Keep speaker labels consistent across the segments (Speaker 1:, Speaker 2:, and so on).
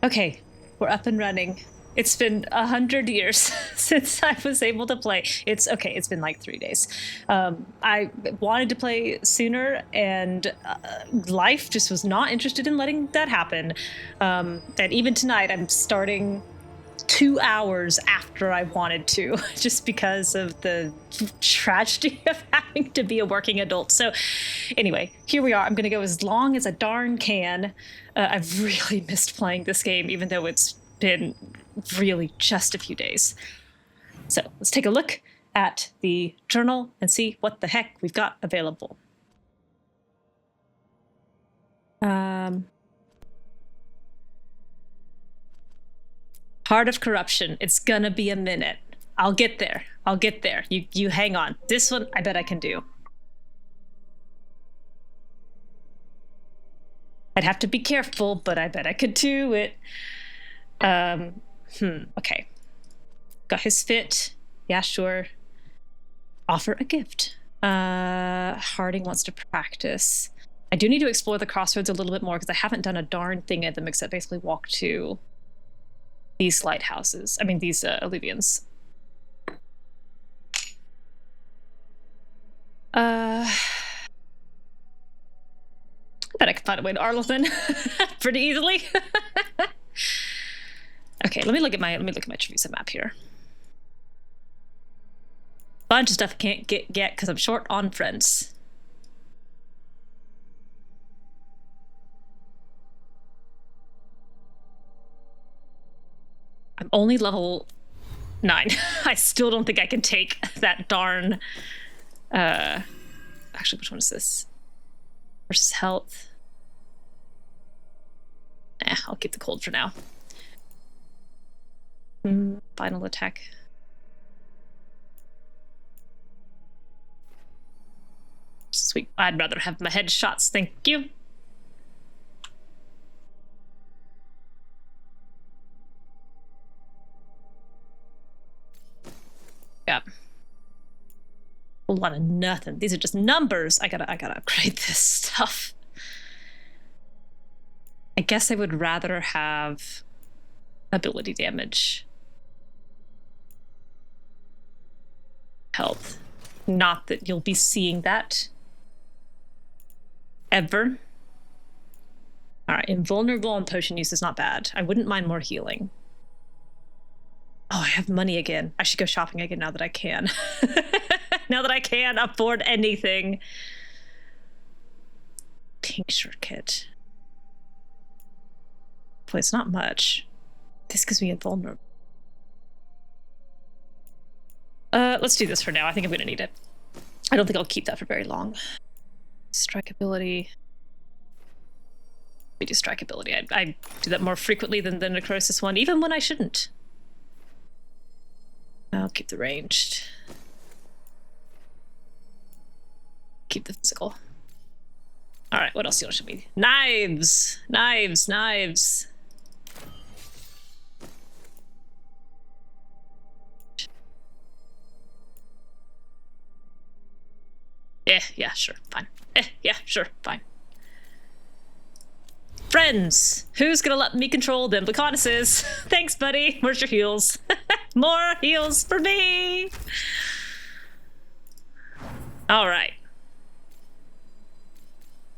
Speaker 1: Okay, we're up and running. It's been 100 years since I was able to play. It's okay. It's been like 3 days. I wanted to play sooner, and life just was not interested in letting that happen. And even tonight, I'm starting 2 hours after I wanted to, just because of the tragedy of having to be a working adult. So anyway, here we are. I'm going to go as long as I darn can. I've really missed playing this game, even though it's been really just a few days. So let's take a look at the journal and see what the heck we've got available. Heart of Corruption. It's gonna be a minute. I'll get there. I'll get there. You hang on. This one, I bet I can do. I'd have to be careful, but I bet I could do it. Okay. Got his fit. Yeah, sure. Offer a gift. Harding wants to practice. I do need to explore the crossroads a little bit more because I haven't done a darn thing at them except basically walk to these lighthouses. I mean, these Olivians. I bet I can find a way to Arlothan pretty easily. Okay, let me look at my Treviso map here. Bunch of stuff I can't get because I'm short on friends. I'm only level 9. I still don't think I can take that darn. Actually, which one is this? Versus health. I'll keep the cold for now. Final attack. Sweet. I'd rather have my headshots, thank you. Yeah. A lot of nothing. These are just numbers. I gotta upgrade this stuff. I guess I would rather have ability damage. Health. Not that you'll be seeing that ever. Alright, invulnerable and potion use is not bad. I wouldn't mind more healing. Oh, I have money again. I should go shopping again now that I can. Now that I can afford anything. Tincture kit. Boy, it's not much. This gives me invulnerable. Let's do this for now. I think I'm gonna need it. I don't think I'll keep that for very long. Strike ability. We do strike ability. I do that more frequently than the necrosis one, even when I shouldn't. I'll keep the ranged. Keep the physical. Alright, what else do you want to show me? Knives! Knives! Knives! Yeah, sure, fine. Yeah, sure, fine. Friends! Who's gonna let me control them? Lucanis is. Thanks, buddy. Where's your heals? More heals for me! Alright.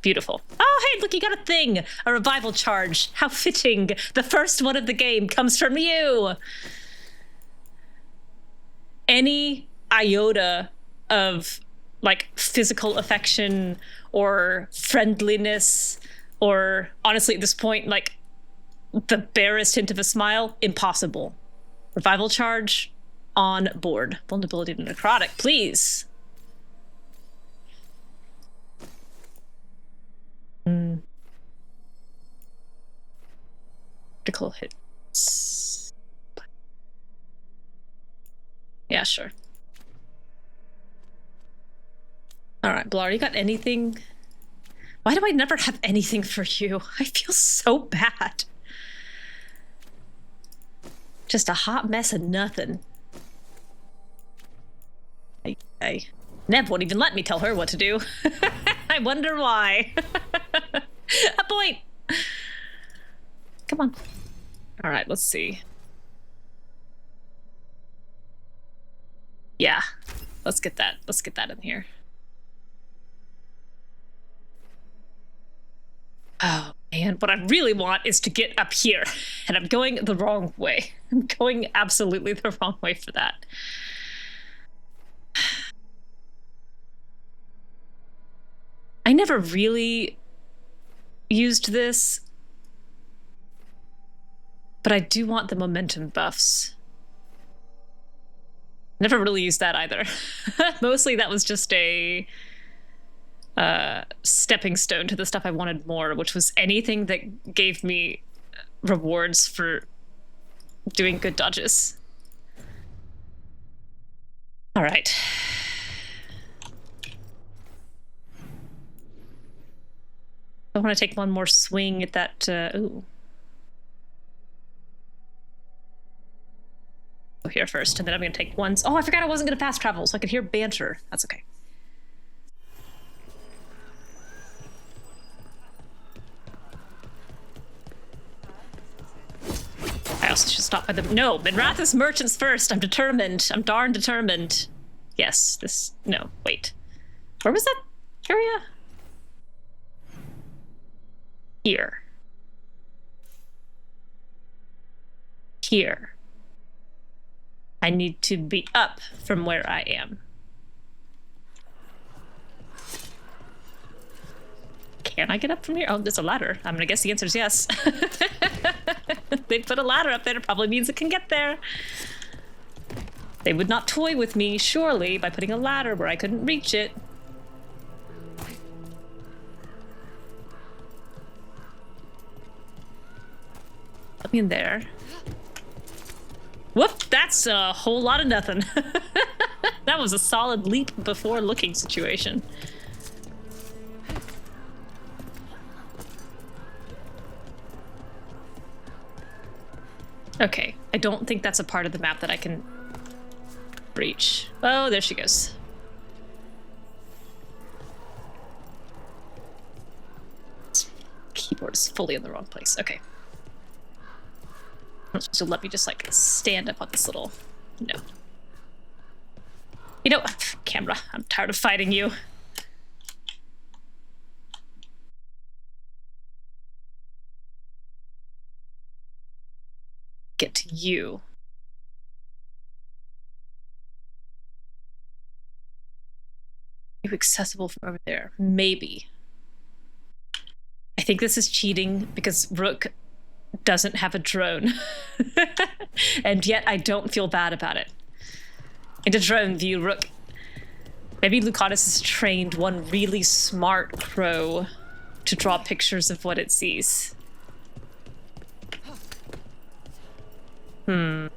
Speaker 1: Beautiful. Oh, hey, look, you got a thing! A revival charge. How fitting. The first one of the game comes from you! Any iota of, like, physical affection or friendliness or, honestly, at this point, like, the barest hint of a smile, impossible. Revival charge on board. Vulnerability to necrotic, please. Critical hits. Yeah, sure. Alright, Bellara, you got anything? Why do I never have anything for you? I feel so bad. Just a hot mess of nothing. Neve won't even let me tell her what to do. I wonder why. A point! Come on. All right, let's see. Yeah, let's get that. Let's get that in here. Oh, man, what I really want is to get up here, and I'm going the wrong way. I'm going absolutely the wrong way for that. I never really used this, but I do want the momentum buffs. Never really used that either. Mostly that was just a stepping stone to the stuff I wanted more, which was anything that gave me rewards for doing good dodges. All right. I want to take one more swing at that. Ooh. Go here first, and then I'm going to take one. Oh, I forgot I wasn't going to fast travel, so I could hear banter. That's okay. I also should stop by the... No, Minrathous merchants first. I'm determined. I'm darn determined. Yes, this... No, wait. Where was that area? Here. Here. I need to be up from where I am. Can I get up from here? Oh, there's a ladder. I'm gonna guess the answer is yes. They put a ladder up there. It probably means it can get there. They would not toy with me, surely, by putting a ladder where I couldn't reach it. Put me in there. Whoop, that's a whole lot of nothing. That was a solid leap before looking situation. Okay, I don't think that's a part of the map that I can reach. Oh, there she goes. This keyboard is fully in the wrong place. Okay. So let me just like stand up on this little... No. You know, camera, I'm tired of fighting you. Get to you. Are you accessible from over there? Maybe. I think this is cheating because Rook doesn't have a drone. And yet I don't feel bad about it. Into drone view, Rook. Maybe Lucanis has trained one really smart crow to draw pictures of what it sees. Let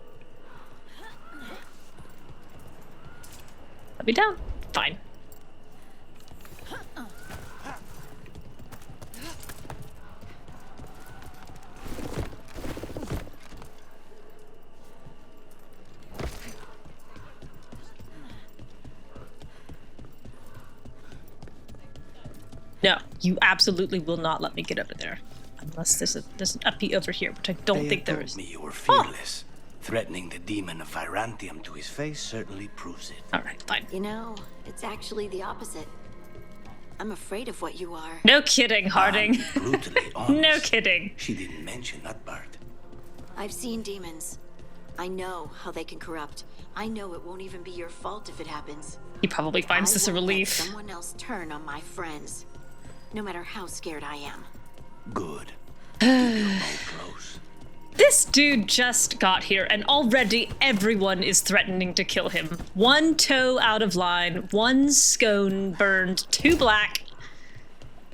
Speaker 1: me down. Fine. No, you absolutely will not let me get over there. Unless there's an uppy over here, which I don't think there is.
Speaker 2: Me you were fearless. Oh. Threatening the demon of Virantium to his face certainly proves it.
Speaker 1: All right, fine.
Speaker 3: You know, it's actually the opposite. I'm afraid of what you are.
Speaker 1: No kidding, Harding.
Speaker 2: Brutally honest.
Speaker 1: No kidding.
Speaker 2: She didn't mention that part.
Speaker 3: I've seen demons. I know how they can corrupt. I know it won't even be your fault if it happens.
Speaker 1: He probably finds this a relief.
Speaker 3: Let someone else turn on my friends, no matter how scared I am.
Speaker 2: Good. Keep your mouth close.
Speaker 1: This dude just got here, and already everyone is threatening to kill him. One toe out of line, one scone burned, 2 black,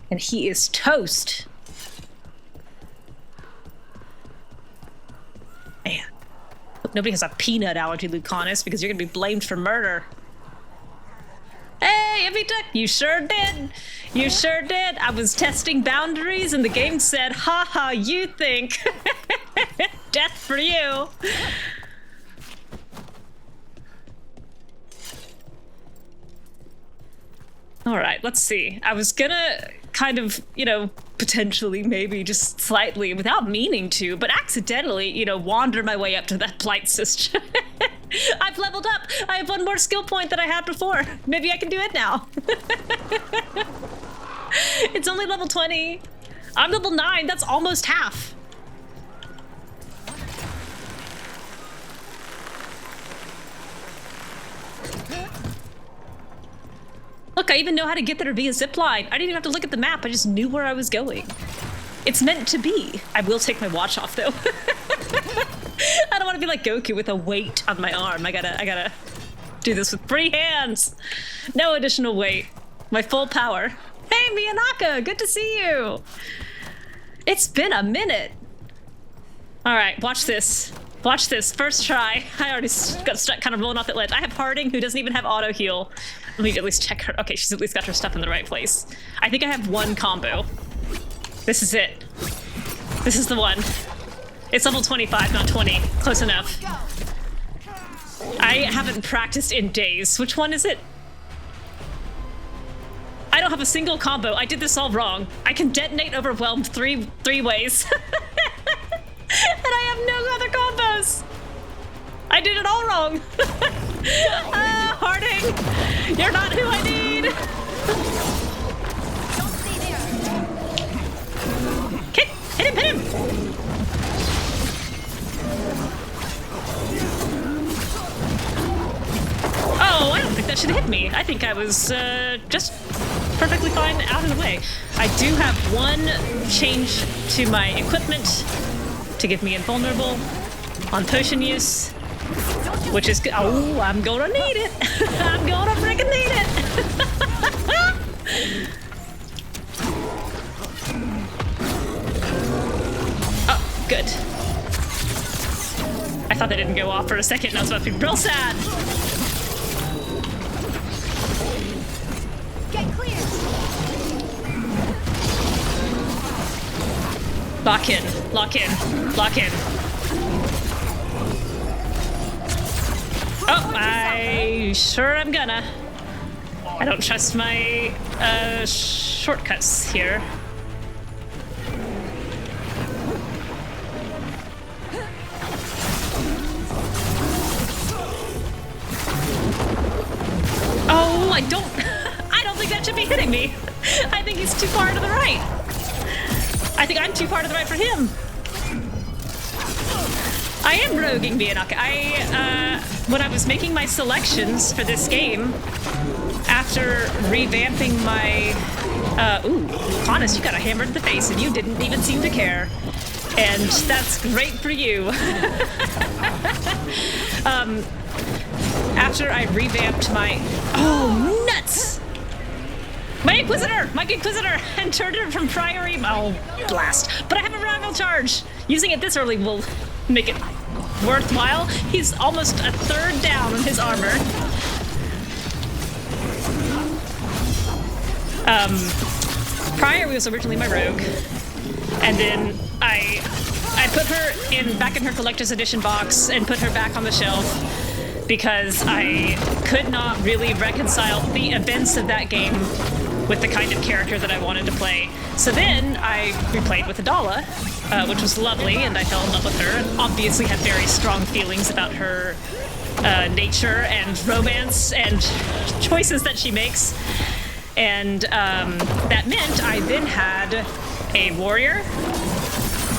Speaker 1: and he is toast. Man. Look, nobody has a peanut allergy, Lucanis, because you're gonna be blamed for murder. Hey, Iffy Duck, you sure did. You sure did. I was testing boundaries and the game said, haha, you think. Death for you. All right, let's see. I was gonna kind of, you know, potentially, maybe just slightly, without meaning to, but accidentally, you know, wander my way up to that Blight system. I've leveled up. I have one more skill point than I had before. Maybe I can do it now. It's only level 20. I'm level 9. That's almost half. Look, I even know how to get there via zipline. I didn't even have to look at the map. I just knew where I was going. It's meant to be. I will take my watch off, though. I don't want to be like Goku with a weight on my arm. I gotta do this with free hands. No additional weight. My full power. Hey, Miyanaka, good to see you. It's been a minute. All right, watch this. Watch this. First try. I already got stuck kind of rolling off that ledge. I have Harding, who doesn't even have auto heal. Let me at least check her. Okay, she's at least got her stuff in the right place. I think I have one combo. This is it. This is the one. It's level 25, not 20. Close enough. I haven't practiced in days. Which one is it? I don't have a single combo. I did this all wrong. I can detonate overwhelmed three ways. And I have no other combos. I did it all wrong. Harding, you're not who I need.
Speaker 3: Don't stay there.
Speaker 1: Hit him. Oh, I don't think that should hit me. I think I was just perfectly fine out of the way. I do have one change to my equipment to give me invulnerable on potion use, which is good. Oh, I'm gonna need it. I'm gonna freaking need it. Oh, good. I thought that didn't go off for a second, and I was about to be real sad.
Speaker 3: Get clear.
Speaker 1: Lock in, lock in, lock in. Oh, I sure am gonna. I don't trust my shortcuts here. Oh, I don't think that should be hitting me. I think he's too far to the right. I think I'm too far to the right for him. I am roguing Miyanaka. When I was making my selections for this game, after revamping my, Lucanis, you got a hammer to the face and you didn't even seem to care. And that's great for you. After I revamped my, oh, nuts! My Inquisitor, and turned it from Priory, oh, blast. But I have a rival charge. Using it this early will make it worthwhile. He's almost a third down on his armor. Priory was originally my rogue, and then I put her back in her collector's edition box and put her back on the shelf because I could not really reconcile the events of that game with the kind of character that I wanted to play. So then I replayed with Adahla, which was lovely, and I fell in love with her, and obviously had very strong feelings about her nature and romance and choices that she makes. And that meant I then had a warrior,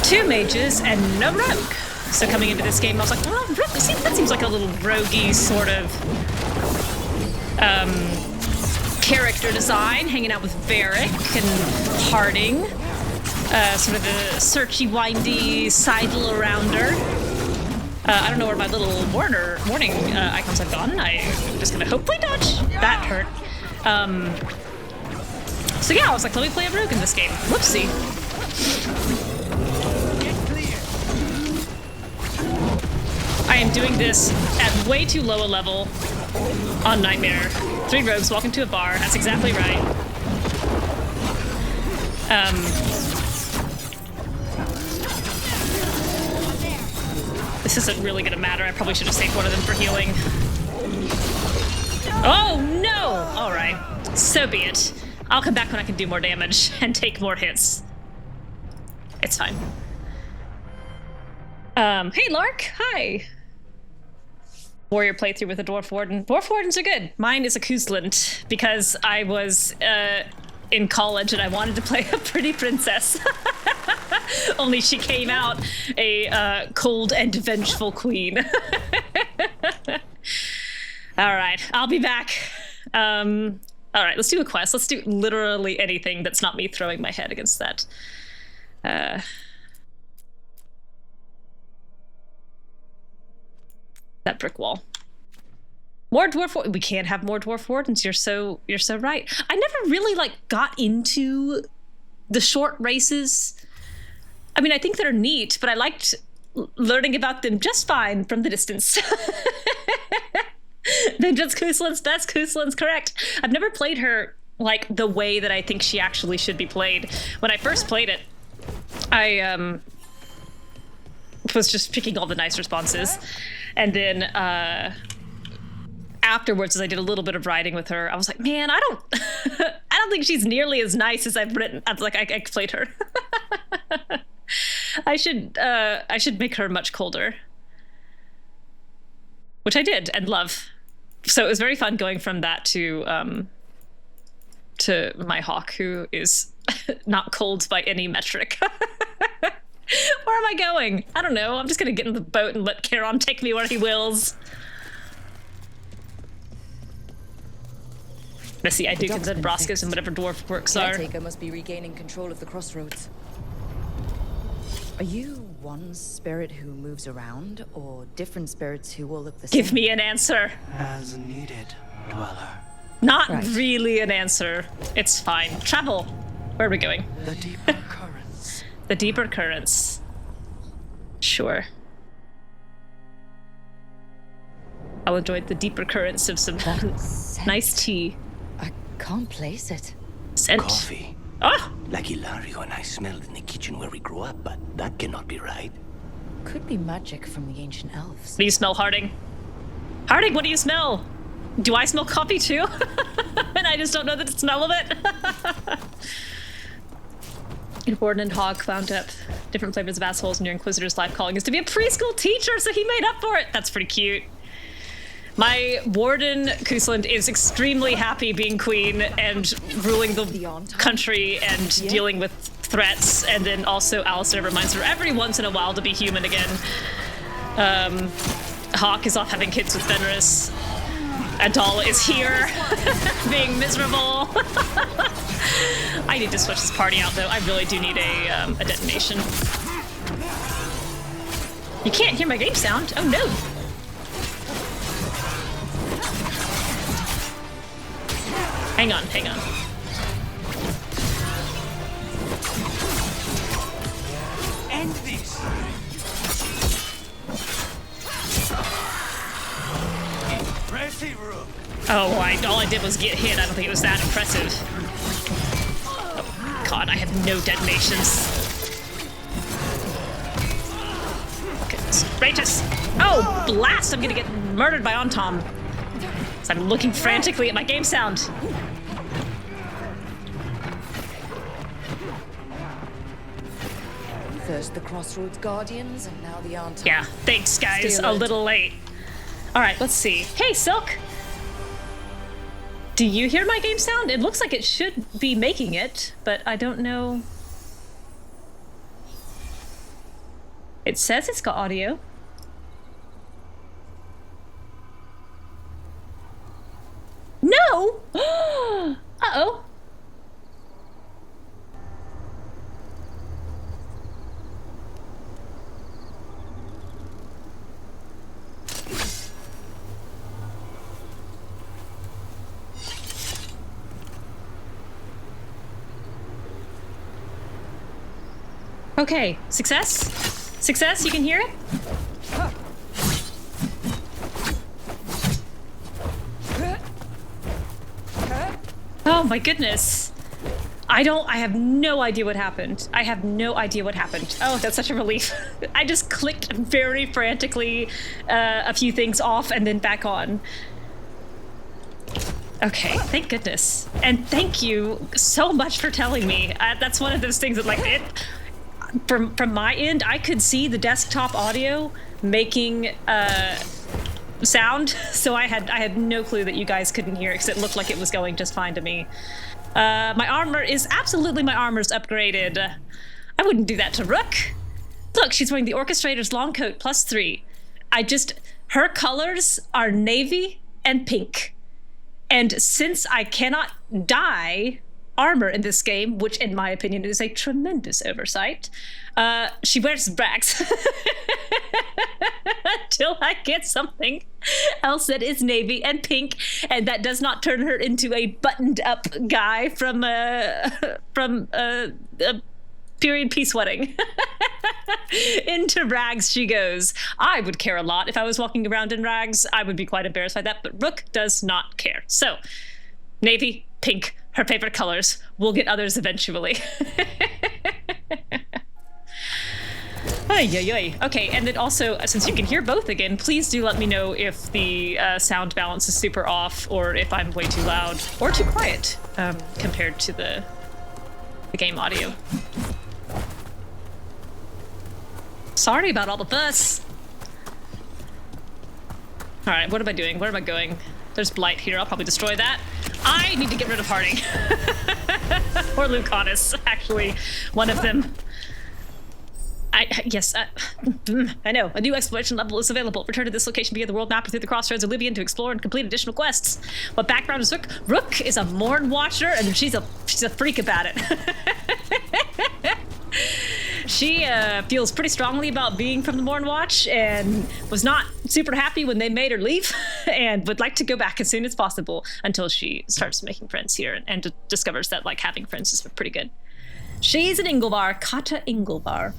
Speaker 1: 2 mages, and no rogue. So coming into this game, I was like, well, Rook, see, that seems like a little roguey sort of character design, hanging out with Varric and Harding, sort of the searchy, windy, sidle arounder. I don't know where my little warning icons have gone. I'm just gonna hopefully dodge. That hurt. So yeah, I was like, let me play a rogue in this game. Whoopsie. I am doing this at way too low a level on Nightmare. 3 rogues walk into a bar. That's exactly right. This isn't really gonna matter. I probably should have saved one of them for healing. Oh no! All right, so be it. I'll come back when I can do more damage and take more hits. It's fine. Hey, Lark. Hi. Warrior playthrough with a Dwarf Warden. Dwarf Wardens are good. Mine is a Cousland because I was in college and I wanted to play a pretty princess. Only she came out a cold and vengeful queen. All right, I'll be back. All right, let's do a quest. Let's do literally anything that's not me throwing my head against that. That brick wall. More dwarf. We can't have more dwarf wardens. You're so right. I never really like got into the short races. I mean, I think they're neat, but I liked learning about them just fine from the distance. Then just Couslands, best Couslands, correct. I've never played her like the way that I think she actually should be played. When I first played it, I was just picking all the nice responses. And then afterwards, as I did a little bit of writing with her, I was like, man, I don't think she's nearly as nice as I've written. I was like, I played her. I should make her much colder. Which I did and love. So it was very fun going from that to my hawk, who is not cold by any metric. Where am I going? I don't know. I'm just gonna get in the boat and let Charon take me where he wills. Let's see, I do consider Broscus and whatever dwarf works are.
Speaker 4: Caretaker must be regaining control of the crossroads. Are you one spirit who moves around, or different spirits who all look the same?
Speaker 1: Give me an answer.
Speaker 2: As needed, Dweller.
Speaker 1: Not really an answer. It's fine. Travel. Where are we going?
Speaker 2: The deeper currents.
Speaker 1: The deeper currents. Sure. I'll enjoy the deeper currents of some nice tea.
Speaker 4: I can't place it.
Speaker 1: Scent.
Speaker 2: Coffee.
Speaker 1: Ah!
Speaker 2: Like Hilario and I smelled in the kitchen where we grew up, but that cannot be right.
Speaker 4: Could be magic from the ancient elves.
Speaker 1: What do you smell, Harding? Harding, what do you smell? Do I smell coffee too? And I just don't know the smell of it. Warden and Hog found up different flavors of assholes, and your Inquisitor's life calling is to be a preschool teacher, so he made up for it. That's pretty cute. My Warden Cousland is extremely happy being queen and ruling the country and dealing with threats, and then also Alistair reminds her every once in a while to be human again. Hawk is off having kids with Fenris. Adahla is here, being miserable. I need to switch this party out, though. I really do need a detonation. You can't hear my game sound. Oh, no. Hang on, hang on.
Speaker 2: End this. Impressive, Rook.
Speaker 1: Oh, all I did was get hit. I don't think it was that impressive. Oh, God, I have no detonations. Goodness gracious. Oh, blast! I'm gonna get murdered by Antom. So I'm looking frantically at my game sound.
Speaker 4: First the Crossroads Guardians, and now the Anton.
Speaker 1: Yeah, thanks, guys. A little late. All right, let's see. Hey, Silk. Do you hear my game sound? It looks like it should be making it, but I don't know. It says it's got audio. No! Uh-oh. Okay, success? Success, you can hear it? Oh my goodness. I have no idea what happened. I have no idea what happened. Oh, that's such a relief. I just clicked very frantically a few things off and then back on. Okay, thank goodness. And thank you so much for telling me. That's one of those things that, like, from my end, I could see the desktop audio making sound, so I had no clue that you guys couldn't hear it because it looked like it was going just fine to me. My armor's upgraded. I wouldn't do that to Rook. Look, she's wearing the Orchestrator's long coat +3. Her colors are navy and pink. And since I cannot dye armor in this game, which in my opinion is a tremendous oversight, she wears brags until I get something else that is navy and pink, and that does not turn her into a buttoned up guy from a period piece wedding. Into rags she goes. I would care a lot if I was walking around in rags. I would be quite embarrassed by that, but Rook does not care. So, navy, pink, her favorite colors. We'll get others eventually. Ay, ay, ay. Okay, and then also, since you can hear both again, please do let me know if the sound balance is super off or if I'm way too loud or too quiet compared to the game audio. Sorry about all the fuss. All right, what am I doing? Where am I going? There's Blight here. I'll probably destroy that. I need to get rid of Harding. Or Lucanis, actually. One of them. Yes, I know. A new exploration level is available. Return to this location via the world map or through the crossroads of Libyan to explore and complete additional quests. What background is Rook? Rook is a Morn Watcher, and she's a freak about it. She feels pretty strongly about being from the Morn Watch and was not super happy when they made her leave and would like to go back as soon as possible until she starts making friends here and discovers that like having friends is pretty good. She's an Inglebar, Kata Inglebar.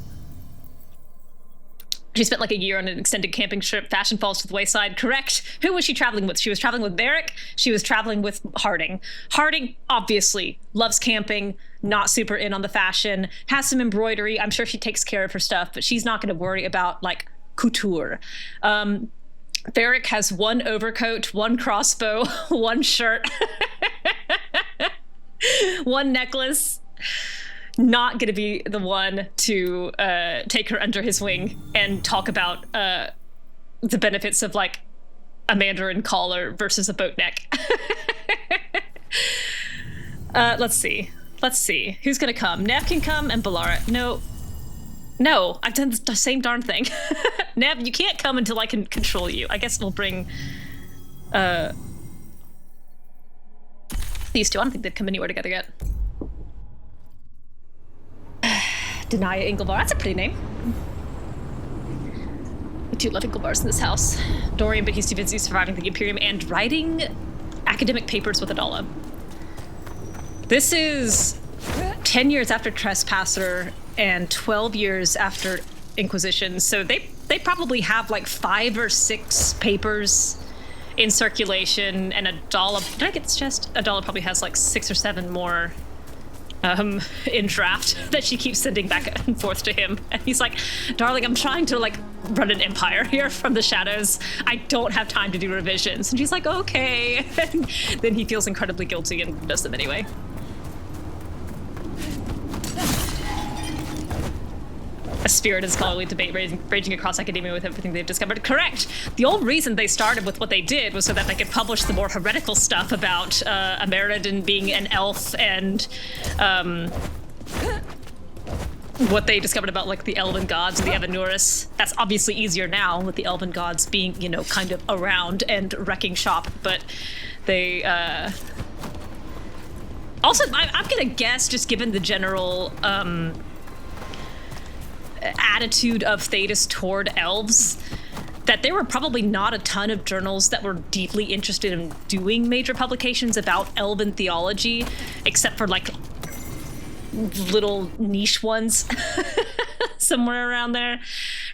Speaker 1: She spent like a year on an extended camping trip. Fashion falls to the wayside. Correct. Who was she traveling with? She was traveling with Varric. She was traveling with Harding. Harding, obviously, loves camping, not super in on the fashion, has some embroidery. I'm sure she takes care of her stuff, but she's not going to worry about, like, couture. Varric has one overcoat, one crossbow, one shirt, one necklace. Not going to be the one to take her under his wing and talk about the benefits of like a mandarin collar versus a boat neck. Let's see. Who's going to come? Neve can come and Bellara. No, I've done the same darn thing. Neve, you can't come until I can control you. I guess we'll bring these two. I don't think they've come anywhere together yet. Denia Inglebar, that's a pretty name. We do love Inglebars in this house. Dorian, but he's too busy surviving the Imperium and writing academic papers with Adahla. This is 10 years after Trespasser and 12 years after Inquisition, so they probably have like 5 or 6 papers in circulation, and Adahla, did I get this chest? Adahla probably has like 6 or 7 more in draft that she keeps sending back and forth to him. And he's like, darling, I'm trying to like run an empire here from the shadows. I don't have time to do revisions. And she's like, okay. And then he feels incredibly guilty and does them anyway. A spirited scholarly debate raging across academia with everything they've discovered. Correct. The old reason they started with what they did was so that they could publish the more heretical stuff about Ameridan being an elf and what they discovered about like the elven gods and the Evanuris. That's obviously easier now with the elven gods being, you know, kind of around and wrecking shop, but they also, I'm gonna guess, just given the general attitude of Thedas toward elves, that there were probably not a ton of journals that were deeply interested in doing major publications about elven theology, except for like little niche ones somewhere around there.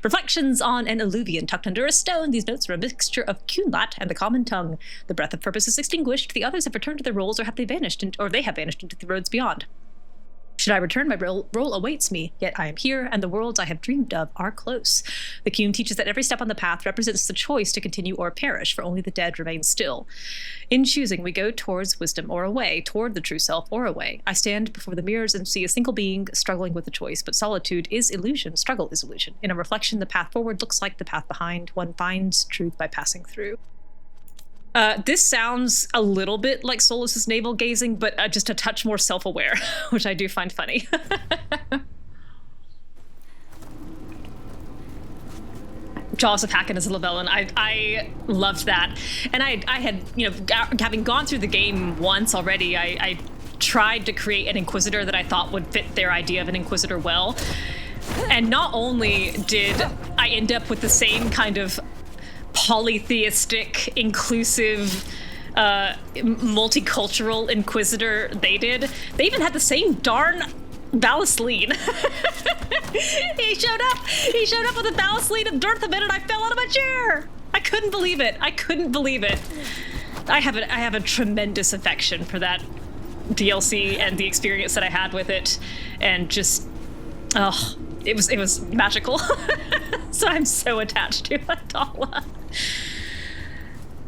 Speaker 1: Reflections on an alluvion tucked under a stone. These notes are a mixture of Cunlat and the common tongue. The breath of purpose is extinguished. The others have returned to their roles, or have they vanished, or they have vanished into the roads beyond. Should I return, my role awaits me, yet I am here, and the worlds I have dreamed of are close. The Cume teaches that every step on the path represents the choice to continue or perish, for only the dead remain still. In choosing, we go towards wisdom or away, toward the true self or away. I stand before the mirrors and see a single being struggling with a choice, but solitude is illusion, struggle is illusion. In a reflection, the path forward looks like the path behind. One finds truth by passing through. This sounds a little bit like Solas' navel gazing, but just a touch more self-aware, which I do find funny. Jaws of Hacken as a Lavellan. I loved that. And I had, you know, having gone through the game once already, I tried to create an Inquisitor that I thought would fit their idea of an Inquisitor well. And not only did I end up with the same kind of polytheistic, inclusive, multicultural Inquisitor they did, they even had the same darn Ballasleen. He showed up with a Ballasleen of Dirthamin, and I fell out of my chair. I couldn't believe it. I have a tremendous affection for that DLC and the experience that I had with it, and just, it was magical. So I'm so attached to Adahla.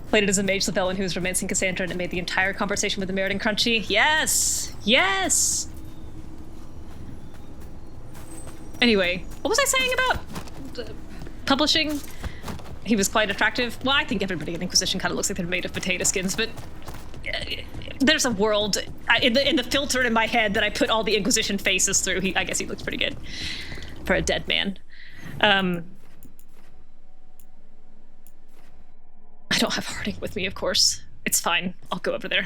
Speaker 1: Played it as a mage Lavellan who was romancing Cassandra, and it made the entire conversation with the Meriden crunchy. Yes! Yes! Anyway, what was I saying about publishing? He was quite attractive. Well, I think everybody in Inquisition kind of looks like they're made of potato skins, but there's a world in the filter in my head that I put all the Inquisition faces through. I guess he looks pretty good for a dead man. I don't have Harding with me, of course. It's fine. I'll go over there.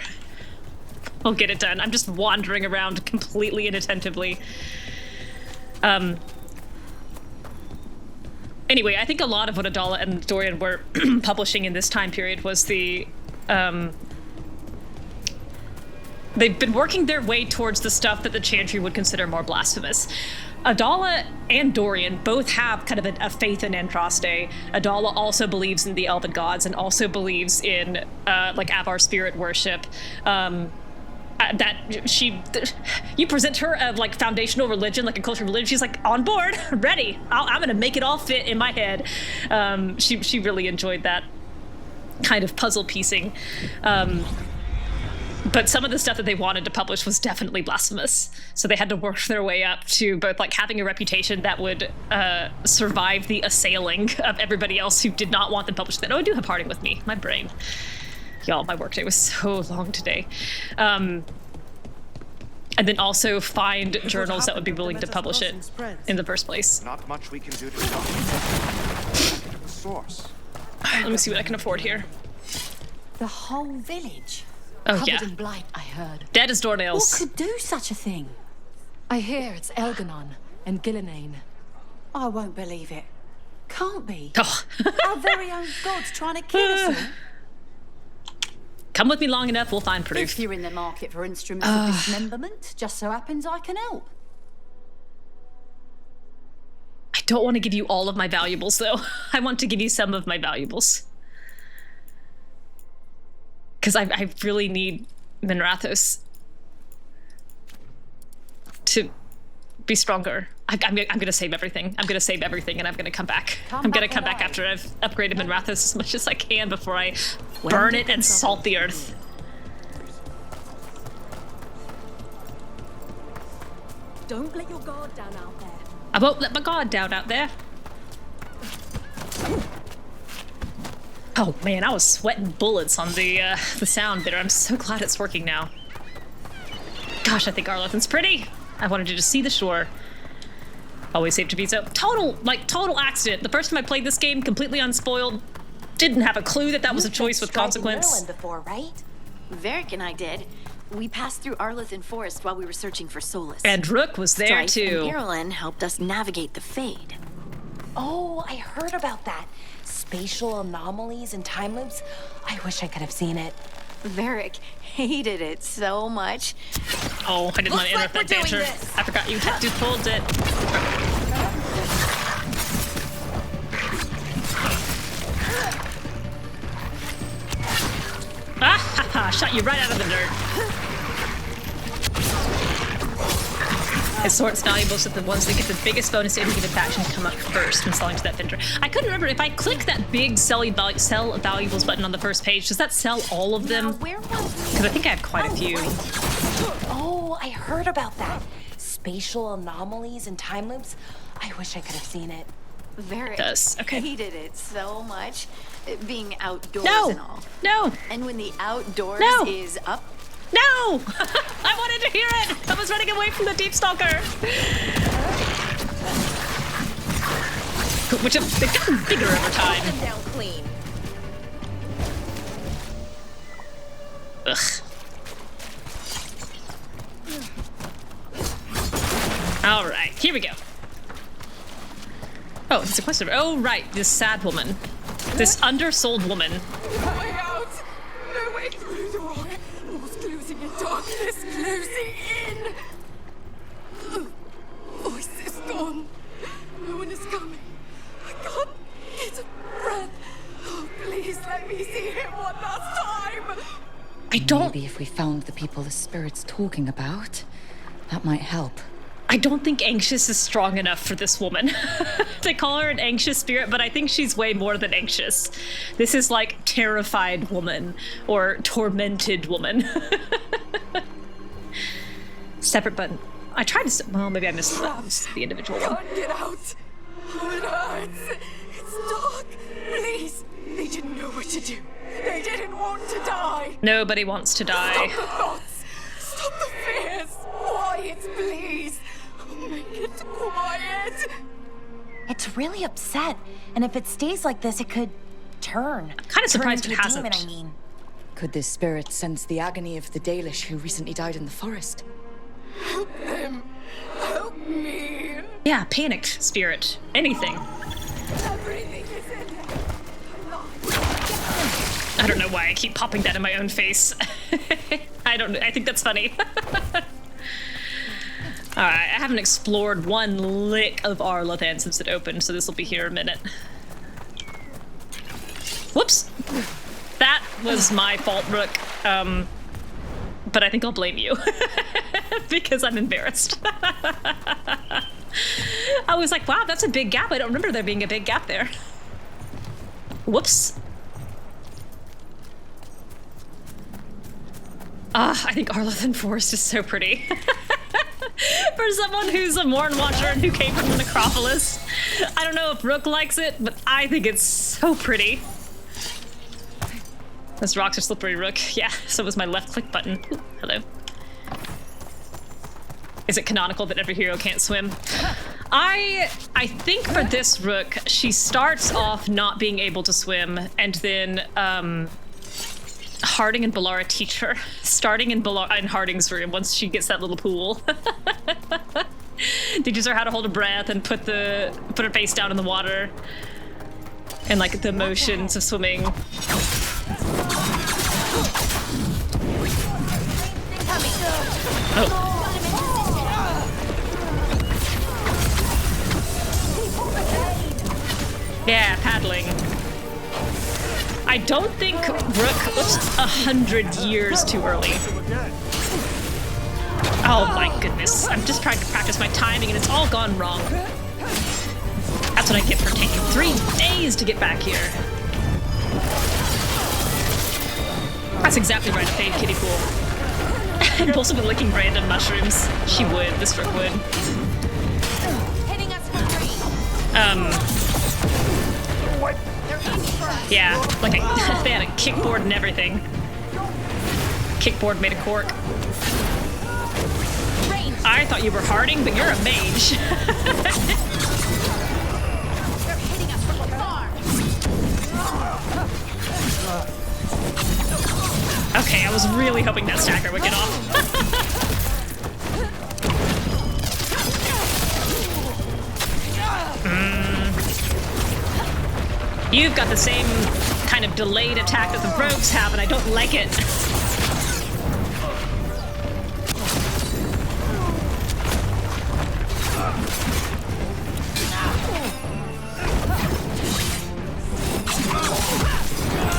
Speaker 1: I'll get it done. I'm just wandering around completely inattentively. Anyway, I think a lot of what Adahla and Dorian were publishing in this time period was the... they've been working their way towards the stuff that the Chantry would consider more blasphemous. Adahla and Dorian both have kind of a faith in Andraste. Adahla also believes in the elven gods and also believes in like Avar spirit worship. You present her a like foundational religion, like a cultural religion, she's like, on board, ready. I'm gonna make it all fit in my head. She really enjoyed that kind of puzzle piecing. But some of the stuff that they wanted to publish was definitely blasphemous. So they had to work their way up to both like having a reputation that would survive the assailing of everybody else who did not want them published. Oh, I do have Harding with me, my brain. Y'all, my workday was so long today. And then also find journals that would be willing to publish it in the first place.
Speaker 5: Not much we can do to stop the source.
Speaker 1: Let me see what I can afford here.
Speaker 6: The whole village.
Speaker 1: Oh,
Speaker 6: covered
Speaker 1: yeah.
Speaker 6: in blight, I heard.
Speaker 1: Dead as doornails.
Speaker 6: What could do such a thing? I hear it's Elganon and Gillinane. I won't believe it. Can't be.
Speaker 1: Oh.
Speaker 6: Our very own gods trying to kill us all.
Speaker 1: Come with me long enough, we'll find proof.
Speaker 6: If you're in the market for instruments of dismemberment, just so happens I can help.
Speaker 1: I don't want to give you all of my valuables, though. I want to give you some of my valuables. Because I really need Minrathos to be stronger. I'm going to save everything. I'm going to save everything, and I'm going to come back. I'm going to come back after I've upgraded Minrathos as much as I can before I burn it and salt the earth.
Speaker 6: Don't let your guard down out there.
Speaker 1: I won't let my guard down out there. Oh man, I was sweating bullets on the sound there. I'm so glad it's working now. Gosh, I think Arlothan's pretty. I wanted you to see the shore. Always save Treviso. Total accident. The first time I played this game, completely unspoiled. Didn't have a clue that was a choice with consequence.
Speaker 3: Before, right? Varric and I did. We passed through Arlothan Forest while we were searching for Solas.
Speaker 1: And Rook was there too.
Speaker 3: And Irulan helped us navigate the Fade.
Speaker 7: Oh, I heard about that. Spatial anomalies and time loops. I wish I could have seen it.
Speaker 3: Varric hated it so much.
Speaker 1: Oh, I didn't want to interrupt that banter. I forgot you pulled it. Ah ha ha! Shot you right out of the dirt. It sorts valuables with the ones that get the biggest bonus to any given faction to come up first when selling to that vendor. I couldn't remember if I click that big sell valuables button on the first page, does that sell all of them? Because I think I have quite a few.
Speaker 7: Oh, I heard about that. Spatial anomalies and time loops. I wish I could have seen it.
Speaker 3: Very.
Speaker 1: Does. Okay.
Speaker 3: Hated it so much. It being outdoors
Speaker 1: No!
Speaker 3: and all.
Speaker 1: No!
Speaker 3: And when the outdoors
Speaker 1: No!
Speaker 3: is up.
Speaker 1: No! I wanted to hear it! I was running away from the Deep Stalker! Which they've gotten bigger over time.
Speaker 3: Them down clean.
Speaker 1: Ugh. Alright, here we go. Oh, it's a question. Oh, right, this sad woman. This undersold woman.
Speaker 6: No way out! No way through the rock! What's closing in darkness, closing in! Voice is gone. No one is coming. I can't get a breath. Oh, please let me see him one last time!
Speaker 1: I don't...
Speaker 4: Maybe if we found the people the spirit's talking about, that might help.
Speaker 1: I don't think anxious is strong enough for this woman. They call her an anxious spirit, but I think she's way more than anxious. This is like terrified woman or tormented woman. Separate button. I tried to, well, maybe I missed the individual one.
Speaker 6: Can't get out. Oh, it hurts. It's dark. Please. They didn't know what to do. They didn't want to die.
Speaker 1: Nobody wants to die.
Speaker 6: Stop the thoughts. Stop the fears. Quiet, please. Make it quiet.
Speaker 7: It's really upset, and if it stays like this, it could turn.
Speaker 1: I'm kind of surprised
Speaker 7: Turn
Speaker 1: it
Speaker 7: into a
Speaker 1: hasn't.
Speaker 7: demon, I mean.
Speaker 4: Could this spirit sense the agony of the Dalish who recently died in the forest?
Speaker 6: Help them. Help me.
Speaker 1: Yeah, panicked spirit. Anything.
Speaker 6: Everything is in there.
Speaker 1: I don't know why I keep popping that in my own face. I think that's funny. Alright, I haven't explored one lick of Arlathan since it opened, so this will be here a minute. Whoops! That was my fault, Rook. But I think I'll blame you. Because I'm embarrassed. I was like, wow, that's a big gap. I don't remember there being a big gap there. Whoops. I think Arlathan Forest is so pretty. For someone who's a Morn Watcher and who came from the Necropolis. I don't know if Rook likes it, but I think it's so pretty. Those rocks are slippery, Rook. Yeah, so was my left click button. Ooh, hello. Is it canonical that every hero can't swim? I think for this Rook, she starts off not being able to swim, and then Harding and Bellara teach her, starting in Harding's room once she gets that little pool. Teaches her how to hold her breath and put her face down in the water, and like the motions of swimming. Oh. Yeah, paddling. I don't think Rook looks 100 years too early. Oh my goodness. I'm just trying to practice my timing and it's all gone wrong. That's what I get for taking 3 days to get back here. That's exactly right, a paid kiddie pool. And also been licking random mushrooms. She would, this Rook would. Yeah, like they had a kickboard and everything. Kickboard made of cork. I thought you were Harding, but you're a mage. Okay, I was really hoping that stacker would get off. You've got the same kind of delayed attack that the rogues have, and I don't like it.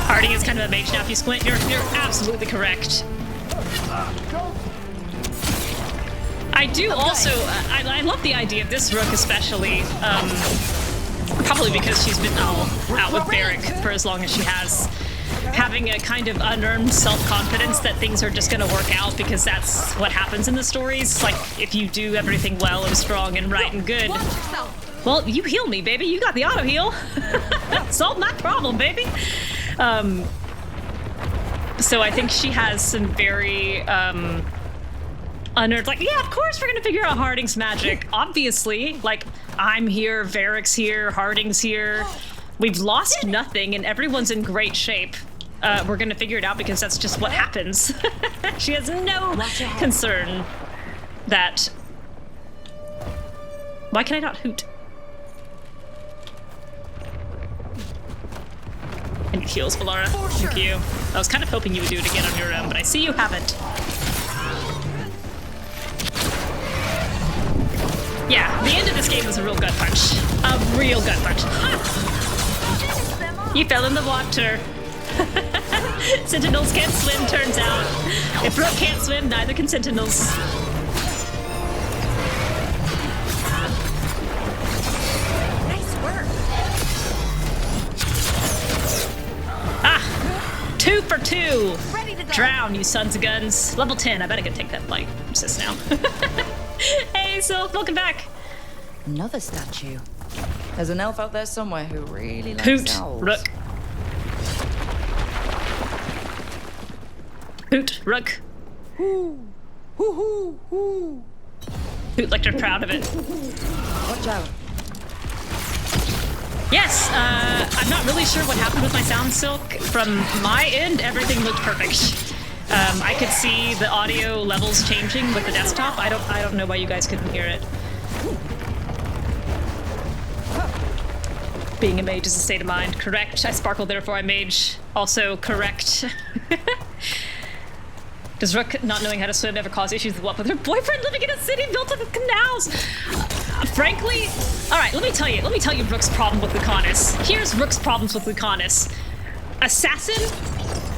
Speaker 1: Harding is kind of a mage now. If you squint, you're absolutely correct. I do also, I love the idea of this Rook especially, probably because she's been out with Barrick for as long as she has. Having a kind of unearned self-confidence that things are just going to work out because that's what happens in the stories. Like, if you do everything well and strong and right and good, well, you heal me, baby. You got the auto-heal. Solve my problem, baby. So I think she has some very unearned, like, yeah, of course we're going to figure out Harding's magic. Obviously, like, I'm here, Varric's here, Harding's here. We've lost nothing and everyone's in great shape. We're gonna figure it out because that's just what happens. She has no concern that... Why can I not hoot? And heals, Bellara. Thank you. I was kind of hoping you would do it again on your own, but I see you haven't. Yeah, the end of this game was a real gut punch. A real gut punch. Ha! You fell in the water. Sentinels can't swim, turns out. If Rook can't swim, neither can Sentinels.
Speaker 7: Nice work.
Speaker 1: Ah! 2 for 2!
Speaker 7: Ready to go.
Speaker 1: Drown, you sons of guns. Level 10, I bet I can take that Blight assist now. Hey, Sylph, welcome back.
Speaker 4: Another statue. There's an elf out there somewhere who really likes
Speaker 1: Hoot,
Speaker 4: owls.
Speaker 1: Rook. Hoot, Rook.
Speaker 4: Hoo, hoo, hoo, hoo.
Speaker 1: Hoot like they're proud of it.
Speaker 4: Watch out.
Speaker 1: Yes, I'm not really sure what happened with my sound, Silk. From my end, everything looked perfect. I could see the audio levels changing with the desktop. I don't know why you guys couldn't hear it. Being a mage is a state of mind. Correct. I sparkle, therefore I mage. Also correct. Does Rook not knowing how to swim ever cause issues with what? With her boyfriend living in a city built with canals? Frankly, all right, let me tell you Rook's problem with Lucanis. Here's Rook's problems with Lucanis. Assassin,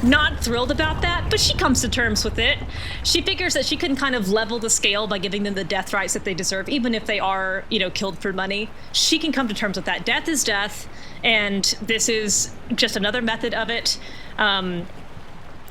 Speaker 1: not thrilled about that, but she comes to terms with it. She figures that she can kind of level the scale by giving them the death rights that they deserve, even if they are, you know, killed for money. She can come to terms with that. Death is death, and this is just another method of it.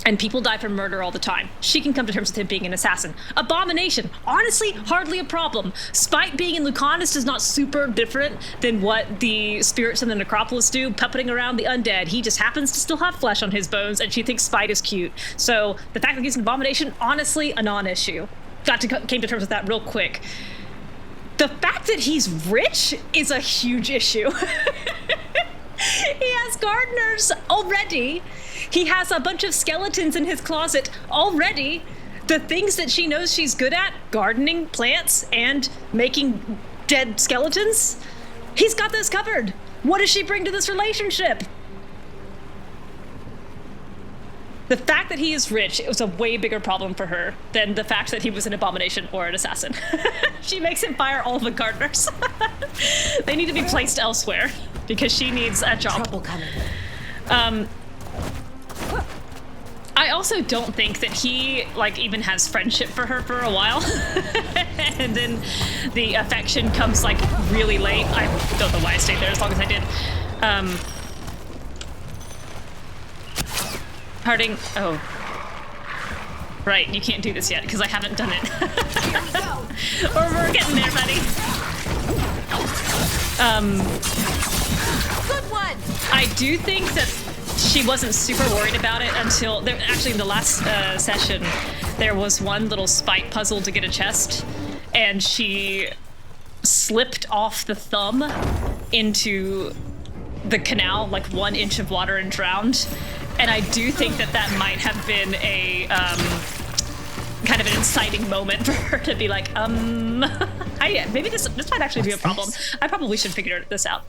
Speaker 1: And people die from murder all the time. She can come to terms with him being an assassin. Abomination, honestly, hardly a problem. Spite being in Lucanis is not super different than what the spirits in the necropolis do, puppeting around the undead. He just happens to still have flesh on his bones, and she thinks Spite is cute. So the fact that he's an abomination, honestly, a non-issue. Came to terms with that real quick. The fact that he's rich is a huge issue. He has gardeners already. He has a bunch of skeletons in his closet already. The things that she knows she's good at, gardening, plants, and making dead skeletons, he's got this covered. What does she bring to this relationship? The fact that he is rich, it was a way bigger problem for her than the fact that he was an abomination or an assassin. She makes him fire all the gardeners. They need to be placed elsewhere because she needs a job.
Speaker 7: Trouble coming.
Speaker 1: I also don't think that he, like, even has friendship for her for a while. And then the affection comes, like, really late. I don't know why I stayed there as long as I did. Harding, oh. Right, you can't do this yet, because I haven't done it. Or we're getting there, buddy.
Speaker 7: Good one.
Speaker 1: I do think that she wasn't super worried about it until, actually in the last session, there was one little spite puzzle to get a chest, and she slipped off the thumb into the canal, like 1 inch of water, and drowned. And I do think that that might have been a kind of an inciting moment for her to be like, maybe this might actually be a problem. I probably should figure this out.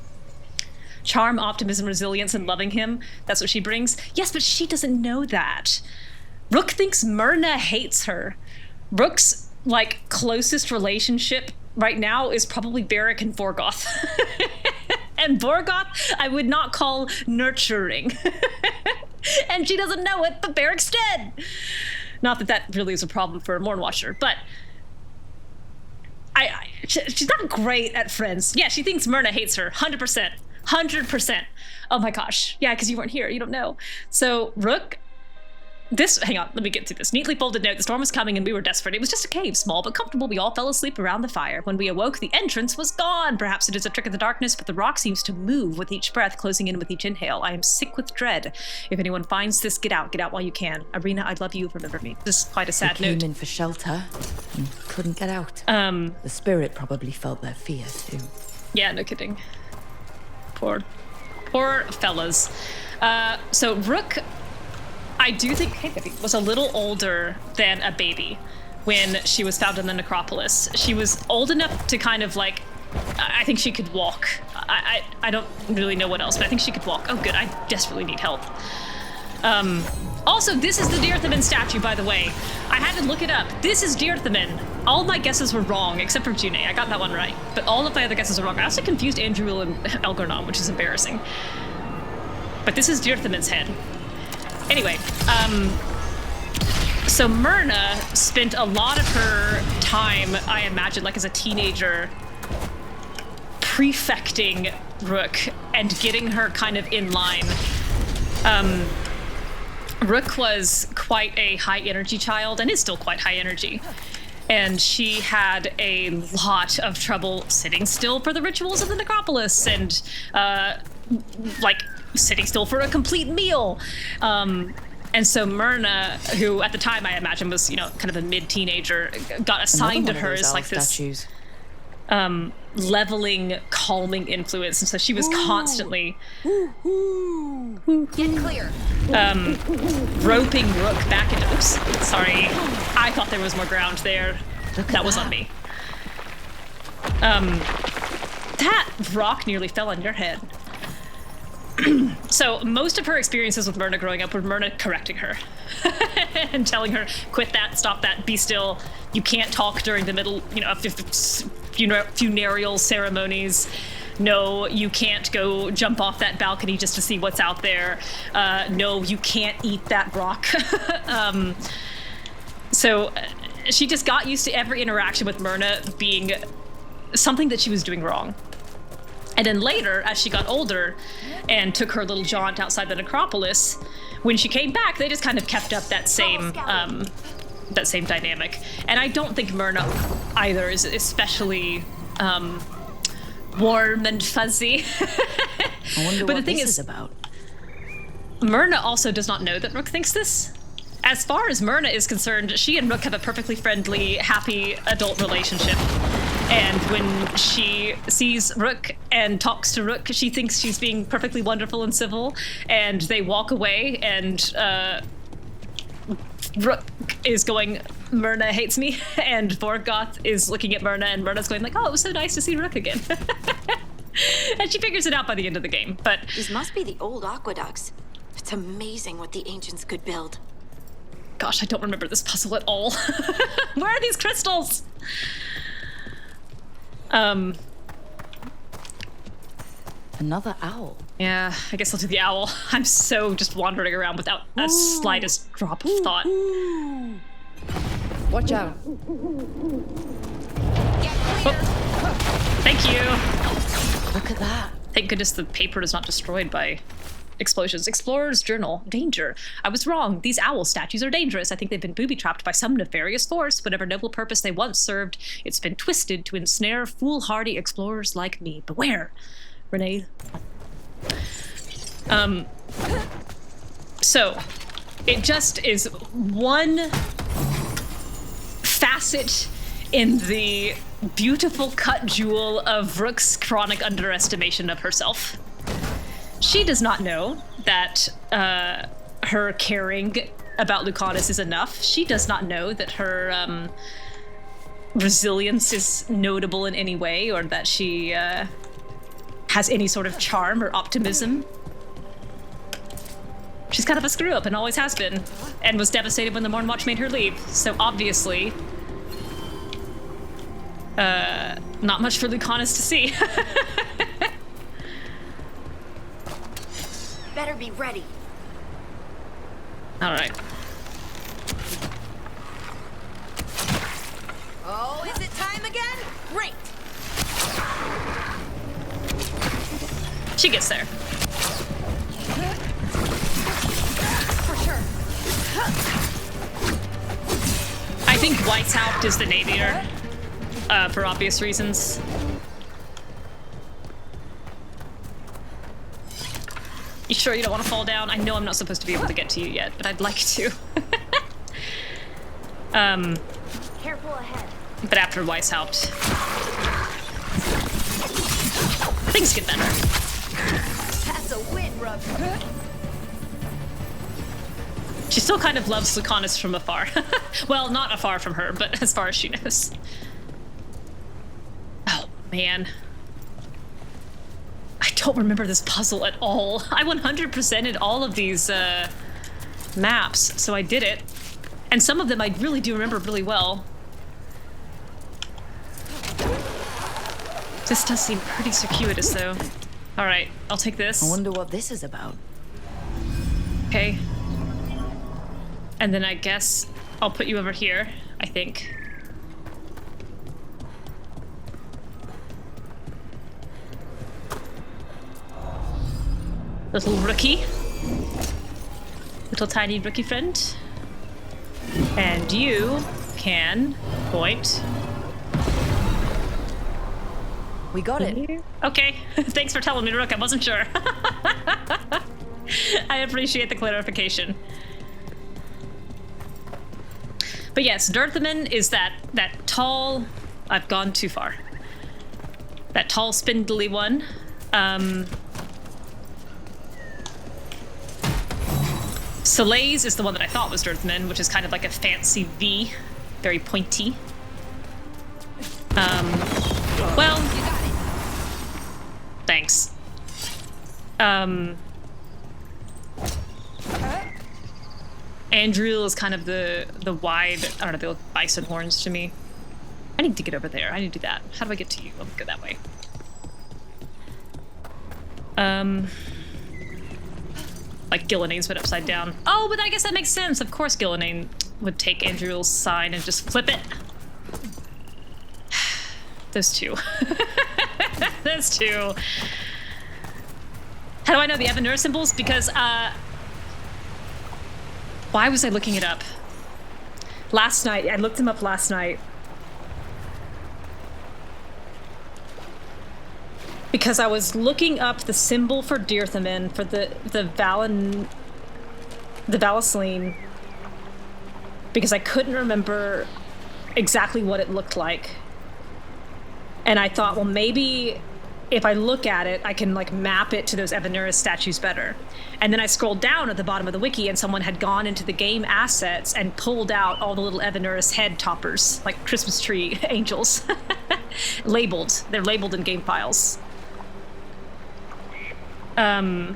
Speaker 1: Charm, optimism, resilience, and loving him. That's what she brings. Yes, but she doesn't know that. Rook thinks Myrna hates her. Rook's, like, closest relationship right now is probably Barrick and Vorgoth. And Vorgoth, I would not call nurturing. And she doesn't know it, but Barrick's dead. Not that that really is a problem for a Mornwatcher, but she's not great at friends. Yeah, she thinks Myrna hates her. 100%. 100%. Oh my gosh. Yeah, because you weren't here. You don't know. So, Rook... hang on, let me get to this. Neatly folded note, the storm was coming and we were desperate. It was just a cave, small but comfortable. We all fell asleep around the fire. When we awoke, the entrance was gone. Perhaps it is a trick of the darkness, but the rock seems to move with each breath, closing in with each inhale. I am sick with dread. If anyone finds this, get out. Get out while you can. Arena, I love you. Remember me. This is quite a sad
Speaker 4: They
Speaker 1: note.
Speaker 4: came in for shelter and couldn't get out. The spirit probably felt their fear too.
Speaker 1: Yeah, no kidding. Poor fellas. So Rook... I do think was a little older than a baby when she was found in the necropolis. She was old enough to kind of like, I think she could walk. I don't really know what else, but I think she could walk. Oh good, I desperately need help. Also, this is the Dearthaman statue, by the way. I had to look it up. This is Dearthaman. All my guesses were wrong, except for June. I got that one right. But all of my other guesses are wrong. I also confused Andrew and Elgarnon, which is embarrassing. But this is Dearthaman's head. Anyway, so Myrna spent a lot of her time, I imagine, like as a teenager, prefecting Rook and getting her kind of in line. Rook was quite a high energy child and is still quite high energy. And she had a lot of trouble sitting still for the rituals of the necropolis and, like, sitting still for a complete meal. And so Myrna, who at the time I imagine was, you know, kind of a mid-teenager, got assigned to her as like this leveling, calming influence. And so she was constantly
Speaker 3: Get clear.
Speaker 1: roping Rook back into... Oops, sorry. I thought there was more ground there. That was on me. That rock nearly fell on your head. So most of her experiences with Myrna growing up were Myrna correcting her and telling her, quit that, stop that, be still. You can't talk during the middle, you know, of funereal ceremonies. No, you can't go jump off that balcony just to see what's out there. No, you can't eat that rock. So she just got used to every interaction with Myrna being something that she was doing wrong. And then later, as she got older and took her little jaunt outside the necropolis, when she came back, they just kind of kept up that same dynamic. And I don't think Myrna either is especially warm and fuzzy.
Speaker 4: I wonder
Speaker 1: but
Speaker 4: what
Speaker 1: the thing
Speaker 4: this
Speaker 1: is
Speaker 4: about.
Speaker 1: Myrna also does not know that Rook thinks this. As far as Myrna is concerned, she and Rook have a perfectly friendly, happy adult relationship. And when she sees Rook and talks to Rook, she thinks she's being perfectly wonderful and civil, and they walk away, and Rook is going, Myrna hates me, and Vorgoth is looking at Myrna, and Myrna's going like, oh, it was so nice to see Rook again. And she figures it out by the end of the game, but...
Speaker 3: These must be the old aqueducts. It's amazing what the ancients could build.
Speaker 1: Gosh, I don't remember this puzzle at all. Where are these crystals?
Speaker 4: Another owl.
Speaker 1: Yeah, I guess I'll do the owl. I'm so just wandering around without a slightest drop of thought.
Speaker 4: Watch out.
Speaker 1: Thank you.
Speaker 4: Look at that.
Speaker 1: Thank goodness the paper is not destroyed by explosions. Explorer's Journal. Danger. I was wrong. These owl statues are dangerous. I think they've been booby-trapped by some nefarious force. Whatever noble purpose they once served, it's been twisted to ensnare foolhardy explorers like me. Beware. Renee. So, it just is one facet in the beautiful cut jewel of Rook's chronic underestimation of herself. She does not know that her caring about Lucanis is enough. She does not know that her resilience is notable in any way, or that she has any sort of charm or optimism. She's kind of a screw-up and always has been, and was devastated when the Mornwatch made her leave. So obviously, not much for Lucanis to see.
Speaker 3: Better be ready.
Speaker 1: All right.
Speaker 3: Oh, is it time again?
Speaker 6: again? Great.
Speaker 1: She gets there.
Speaker 6: For sure.
Speaker 1: I think Whitehaupt is the navier, for obvious reasons. You sure you don't want to fall down? I know I'm not supposed to be able to get to you yet, but I'd like to.
Speaker 7: Careful ahead.
Speaker 1: But after Weishaupt, things get better.
Speaker 6: That's a win, Rook.
Speaker 1: She still kind of loves Lucanis from afar. Well, not afar from her, but as far as she knows. Oh, man. I don't remember this puzzle at all. I 100%ed all of these maps, so I did it. And some of them I really do remember really well. This does seem pretty circuitous, though. All right, I'll take this.
Speaker 4: I wonder what this is about.
Speaker 1: Okay. And then I guess I'll put you over here, I think. Little rookie. Little tiny rookie friend. And you can point.
Speaker 4: We got it.
Speaker 1: Okay, thanks for telling me, Rook. I wasn't sure. I appreciate the clarification. But yes, Dirthaman is that tall... I've gone too far. That tall, spindly one. Solas is the one that I thought was Dirthaman, which is kind of like a fancy V. Very pointy. Well... Thanks. Andrew is kind of the wide, I don't know, they look bison horns to me. I need to get over there. I need to do that. How do I get to you? I'll go that way. Like Gillinane's been upside down. Oh, but I guess that makes sense. Of course Gillinane would take Andrew's sign and just flip it. Those two. Those two. How do I know the Evanuris symbols? Because, why was I looking it up? Last night, I looked them up last night. Because I was looking up the symbol for Dirthaman, for the Valasleen, because I couldn't remember exactly what it looked like. And I thought, well, maybe if I look at it, I can like map it to those Evanuris statues better. And then I scrolled down at the bottom of the wiki and someone had gone into the game assets and pulled out all the little Evanuris head toppers, like Christmas tree angels. Labeled. They're labeled in game files. So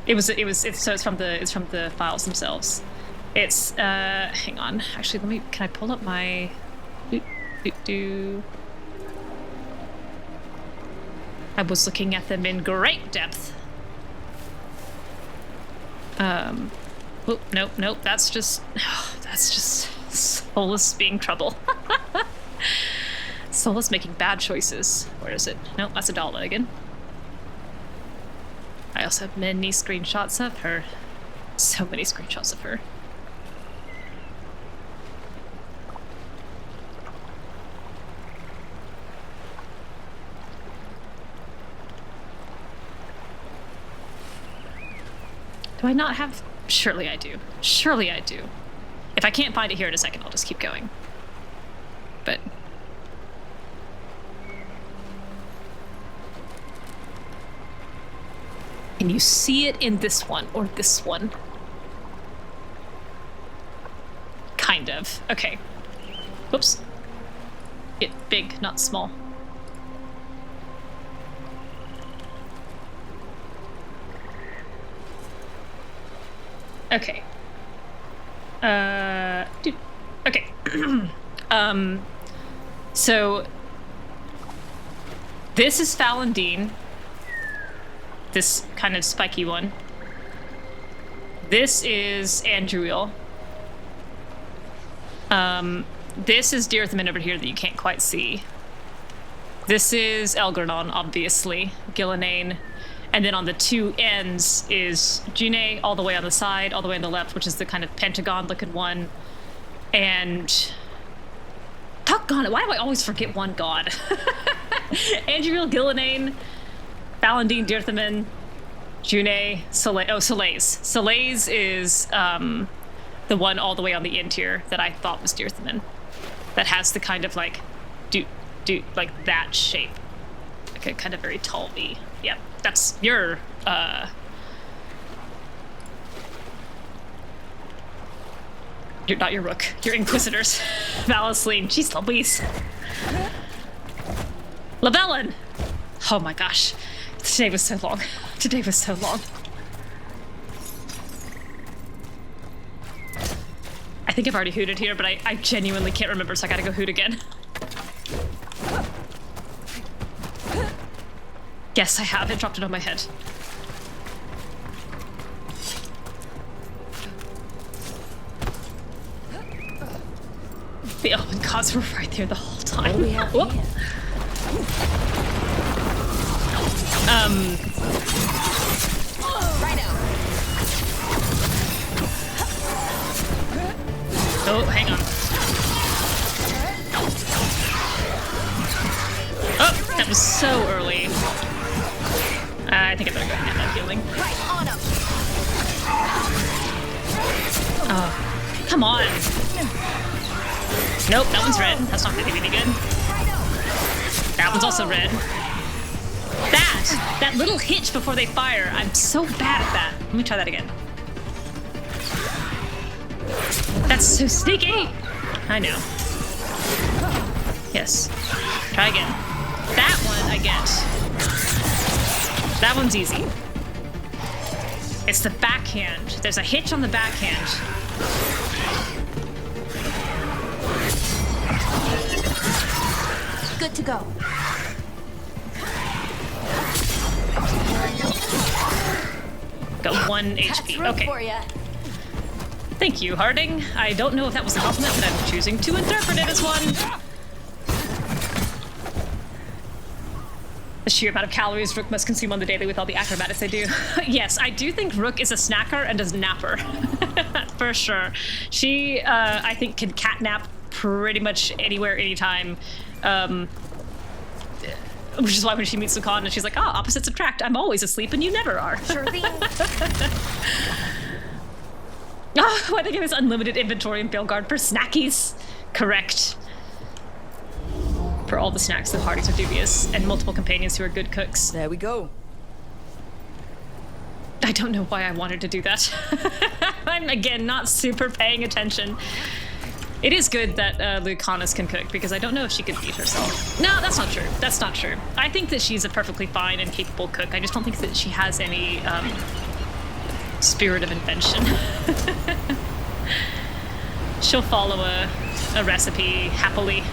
Speaker 1: it's from the files themselves. It's hang on. Actually, can I pull up my I was looking at them in great depth. Oh, nope, that's just Solas being trouble. Solas making bad choices. Where is it? Nope, that's Adahla again. I also have many screenshots of her. So many screenshots of her. Do I not have... Surely I do. Surely I do. If I can't find it here in a second, I'll just keep going. But... Can you see it in this one or this one? Kind of. Okay. Whoops. Get big, not small. Okay. Okay. So this is Falandine. This kind of spiky one. This is Andruil. This is Dirthaman over here that you can't quite see. This is Elgarnon, obviously. Gillinane. And then on the two ends is June, all the way on the side, all the way on the left, which is the kind of pentagon-looking one. And... Tuckgon, why do I always forget one god? Andriel, Gillinane, Valandine, Dirthaman, June, Solas. Oh, Solas. Solas is the one all the way on the end here that I thought was Dirthaman. That has the kind of like, like that shape. Like a kind of very tall V. Yep, that's your, You're not your Rook. Your Inquisitors. Valasleen. Jeez Louise. Lavellan! Oh my gosh. Today was so long. Today was so long. I think I've already hooted here, but I genuinely can't remember, so I gotta go hoot again. Yes, I have. It dropped it on my head. The Elven gods were right there the whole time.
Speaker 7: What do we have here? Rhino.
Speaker 1: Oh, hang on. Oh, that was so early. I think I better go ahead and get that healing.
Speaker 3: Right on him.
Speaker 1: Oh, come on. Nope, that one's red. That's not gonna do any good. That one's also red. That little hitch before they fire. I'm so bad at that. Let me try that again. That's so sneaky. I know. Yes. Try again. That one I get. That one's easy. It's the backhand. There's a hitch on the backhand.
Speaker 3: Good to go.
Speaker 1: Got 1 HP. Okay.
Speaker 3: For ya.
Speaker 1: Thank you, Harding. I don't know if that was a compliment, but I'm choosing to interpret it as one. The sheer amount of calories Rook must consume on the daily with all the acrobatics they do. Yes, I do think Rook is a snacker and a napper. For sure. She, I think, can catnap pretty much anywhere, anytime. Which is why when she meets Lucanis, she's like, opposites attract. I'm always asleep and you never are.
Speaker 3: Sure thing.
Speaker 1: Why they give us unlimited inventory in Veilguard for snackies? Correct. For all the snacks, the parties are dubious, and multiple companions who are good cooks.
Speaker 4: There we go.
Speaker 1: I don't know why I wanted to do that. I'm, again, not super paying attention. It is good that Lucanis can cook, because I don't know if she could beat herself. No, that's not true. That's not true. I think that she's a perfectly fine and capable cook. I just don't think that she has any spirit of invention. She'll follow a recipe happily.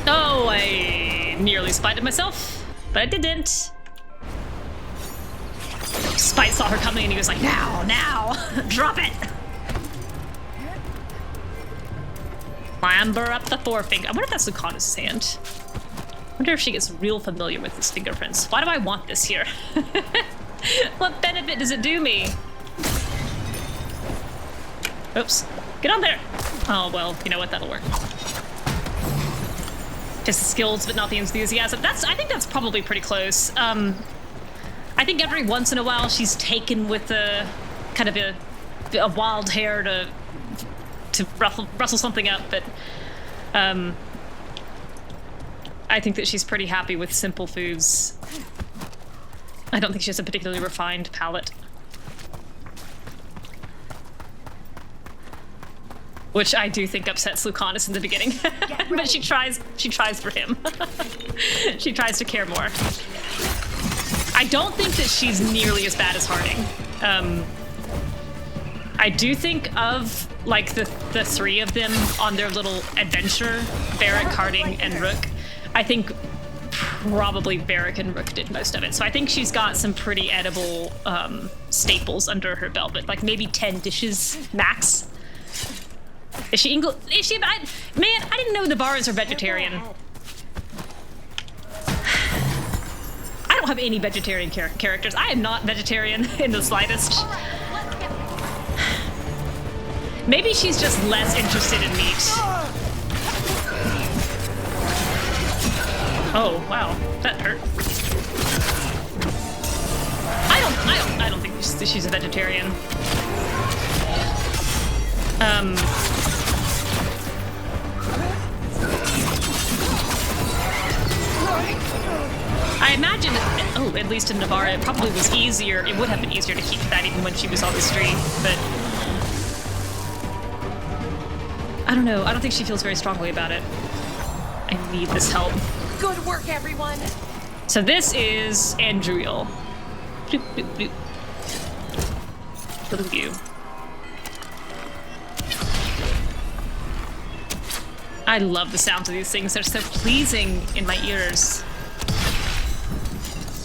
Speaker 1: Oh, I nearly spited myself, but I didn't. Spite saw her coming and he was like, now, drop it. Clamber up the forefinger. I wonder if that's Lucanis' hand. I wonder if she gets real familiar with his fingerprints. Why do I want this here? What benefit does it do me? Oops. Get on there. Oh, well, you know what? That'll work. Just the skills, but not the enthusiasm. I think that's probably pretty close. I think every once in a while she's taken with a kind of a wild hair to rustle something up, but I think that she's pretty happy with simple foods. I don't think she has a particularly refined palate. Which I do think upsets Lucanis in the beginning. But she tries for him. She tries to care more. I don't think that she's nearly as bad as Harding. I do think of like the three of them on their little adventure, Barrack, Harding, and Rook. I think probably Varric and Rook did most of it. So I think she's got some pretty edible staples under her belt, but like maybe 10 dishes max. Is she English? Is she? Man, I didn't know Nevarrans are vegetarian. I don't have any vegetarian characters. I am not vegetarian in the slightest. Maybe she's just less interested in meat. Oh wow, that hurt. I don't think she's a vegetarian. I imagine, at least in Nevarra, it probably was easier. It would have been easier to keep that even when she was on the street, but I don't know. I don't think she feels very strongly about it. I need this help.
Speaker 7: Good work, everyone.
Speaker 1: So this is Andriel. Bloop, bloop, bloop. Look at you. I love the sounds of these things. They're so pleasing in my ears.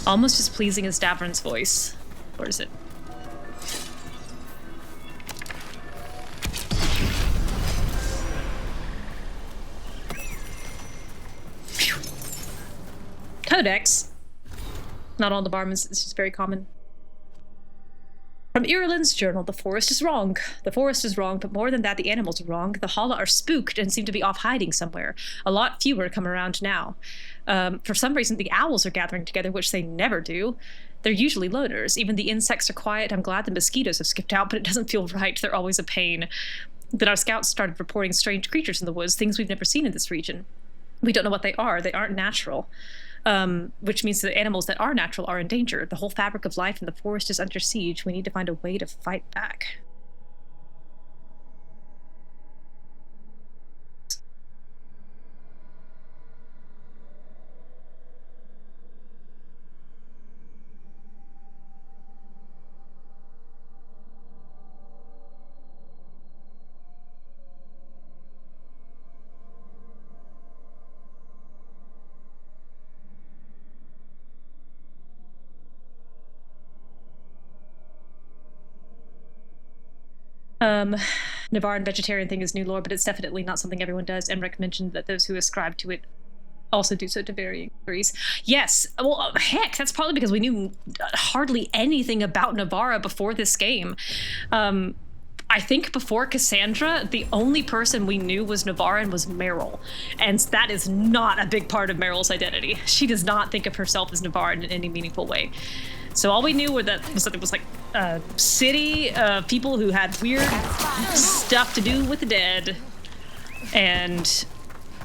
Speaker 1: Almost as pleasing as Davrin's voice. Or is it? Phew. Codex. Not all the barmans, it's just very common. From Ireland's journal, the forest is wrong. The forest is wrong, but more than that, the animals are wrong. The Hala are spooked and seem to be off hiding somewhere. A lot fewer come around now. For some reason, the owls are gathering together, which they never do. They're usually loners. Even the insects are quiet. I'm glad the mosquitoes have skipped out, but it doesn't feel right. They're always a pain. Then our scouts started reporting strange creatures in the woods, things we've never seen in this region. We don't know what they are. They aren't natural. Which means the animals that are natural are in danger. The whole fabric of life in the forest is under siege. We need to find a way to fight back. Nevarran vegetarian thing is new lore, but it's definitely not something everyone does. Emmerich mentioned that those who ascribe to it also do so to varying degrees. Yes, well, heck, that's probably because we knew hardly anything about Nevarra before this game. I think before Cassandra, the only person we knew was Nevarran was Meryl, and that is not a big part of Meryl's identity. She does not think of herself as Nevarran in any meaningful way. So all we knew was that it was like a city of people who had weird stuff to do with the dead, and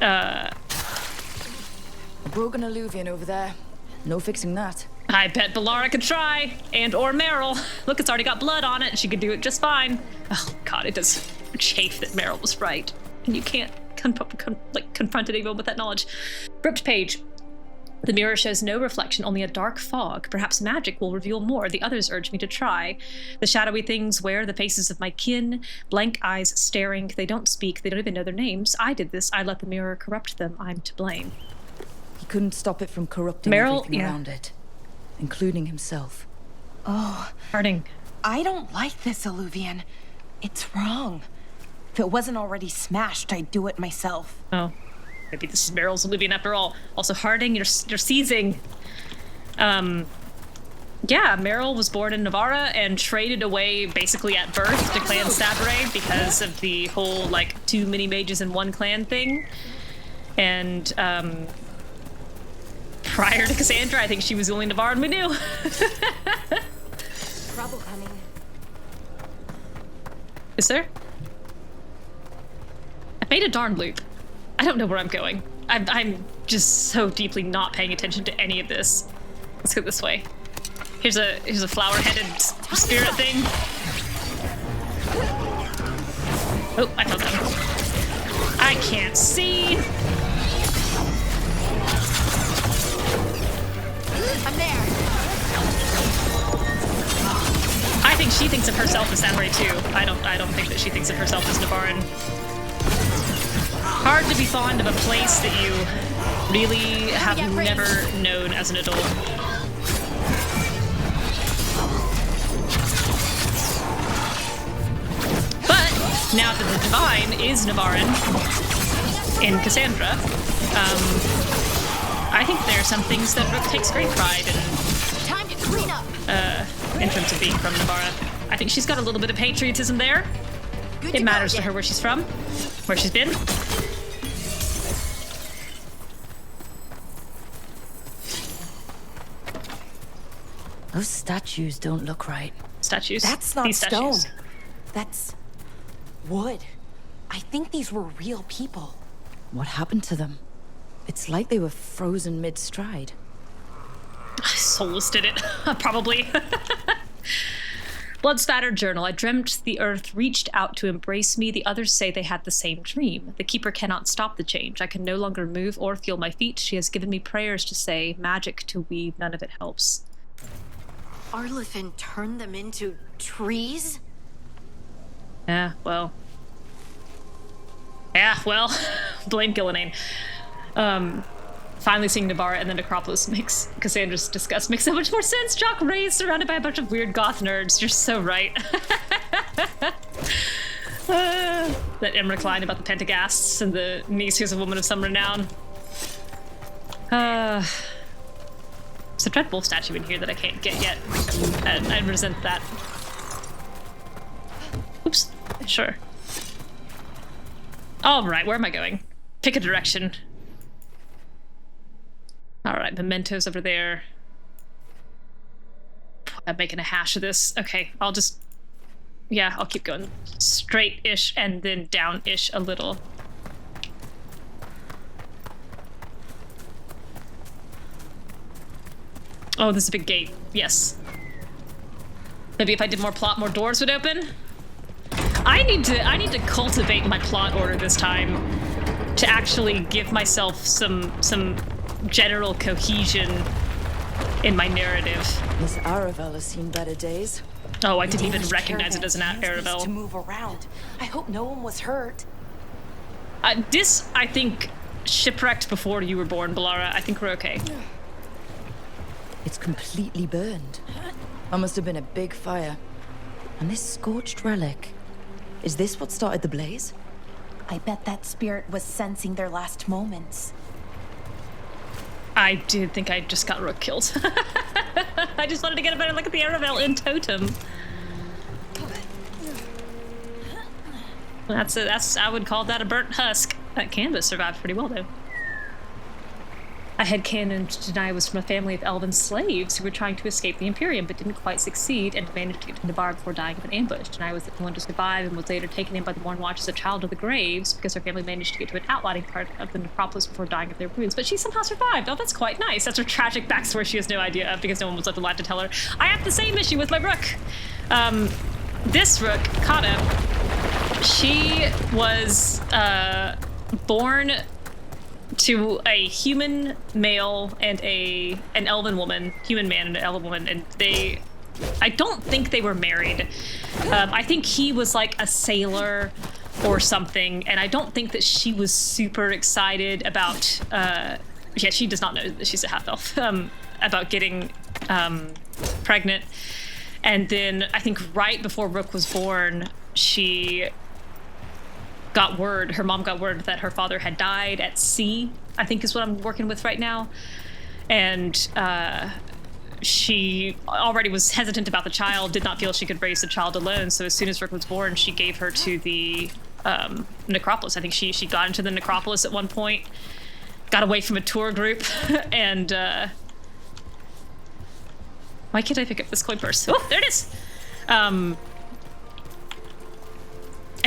Speaker 4: A broken alluvian over there. No fixing that.
Speaker 1: I bet Bellara could try, and or Meryl. Look, it's already got blood on it. She could do it just fine. Oh God, it does chafe that Meryl was right, and you can't confront it even with that knowledge. Gripped page. The mirror shows no reflection, only a dark fog. Perhaps magic will reveal more. The others urge me to try. The shadowy things wear the faces of my kin, blank eyes staring. They don't speak. They don't even know their names. I did this. I let the mirror corrupt them. I'm to blame.
Speaker 4: He couldn't stop it from corrupting
Speaker 1: Meryl,
Speaker 4: everything
Speaker 1: yeah.
Speaker 4: around it, including himself.
Speaker 7: Oh,
Speaker 1: Harding.
Speaker 7: I don't like this, Alluvian. It's wrong. If it wasn't already smashed, I'd do it myself.
Speaker 1: Oh. Maybe this is Meryl's Olivia after all. Also, Harding, you're seizing. Yeah, Meryl was born in Nevarra and traded away basically at birth to Clan Sabere because of the whole, like, too many mages in one clan thing. And, prior to Cassandra, I think she was the only Nevarran we knew.
Speaker 7: Trouble coming.
Speaker 1: Is there? I made a darn loop. I don't know where I'm going. I'm just so deeply not paying attention to any of this. Let's go this way. Here's a flower-headed spirit thing. Oh, I felt that. I can't see.
Speaker 6: I'm there.
Speaker 1: I think she thinks of herself as Samurai too. I don't think that she thinks of herself as Nevarran. Hard to be fond of a place that you really have never known as an adult. But now that the Divine is Nevarran in Cassandra, I think there are some things that Rook takes great pride in.
Speaker 3: Time to clean up.
Speaker 1: In terms of being from Nevarra. I think she's got a little bit of patriotism there. It matters to her where she's from, where she's been.
Speaker 4: Those statues don't look right.
Speaker 1: Statues?
Speaker 7: That's not
Speaker 1: These
Speaker 7: stone.
Speaker 1: statues.
Speaker 7: That's wood. I think these were real people.
Speaker 4: What happened to them? It's like they were frozen mid-stride.
Speaker 1: Solas did it, probably. Blood-spattered journal. I dreamt the earth reached out to embrace me. The others say they had the same dream. The keeper cannot stop the change. I can no longer move or feel my feet. She has given me prayers to say, magic to weave. None of it helps.
Speaker 3: Arlefin turned them into trees?
Speaker 1: Yeah, well, blame Gillinane. Finally seeing Nevarra and the Necropolis makes Cassandra's disgust makes so much more sense. Jock raised surrounded by a bunch of weird goth nerds. You're so right. That Emmerich line about the Pentaghasts and the niece who's a woman of some renown. There's a dread wolf statue in here that I can't get yet. And I resent that. Oops. Sure. Alright, where am I going? Pick a direction. Alright, mementos over there. I'm making a hash of this. Okay, I'll just... Yeah, I'll keep going straight-ish and then down-ish a little. Oh, there's a big gate. Yes. Maybe if I did more plot, more doors would open? I need to cultivate my plot order this time to actually give myself some general cohesion in my narrative.
Speaker 4: Miss Aravel has seen better days.
Speaker 1: Oh, I didn't even
Speaker 7: Danish
Speaker 1: recognize it as an
Speaker 7: caravans used these to
Speaker 1: Aravel.
Speaker 7: move around. I hope no one was hurt.
Speaker 1: This, I think, shipwrecked before you were born, Bellara. I think we're okay.
Speaker 4: It's completely burned. That must have been a big fire. And this scorched relic, is this what started the blaze?
Speaker 7: I bet that spirit was sensing their last moments.
Speaker 1: I did think I just got Rook killed. I just wanted to get a better look at the Aravel in Totem. That's I would call that a burnt husk. That canvas survived pretty well though. I had canon Denai was from a family of elven slaves who were trying to escape the Imperium but didn't quite succeed and managed to get to Nevarra before dying of an ambush. Denai was the only one to survive and was later taken in by the Morn Watch as a child of the graves because her family managed to get to an outlining part of the necropolis before dying of their wounds. But she somehow survived. Oh, that's quite nice. That's her tragic backstory she has no idea of because no one was left alive to tell her. I have the same issue with my Rook. This Rook, Kana, she was born to a human male and an elven woman, human man and an elven woman, and I don't think they were married. I think he was like a sailor or something, and I don't think that she was super excited about, yeah, she does not know that she's a half-elf, about getting pregnant. And then I think right before Rook was born, she got word, her mom got word that her father had died at sea, I think is what I'm working with right now. And she already was hesitant about the child, did not feel she could raise the child alone. So as soon as Rook was born, she gave her to the necropolis. I think she got into the necropolis at one point, got away from a tour group, and why can't I pick up this coin purse? Oh, there it is!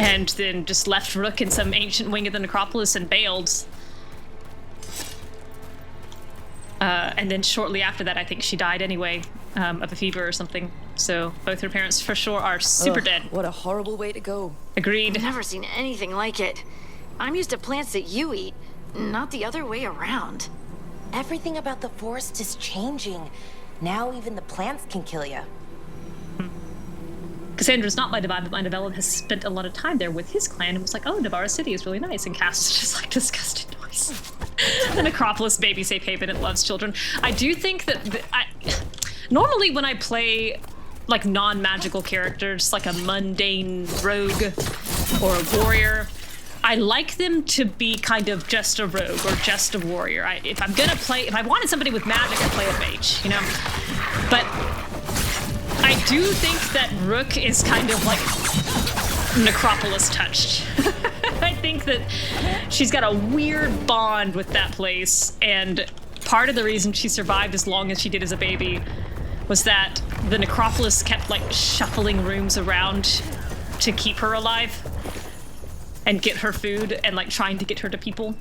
Speaker 1: And then just left Rook in some ancient wing of the necropolis and bailed. And then shortly after that, I think she died anyway, of a fever or something. So both her parents for sure are super dead.
Speaker 4: What a horrible way to go.
Speaker 1: Agreed.
Speaker 3: I've never seen anything like it. I'm used to plants that you eat, not the other way around.
Speaker 7: Everything about the forest is changing. Now even the plants can kill you.
Speaker 1: Cassandra's not my divine, but my Nevarran has spent a lot of time there with his clan and was like, oh, Nevarra City is really nice. And Cass is just like disgusted. course. The Necropolis baby safe haven. It loves children. I do think that normally when I play like non-magical characters, like a mundane rogue or a warrior, I like them to be kind of just a rogue or just a warrior. If I wanted somebody with magic, I'd play a mage, you know? But I do think that Rook is kind of like Necropolis touched. I think that she's got a weird bond with that place, and part of the reason she survived as long as she did as a baby was that the Necropolis kept like shuffling rooms around to keep her alive and get her food and like trying to get her to people.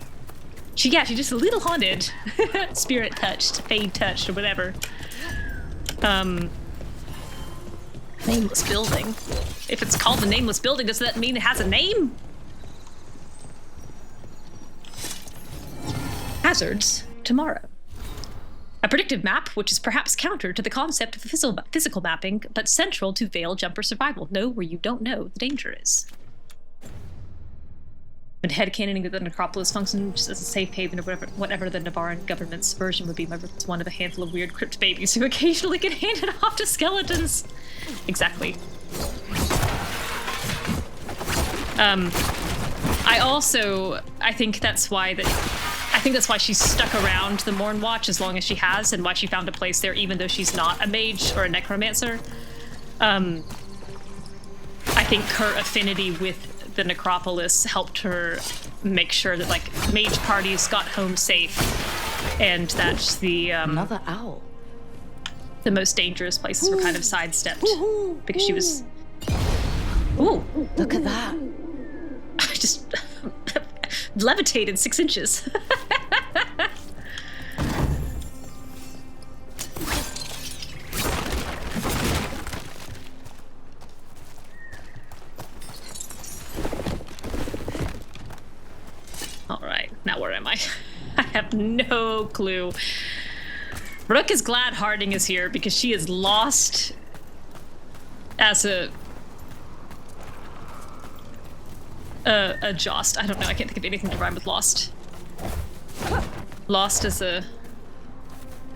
Speaker 1: She's just a little haunted. Spirit touched, fade touched, or whatever. Nameless building. If it's called the Nameless Building, does that mean it has a name? Hazards tomorrow. A predictive map, which is perhaps counter to the concept of physical mapping, but central to Veil Jumper survival. Know where you don't know the danger is. When headcanoning that the Necropolis functions as a safe haven or whatever the Nevarran government's version would be, remember, it's one of a handful of weird crypt babies who occasionally get handed off to skeletons. Exactly. I think that's why she's stuck around the Mournwatch as long as she has, and why she found a place there even though she's not a mage or a necromancer. I think her affinity with the Necropolis helped her make sure that like mage parties got home safe, and that the
Speaker 4: Another owl.
Speaker 1: The most dangerous places were kind of sidestepped because she was. Ooh,
Speaker 4: Look at that.
Speaker 1: I just levitated 6 inches. All right, now where am I? I have no clue. Rook is glad Harding is here because she is lost as a jost. I don't know. I can't think of anything to rhyme with lost. Lost as a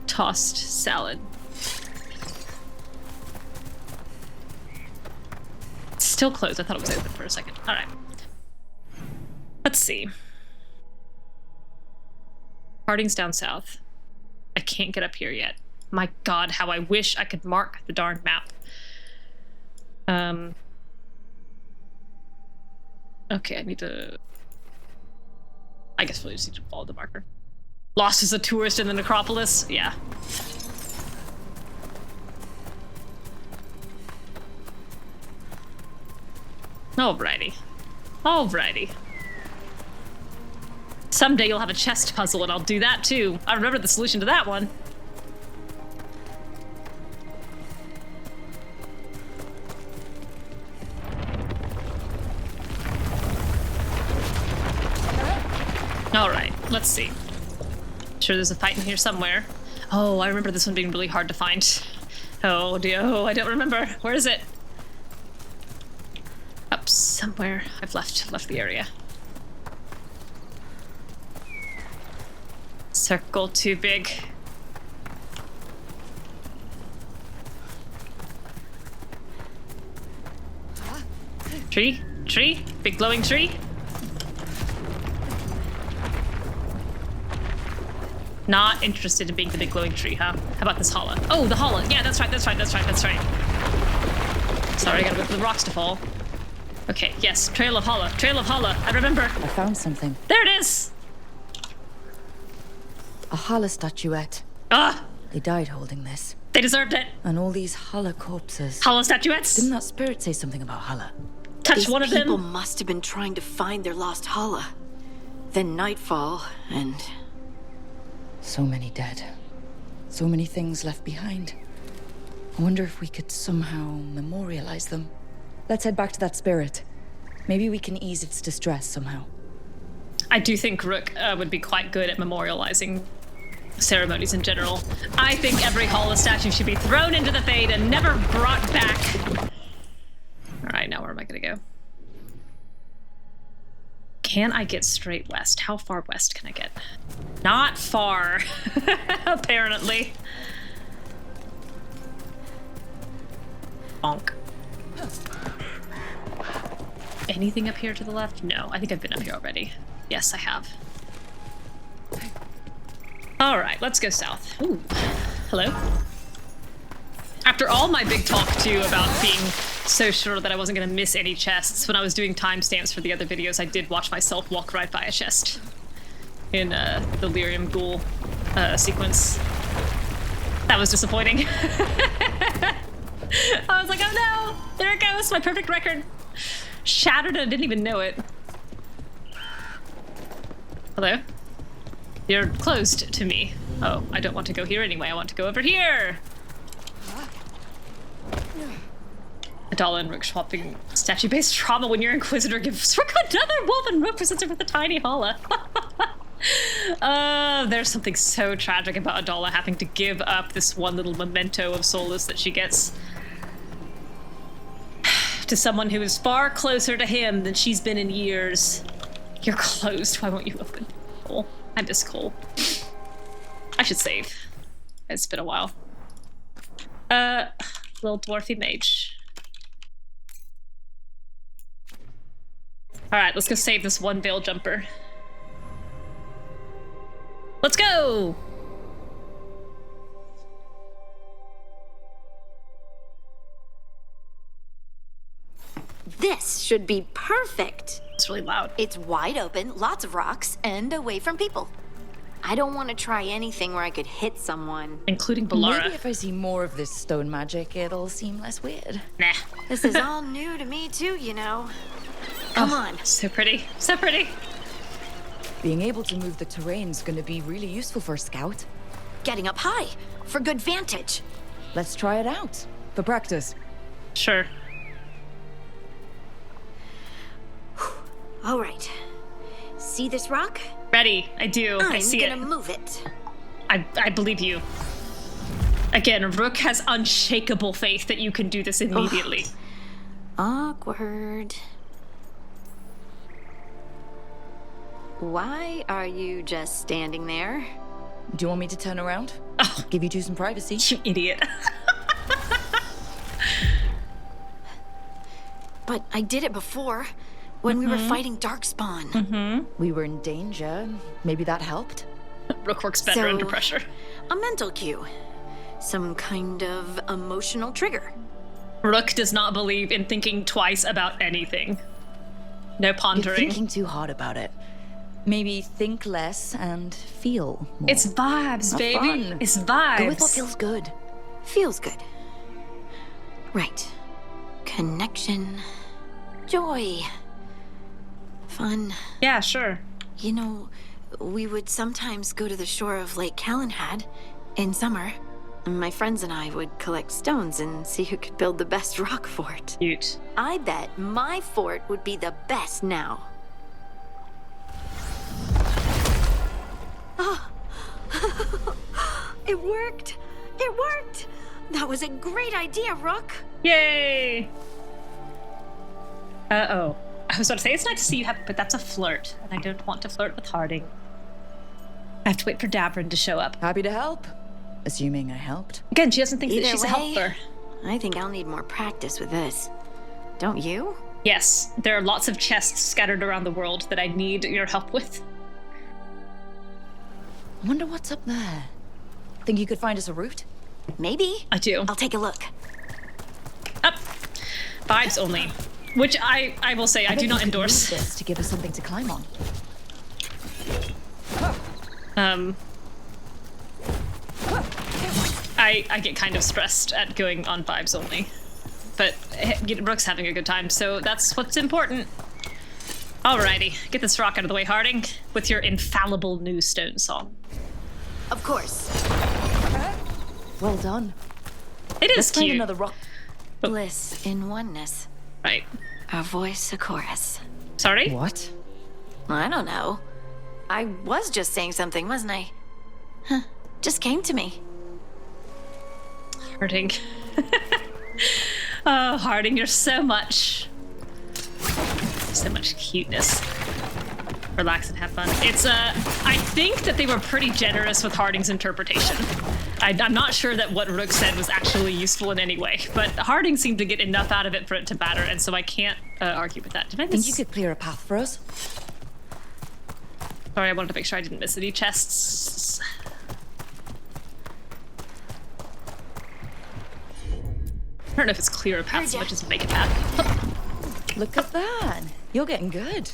Speaker 1: tossed salad. It's still closed. I thought it was open for a second. All right. Let's see. Harding's down south. I can't get up here yet. My God, how I wish I could mark the darn map. Okay, I need to... I guess we'll just need to follow the marker. Lost as a tourist in the Necropolis? Yeah. Alrighty. Alrighty. Someday you'll have a chest puzzle and I'll do that too. I remember the solution to that one. Alright, let's see. Sure there's a fight in here somewhere. Oh, I remember this one being really hard to find. Oh dear, oh, I don't remember. Where is it? Up somewhere. I've left the area. Circle too big. Tree? Tree? Big glowing tree? Not interested in being the big glowing tree, huh? How about this hollow? Oh, the hollow. Yeah, that's right. Sorry, I gotta wait for the rocks to fall. Okay, yes. Trail of hollow. I remember.
Speaker 4: I found something.
Speaker 1: There it is!
Speaker 4: A Hala statuette.
Speaker 1: Ah!
Speaker 4: They died holding this.
Speaker 1: They deserved it.
Speaker 4: And all these Hala corpses.
Speaker 1: Hollow statuettes?
Speaker 4: Didn't that spirit say something about Hala?
Speaker 1: Touch
Speaker 3: These
Speaker 1: one of
Speaker 3: people
Speaker 1: them.
Speaker 3: must have been trying to find their lost Hala. Then nightfall, and...
Speaker 4: So many dead. So many things left behind. I wonder if we could somehow memorialize them. Let's head back to that spirit. Maybe we can ease its distress somehow.
Speaker 1: I do think Rook would be quite good at memorializing ceremonies in general. I think every Hollow statue should be thrown into the Fade and never brought back. Alright, now where am I gonna go? Can I get straight west? How far west can I get? Not far, apparently. Bonk. Anything up here to the left? No, I think I've been up here already. Yes, I have. All right, let's go south. Ooh, hello. After all my big talk to you about being so sure that I wasn't gonna miss any chests, when I was doing timestamps for the other videos, I did watch myself walk right by a chest in the Lyrium Ghoul sequence. That was disappointing. I was like, oh no, there it goes, my perfect record. Shattered and I didn't even know it. Hello? You're closed to me. Oh, I don't want to go here anyway, I want to go over here. Adahla and Rook swapping statue-based trauma when your Inquisitor gives Rook another wolf and Rook presents her with a tiny holla. There's something so tragic about Adahla having to give up this one little memento of Solas that she gets to someone who is far closer to him than she's been in years. You're closed, why won't you open? Cole. I miss Cole. I should save. It's been a while. Little dwarfy mage. Alright, let's go save this one veil jumper. Let's go!
Speaker 3: This should be perfect.
Speaker 1: It's really loud.
Speaker 3: It's wide open, lots of rocks, and away from people. I don't want to try anything where I could hit someone.
Speaker 1: Including Bellara.
Speaker 4: Maybe if I see more of this stone magic, it'll seem less weird.
Speaker 1: Nah.
Speaker 3: This is all new to me too, you know. Come on.
Speaker 1: So pretty. So pretty.
Speaker 4: Being able to move the terrain's gonna be really useful for a scout.
Speaker 3: Getting up high for good vantage.
Speaker 4: Let's try it out. For practice.
Speaker 1: Sure.
Speaker 3: All right. See this rock?
Speaker 1: Ready. I do. I see it.
Speaker 3: I'm gonna move it.
Speaker 1: I believe you. Again, Rook has unshakable faith that you can do this immediately.
Speaker 3: Awkward. Why are you just standing there?
Speaker 4: Do you want me to turn around?
Speaker 1: Oh,
Speaker 4: Give you two some privacy?
Speaker 1: you idiot.
Speaker 3: But I did it before, when we were fighting Darkspawn.
Speaker 4: We were in danger. Maybe that helped?
Speaker 1: Rook works better under pressure.
Speaker 3: A mental cue. Some kind of emotional trigger.
Speaker 1: Rook does not believe in thinking twice about anything. No
Speaker 4: You're
Speaker 1: pondering.
Speaker 4: thinking too hard about it. Maybe think less and feel more.
Speaker 1: It's vibes,
Speaker 4: Have
Speaker 1: baby.
Speaker 4: fun.
Speaker 1: It's vibes.
Speaker 4: Go with what feels good.
Speaker 3: Feels good. Right. Connection. Joy. Fun.
Speaker 1: Yeah, sure.
Speaker 3: You know, we would sometimes go to the shore of Lake Calenhad in summer. My friends and I would collect stones and see who could build the best rock fort.
Speaker 1: Cute.
Speaker 3: I bet my fort would be the best now. Oh. It worked! It worked! That was a great idea, Rook!
Speaker 1: Yay! Uh-oh. I was about to say, it's nice to see you happy, but that's a flirt, and I don't want to flirt with Harding. I have to wait for Davrin to show up.
Speaker 4: Happy to help. Assuming I helped.
Speaker 1: Again, she doesn't think that
Speaker 3: Either
Speaker 1: she's a
Speaker 3: way,
Speaker 1: helper.
Speaker 3: I think I'll need more practice with this. Don't you?
Speaker 1: Yes, there are lots of chests scattered around the world that I need your help with.
Speaker 4: I wonder what's up there. Think you could find us a route?
Speaker 3: Maybe.
Speaker 1: I do.
Speaker 3: I'll take a look.
Speaker 1: Up. Vibes only. Which I will say, I do
Speaker 4: bet
Speaker 1: not
Speaker 4: you could
Speaker 1: endorse.
Speaker 4: use this to give us something to climb on.
Speaker 1: I get kind of stressed at going on vibes only. But Rook's having a good time, so that's what's important. Alrighty, get this rock out of the way, Harding, with your infallible new stone song.
Speaker 3: Of course.
Speaker 4: Well done.
Speaker 1: It is
Speaker 4: Let's find
Speaker 1: cute.
Speaker 4: another rock.
Speaker 3: Bliss in oneness.
Speaker 1: Right.
Speaker 3: A voice, a chorus.
Speaker 1: Sorry?
Speaker 4: What?
Speaker 3: I don't know. I was just saying something, wasn't I? Huh. Just came to me.
Speaker 1: Harding. Oh, Harding, you're so much. So much cuteness. Relax and have fun. It's I think that they were pretty generous with Harding's interpretation. I'm not sure that what Rook said was actually useful in any way, but Harding seemed to get enough out of it for it to matter, and so I can't argue with that. Did I miss?
Speaker 4: Think you could clear a path for us?
Speaker 1: Sorry, I wanted to make sure I didn't miss any chests. I don't know if it's clear a path so much as make a path.
Speaker 4: Look at that. You're getting good.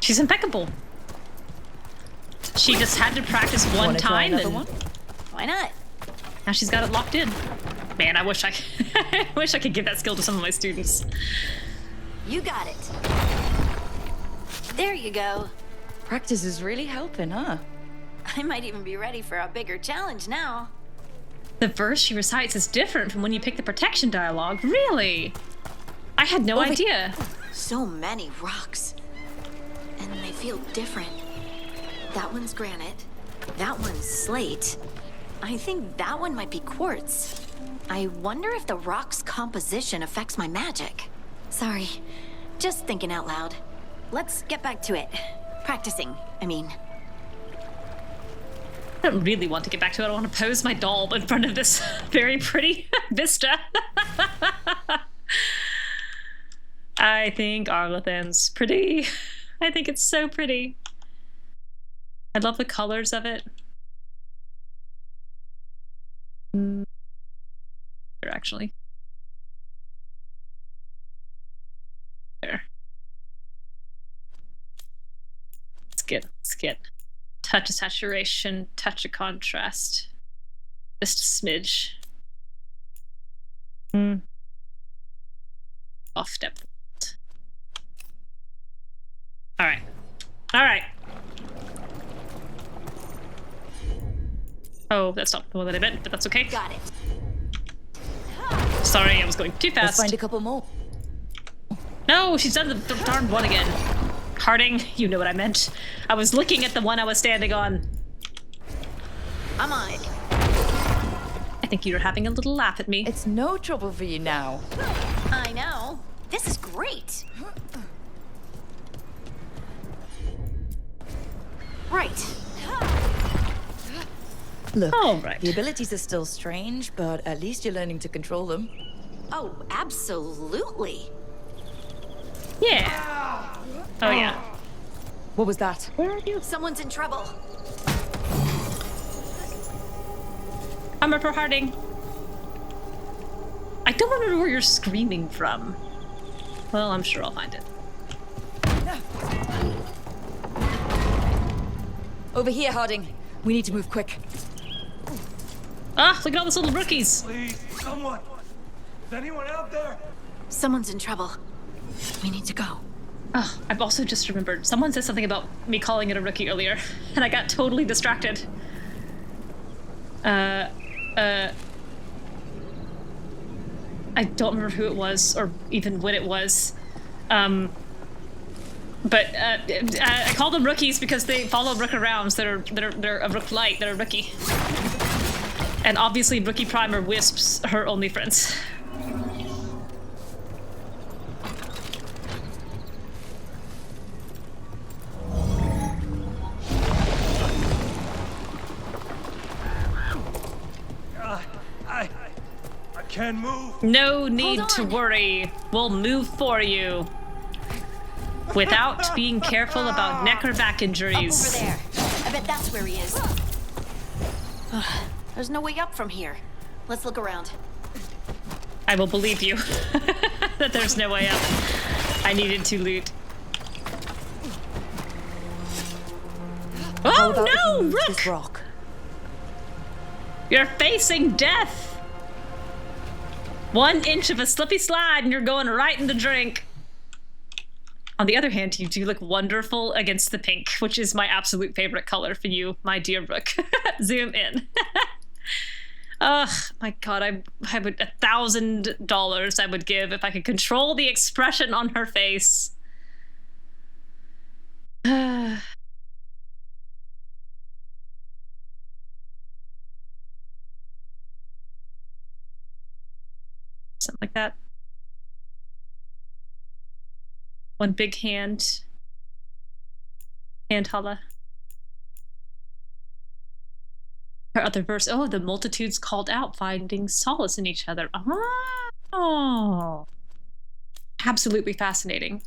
Speaker 1: She's impeccable. She just had to practice one time and
Speaker 4: one?
Speaker 3: Why not?
Speaker 1: now she's got it locked in. Man, I wish I I wish I could give that skill to some of my students.
Speaker 3: You got it. There you go.
Speaker 4: Practice is really helping, huh?
Speaker 3: I might even be ready for a bigger challenge now.
Speaker 1: The verse she recites is different from when you pick the protection dialogue. Really? I had no idea.
Speaker 3: So many rocks. And they feel different. That one's granite. That one's slate. I think that one might be quartz. I wonder if the rock's composition affects my magic. Sorry. Just thinking out loud. Let's get back to it. Practicing, I mean.
Speaker 1: I don't really want to get back to it. I want to pose my doll in front of this very pretty vista. I think Arlathan's pretty. I think it's so pretty. I love the colors of it. Here, actually. There. Let's get touch of saturation, touch of contrast. Just a smidge. Off depth. Alright. Alright. Oh, that's not the one that I meant, but that's okay.
Speaker 3: Got it.
Speaker 1: Sorry, I was going too
Speaker 4: Let's
Speaker 1: fast.
Speaker 4: find a couple more.
Speaker 1: No, she's done the darn one again. Harding, you know what I meant. I was looking at the one I was standing on.
Speaker 3: I'm on it.
Speaker 1: I think you're having a little laugh at me.
Speaker 4: It's no trouble for you now.
Speaker 3: I know. This is great. Right.
Speaker 4: Look,
Speaker 1: All right.
Speaker 4: the abilities are still strange, but at least you're learning to control them.
Speaker 3: Oh, absolutely.
Speaker 1: Yeah. Oh, yeah.
Speaker 4: What was that?
Speaker 1: Where are you?
Speaker 3: Someone's in trouble.
Speaker 1: I'm for Harding. I don't remember where you're screaming from. Well, I'm sure I'll find it.
Speaker 4: Over here, Harding. We need to move quick.
Speaker 1: Ah, look at all those little rookies.
Speaker 5: Please, someone! Is anyone out there?
Speaker 3: Someone's in trouble. We need to go.
Speaker 1: Oh, I've also just remembered. Someone said something about me calling it a rookie earlier, and I got totally distracted. I don't remember who it was, or even when it was. But I call them rookies because they follow Rook around. So they're a Rook Light. They're a rookie. And obviously, Rookie Prime are Wisps, her only friends.
Speaker 5: I can't move.
Speaker 1: No need to worry. We'll move for you. Without being careful about neck or back injuries.
Speaker 3: Over there. I bet that's where he is. There's no way up from here. Let's look around.
Speaker 1: I will believe you that there's no way up. I needed to loot.
Speaker 4: How
Speaker 1: Oh
Speaker 4: about if
Speaker 1: no,
Speaker 4: we move
Speaker 1: Rook!
Speaker 4: this rock?
Speaker 1: You're facing death. 1 inch of a slippy slide and you're going right in the drink. On the other hand, you do look wonderful against the pink, which is my absolute favorite color for you, my dear Rook. Zoom in. Ugh, my God, I would $1,000 I would give if I could control the expression on her face. Something like that. One big hand. And Hala. Her other verse, oh, the multitudes called out, finding solace in each other. Oh, absolutely fascinating.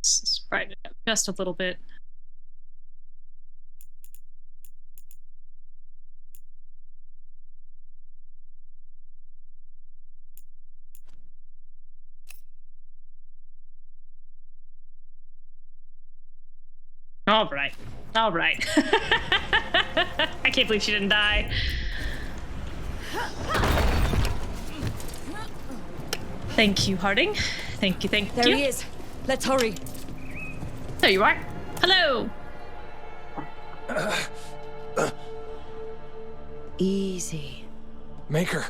Speaker 1: Let's brighten it up just a little bit. All right. All right. I can't believe she didn't die. Thank you, Harding. Thank you, thank you.
Speaker 4: There he is. Let's hurry.
Speaker 1: There you are. Hello.
Speaker 4: Easy.
Speaker 5: Maker.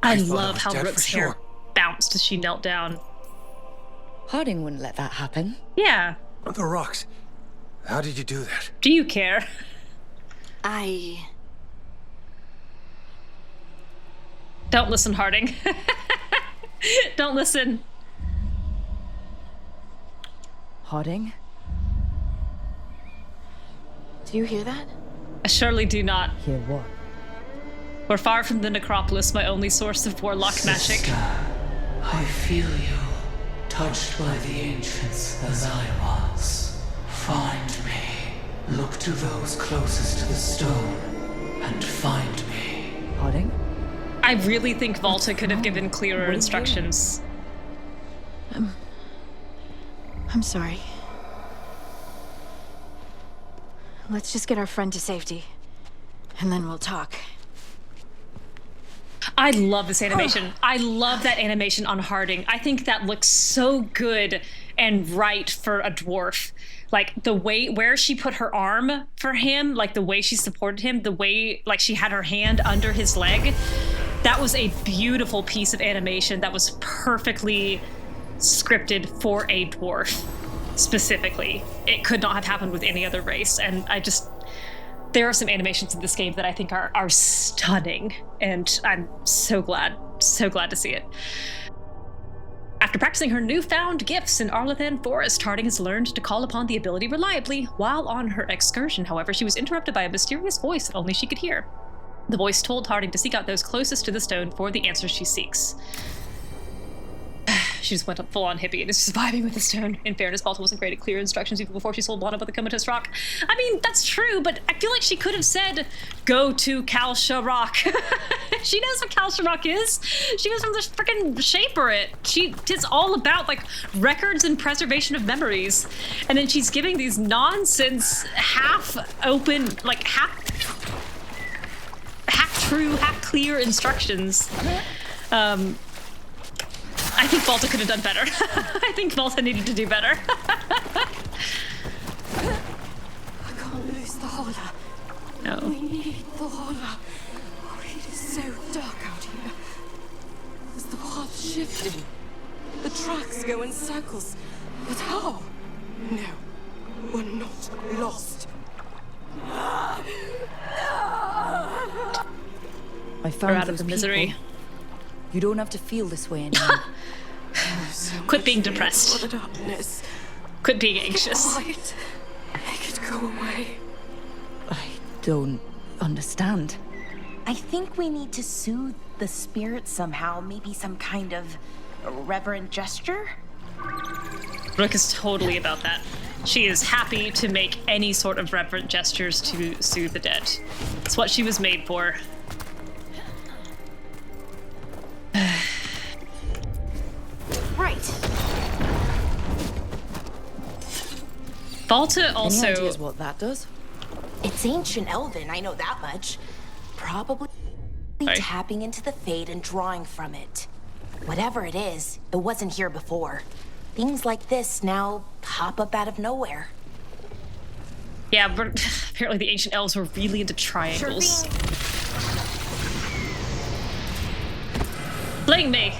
Speaker 1: I
Speaker 5: thought
Speaker 1: love
Speaker 5: was
Speaker 1: how
Speaker 5: dead
Speaker 1: Rook's
Speaker 5: for
Speaker 1: hair
Speaker 5: sure.
Speaker 1: bounced as she knelt down.
Speaker 4: Harding wouldn't let that happen.
Speaker 1: Yeah.
Speaker 5: The rocks. How did you do that?
Speaker 1: Do you care? Don't listen, Harding. Don't listen.
Speaker 4: Harding?
Speaker 3: Do you hear that?
Speaker 1: I surely do not.
Speaker 4: Hear what?
Speaker 1: We're far from the necropolis, my only source of warlock magic.
Speaker 8: Sister, I feel you, touched by the ancients as I was. Find me. Look to those closest to the stone, and find me.
Speaker 4: Harding?
Speaker 1: I really think Volta could have given clearer instructions.
Speaker 3: I'm sorry. Let's just get our friend to safety, and then we'll talk.
Speaker 1: I love this animation. I love that animation on Harding. I think that looks so good and right for a dwarf. Like the way where she put her arm for him, like the way she supported him, the way like she had her hand under his leg. That was a beautiful piece of animation that was perfectly scripted for a dwarf specifically. It could not have happened with any other race. And there are some animations in this game that I think are stunning, and I'm so glad to see it. After practicing her newfound gifts in Arlathan Forest, Harding has learned to call upon the ability reliably. While on her excursion, however, she was interrupted by a mysterious voice that only she could hear. The voice told Harding to seek out those closest to the stone for the answers she seeks. She just went up full-on hippie and is just vibing with the stone. In fairness, Balta wasn't great at clear instructions even before she sold Lana about the comatose rock. I mean, that's true, but I feel like she could have said, go to Kalsha Rock. She knows what Kalsha Rock is. She knows from the freaking Shaper it. It's all about, like, records and preservation of memories. And then she's giving these nonsense, half-open, like, half-true, half-clear instructions. I think Volta could have done better. I think Volta needed to do better.
Speaker 6: I can't lose the Hola.
Speaker 1: No.
Speaker 6: We need the Hola. Oh, it is so dark out here. Is the path shifting? The tracks go in circles. But how? No, we're not lost.
Speaker 4: I
Speaker 1: We're
Speaker 4: found
Speaker 1: out of the misery.
Speaker 4: people. You don't have to feel this way anymore.
Speaker 1: Quit being depressed.
Speaker 6: For the darkness.
Speaker 1: Quit being anxious.
Speaker 6: Light. Make it go away.
Speaker 4: I don't understand.
Speaker 7: I think we need to soothe the spirit somehow. Maybe some kind of reverent gesture?
Speaker 1: Rook is totally about that. She is happy to make any sort of reverent gestures to soothe the dead. It's what she was made for.
Speaker 3: Right.
Speaker 1: Volta
Speaker 4: Any
Speaker 1: also...
Speaker 4: ideas what that does?
Speaker 7: It's ancient Elven, I know that much. Probably
Speaker 1: Sorry.
Speaker 7: tapping into the fade and drawing from it. Whatever it is, it wasn't here before. Things like this now pop up out of nowhere.
Speaker 1: Yeah, but apparently the ancient elves were really into triangles. Bling me!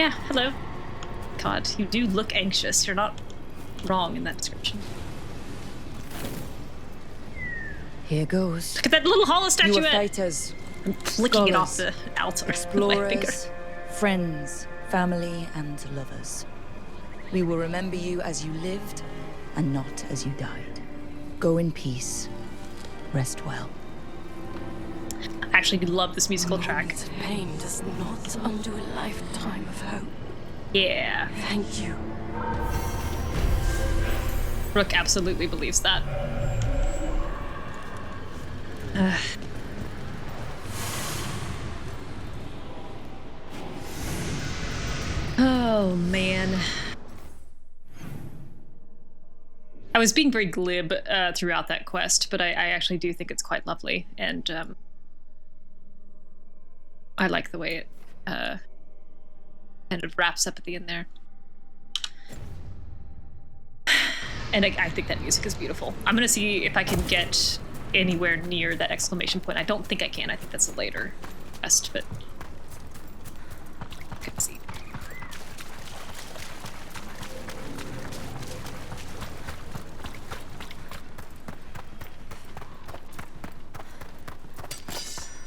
Speaker 1: Yeah, hello. God, you do look anxious. You're not wrong in that description.
Speaker 4: Here goes.
Speaker 1: Look at that little hollow
Speaker 4: You are
Speaker 1: statuette.
Speaker 4: fighters,
Speaker 1: I'm flicking it off
Speaker 4: scholars,
Speaker 1: the altar with my finger.
Speaker 4: explorers, friends, family, and lovers. We will remember you as you lived and not as you died. Go in peace. Rest well.
Speaker 1: I actually love this musical track.
Speaker 6: Moment's pain does not undo a lifetime of hope.
Speaker 1: Yeah.
Speaker 6: Thank you.
Speaker 1: Rook absolutely believes that. Oh, man. I was being very glib throughout that quest, but I actually do think it's quite lovely, and I like the way it kind of wraps up at the end there. And I think that music is beautiful. I'm gonna see if I can get anywhere near that exclamation point. I don't think I can. I think that's a later quest, but couldn't see.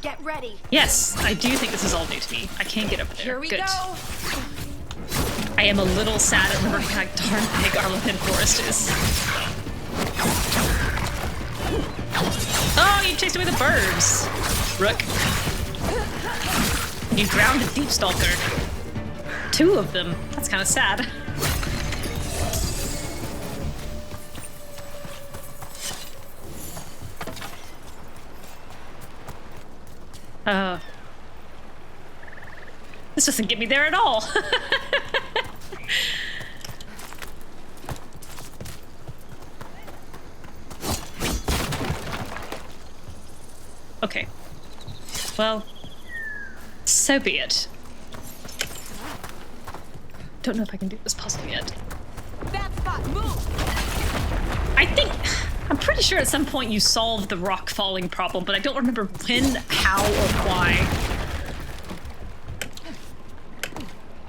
Speaker 3: Get ready.
Speaker 1: Yes, I do think this is all new to me. I can get over there.
Speaker 3: Here we
Speaker 1: Good.
Speaker 3: go.
Speaker 1: I am a little sad at remembering how darn big our Lothian forest is. Oh, you chased away the birds, Rook. You drowned a deep stalker. 2 of them. That's kind of sad. This doesn't get me there at all. Okay. Well, so be it. Don't know if I can do this puzzle yet.
Speaker 3: Bad spot, move.
Speaker 1: I'm pretty sure at some point you solved the rock falling problem, but I don't remember when, how, or why.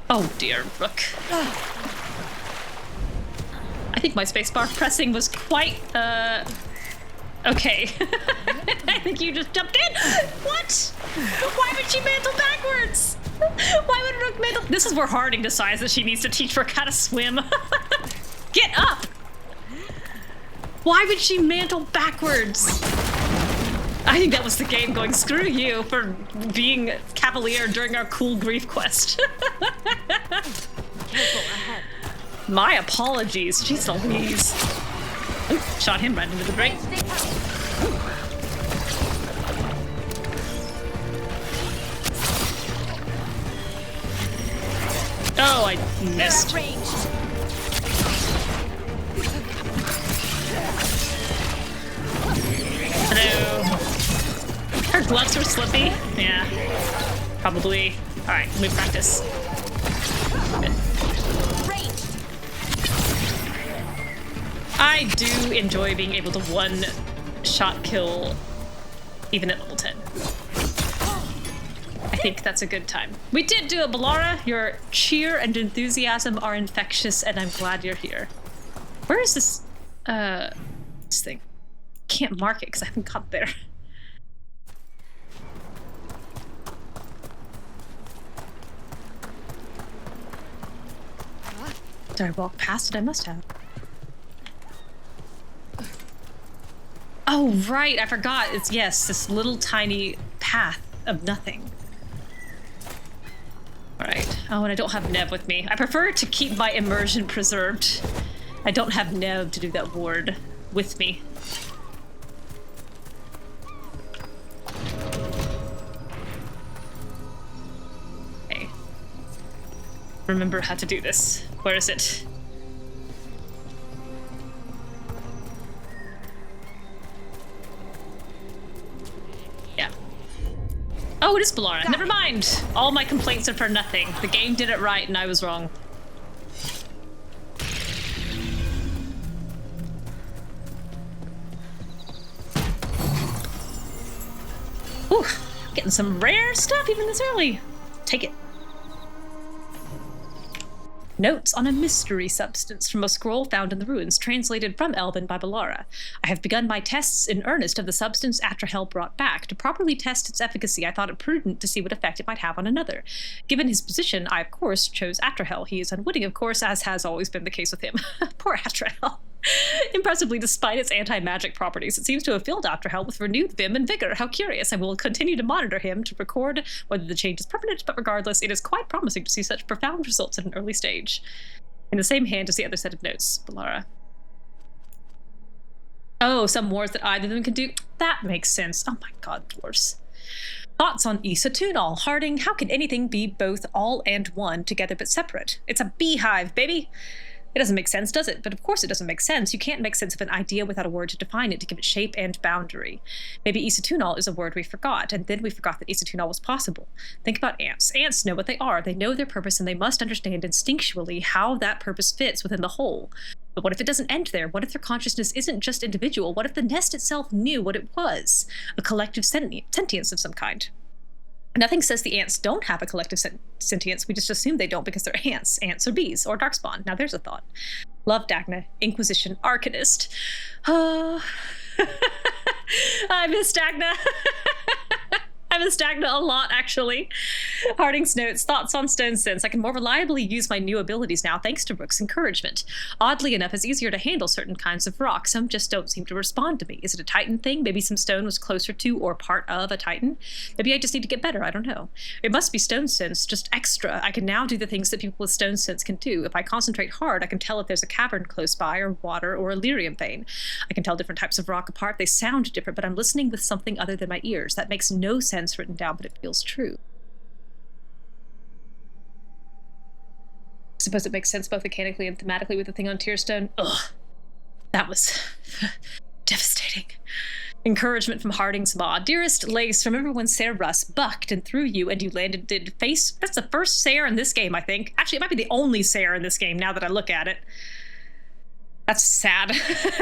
Speaker 1: Oh dear, Rook. I think my spacebar pressing was quite, okay. I think you just jumped in. What? Why would she mantle backwards? Why would Rook mantle? This is where Harding decides that she needs to teach Rook how to swim. Get up! Why would she mantle backwards? I think that was the game going, screw you for being cavalier during our cool grief quest.
Speaker 3: Careful ahead.
Speaker 1: My apologies. Jeez Louise. Ooh, shot him right into the brain. Oh, I missed. Hello. Her gloves were slippy. Yeah. Probably. Alright, let me practice. Good. I do enjoy being able to one-shot kill even at level 10. I think that's a good time. We did do a Bellara. Your cheer and enthusiasm are infectious, and I'm glad you're here. Where is this thing? Can't mark it because I haven't got there. Did I walk past it? I must have. Oh, right. I forgot. It's, yes, this little tiny path of nothing. All right. Oh, and I don't have Neve with me. I prefer to keep my immersion preserved. I don't have Neve to do that ward with me. Okay. Remember how to do this. Where is it? Yeah. Oh, it is Bellara. Never mind. All my complaints are for nothing. The game did it right and I was wrong. Ooh, getting some rare stuff even this early. Take it. Notes on a mystery substance from a scroll found in the ruins, translated from Elven by Bellara. I have begun my tests in earnest of the substance Adahla brought back. To properly test its efficacy, I thought it prudent to see what effect it might have on another. Given his position, I, of course, chose Adahla. He is unwitting, of course, as has always been the case with him. Poor Adahla. Impressively, despite its anti-magic properties, it seems to have filled Adahla with renewed vim and vigor. How curious. I will continue to monitor him to record whether the change is permanent, but regardless, it is quite promising to see such profound results at an early stage. In the same hand as the other set of notes, Bellara. Oh, some wars that either of them can do? That makes sense. Oh my god, dwarves. Thoughts on Issa Tunal. Harding, how can anything be both all and one together but separate? It's a beehive, baby! It doesn't make sense, does it? But of course it doesn't make sense. You can't make sense of an idea without a word to define it, to give it shape and boundary. Maybe Issa Tunal is a word we forgot, and then we forgot that Issa Tunal was possible. Think about ants. Ants know what they are. They know their purpose, and they must understand instinctually how that purpose fits within the whole. But what if it doesn't end there? What if their consciousness isn't just individual? What if the nest itself knew what it was? A collective sentience of some kind. Nothing says the ants don't have a collective sentience. We just assume they don't because they're ants. Ants or bees or darkspawn. Now there's a thought. Love Dagna, Inquisition Arcanist. I miss Dagna. I miss Dagna a lot, actually. Harding's notes, thoughts on stone sense. I can more reliably use my new abilities now, thanks to Rook's encouragement. Oddly enough, it's easier to handle certain kinds of rock. Some just don't seem to respond to me. Is it a Titan thing? Maybe some stone was closer to or part of a Titan? Maybe I just need to get better, I don't know. It must be stone sense, just extra. I can now do the things that people with stone sense can do. If I concentrate hard, I can tell if there's a cavern close by, or water, or a lyrium vein. I can tell different types of rock apart. They sound different, but I'm listening with something other than my ears. That makes no sense written down, but it feels true. I suppose it makes sense both mechanically and thematically with the thing on Tearstone. Ugh. That was devastating. Encouragement from Harding's maw. Dearest Lace, remember when Ser Russ bucked and threw you and you landed face? That's the first Ser in this game, I think. Actually, it might be the only Ser in this game now that I look at it. That's sad.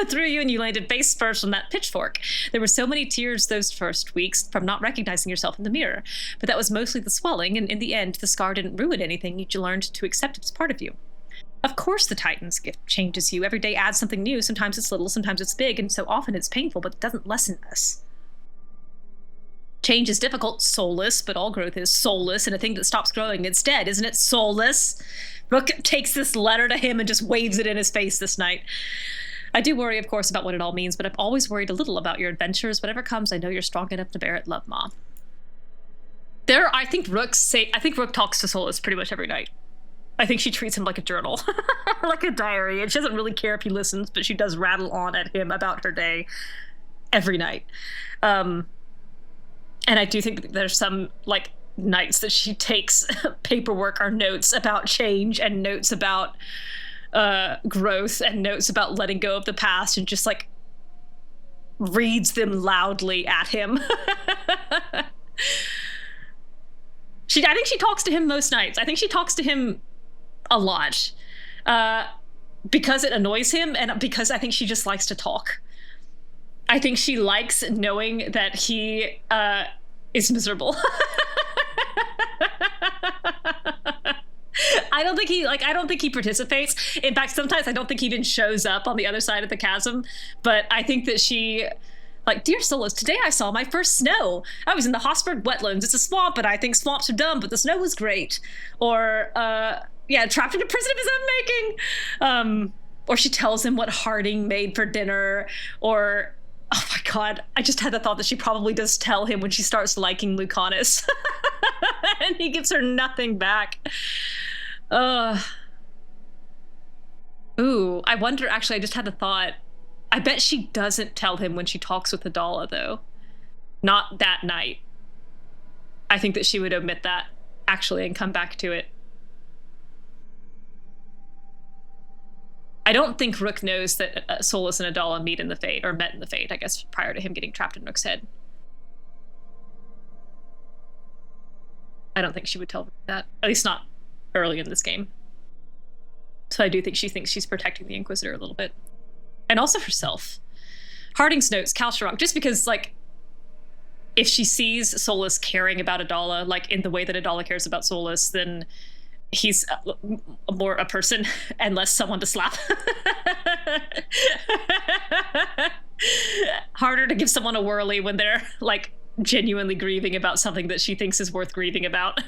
Speaker 1: Threw you and you landed face first on that pitchfork. There were so many tears those first weeks from not recognizing yourself in the mirror. But that was mostly the swelling, and in the end, the scar didn't ruin anything. You learned to accept it as part of you. Of course the Titan's gift changes you. Every day adds something new. Sometimes it's little, sometimes it's big, and so often it's painful, but it doesn't lessen us. Change is difficult, soulless, but all growth is soulless, and a thing that stops growing, it's dead, isn't it? Soulless. Rook takes this letter to him and just waves it in his face this night. I do worry, of course, about what it all means, but I've always worried a little about your adventures. Whatever comes, I know you're strong enough to bear it, love, Ma. I think Rook talks to Solas pretty much every night. I think she treats him like a journal, like a diary, and she doesn't really care if he listens, but she does rattle on at him about her day every night. And I do think that there's some, like, nights that she takes paperwork or notes about change and notes about growth and notes about letting go of the past and just, like, reads them loudly at him. I think she talks to him most nights. I think she talks to him a lot because it annoys him and because I think she just likes to talk. I think she likes knowing that he is miserable. I don't think he participates. In fact, sometimes I don't think he even shows up on the other side of the chasm. But I think that she, like, dear Solas, today I saw my first snow. I was in the Hosford wetlands. It's a swamp, and I think swamps are dumb, but the snow was great. Or, trapped in a prison of his own making. Or she tells him what Harding made for dinner. Or, oh my god, I just had the thought that she probably does tell him when she starts liking Lucanis. And he gives her nothing back. Ooh, I wonder, actually, I just had a thought. I bet she doesn't tell him when she talks with Adahla, though. Not that night. I think that she would omit that, actually, and come back to it. I don't think Rook knows that Solas and Adahla met in the Fade, I guess, prior to him getting trapped in Rook's head. I don't think she would tell that, at least not early in this game. So I do think she thinks she's protecting the Inquisitor a little bit. And also herself. Harding's notes, Kalsharok, just because, like, if she sees Solas caring about Adahla, like, in the way that Adahla cares about Solas, then he's more a person and less someone to slap. Harder to give someone a whirly when they're like genuinely grieving about something that she thinks is worth grieving about.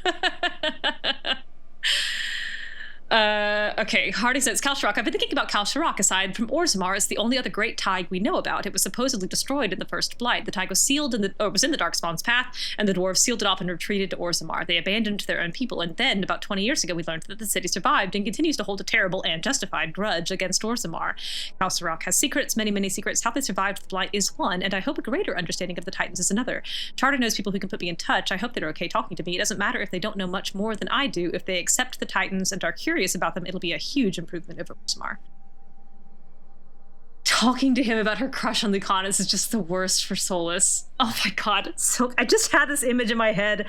Speaker 1: Okay, Hardy says, Kalsharok. I've been thinking about Kalsharok. Aside from Orzammar, it's the only other great thaig we know about. It was supposedly destroyed in the first Blight. The thaig was sealed was in the Darkspawn's path, and the dwarves sealed it off and retreated to Orzammar. They abandoned their own people, and then, about 20 years ago, we learned that the city survived and continues to hold a terrible and justified grudge against Orzammar. Kalsharok has secrets, many, many secrets. How they survived the Blight is one, and I hope a greater understanding of the Titans is another. Charter knows people who can put me in touch. I hope they're okay talking to me. It doesn't matter if they don't know much more than I do. If they accept the Titans and are curious about them, it'll be a huge improvement over Orzammar. Talking to him about her crush on Lucanis is just the worst for Solas. Oh my god. So I just had this image in my head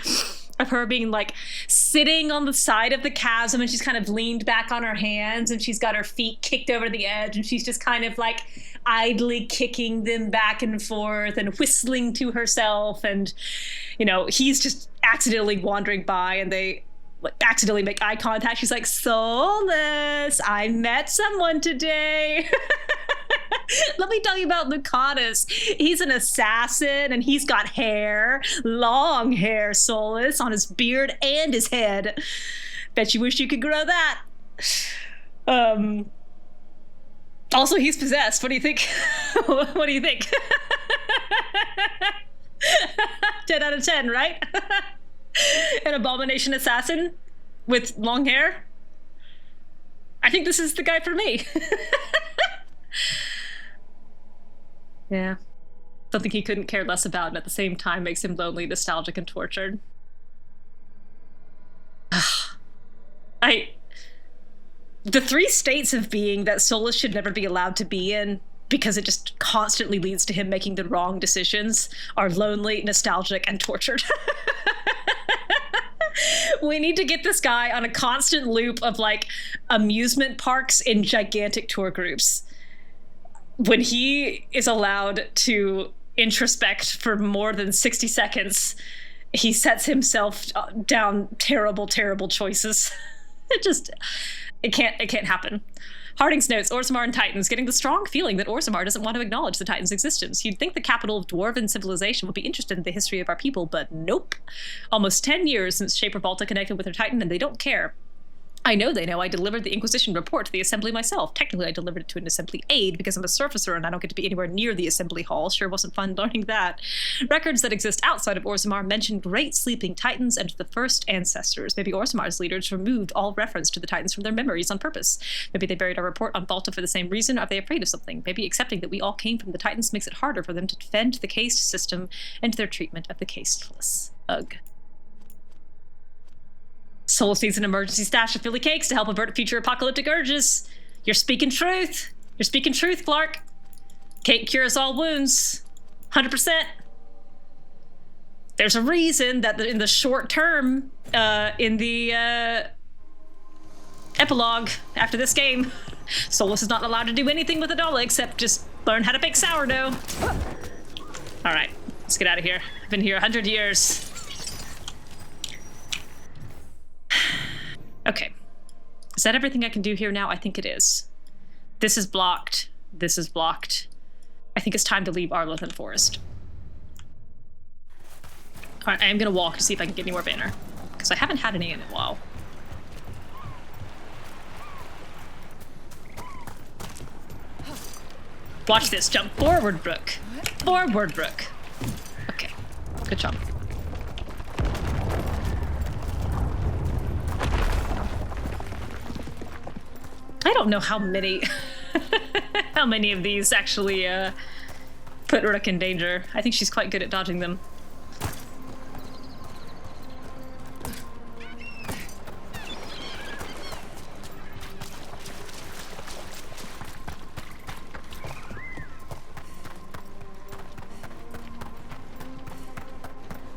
Speaker 1: of her being like sitting on the side of the chasm, and she's kind of leaned back on her hands, and she's got her feet kicked over the edge, and she's just kind of like idly kicking them back and forth and whistling to herself, and you know, he's just accidentally wandering by, and they accidentally make eye contact. She's like, Solas, I met someone today. Let me tell you about Lucanis. He's an assassin, and he's got hair, long hair, Solas, on his beard and his head. Bet you wish you could grow that. Also, he's possessed. What do you think? What do you think? 10 out of 10, right? An abomination assassin with long hair. I think this is the guy for me. Yeah. Something he couldn't care less about, and at the same time makes him lonely, nostalgic, and tortured. The three states of being that Solas should never be allowed to be in, because it just constantly leads to him making the wrong decisions, are lonely, nostalgic, and tortured. We need to get this guy on a constant loop of like amusement parks in gigantic tour groups. When he is allowed to introspect for more than 60 seconds, he sets himself down terrible, terrible choices. It can't happen. Harding's notes, Orzammar and Titans, getting the strong feeling that Orzammar doesn't want to acknowledge the Titans' existence. You'd think the capital of dwarven civilization would be interested in the history of our people, but nope. Almost 10 years since Shaper Volta connected with her Titan, and they don't care. I know they know. I delivered the Inquisition report to the Assembly myself. Technically, I delivered it to an Assembly aide because I'm a surfacer and I don't get to be anywhere near the Assembly Hall. Sure wasn't fun learning that. Records that exist outside of Orzammar mention great sleeping Titans and the first ancestors. Maybe Orsammar's leaders removed all reference to the Titans from their memories on purpose. Maybe they buried our report on Volta for the same reason. Are they afraid of something? Maybe accepting that we all came from the Titans makes it harder for them to defend the caste system and their treatment of the casteless. Ugh. Solas needs an emergency stash of Philly cakes to help avert future apocalyptic urges. You're speaking truth. You're speaking truth, Clark. Cake cures all wounds. 100%. There's a reason that in the short term, in the epilogue after this game, Solas is not allowed to do anything with Adahla except just learn how to bake sourdough. All right, let's get out of here. I've been here 100 years. Okay. Is that everything I can do here now? I think it is. This is blocked. This is blocked. I think it's time to leave Arlothan Forest. Alright, I am gonna walk to see if I can get any more banner, because I haven't had any in a while. Watch this. Jump forward, Rook. Forward, Rook. Okay. Good job. I don't know how many how many of these actually put Rook in danger. I think she's quite good at dodging them.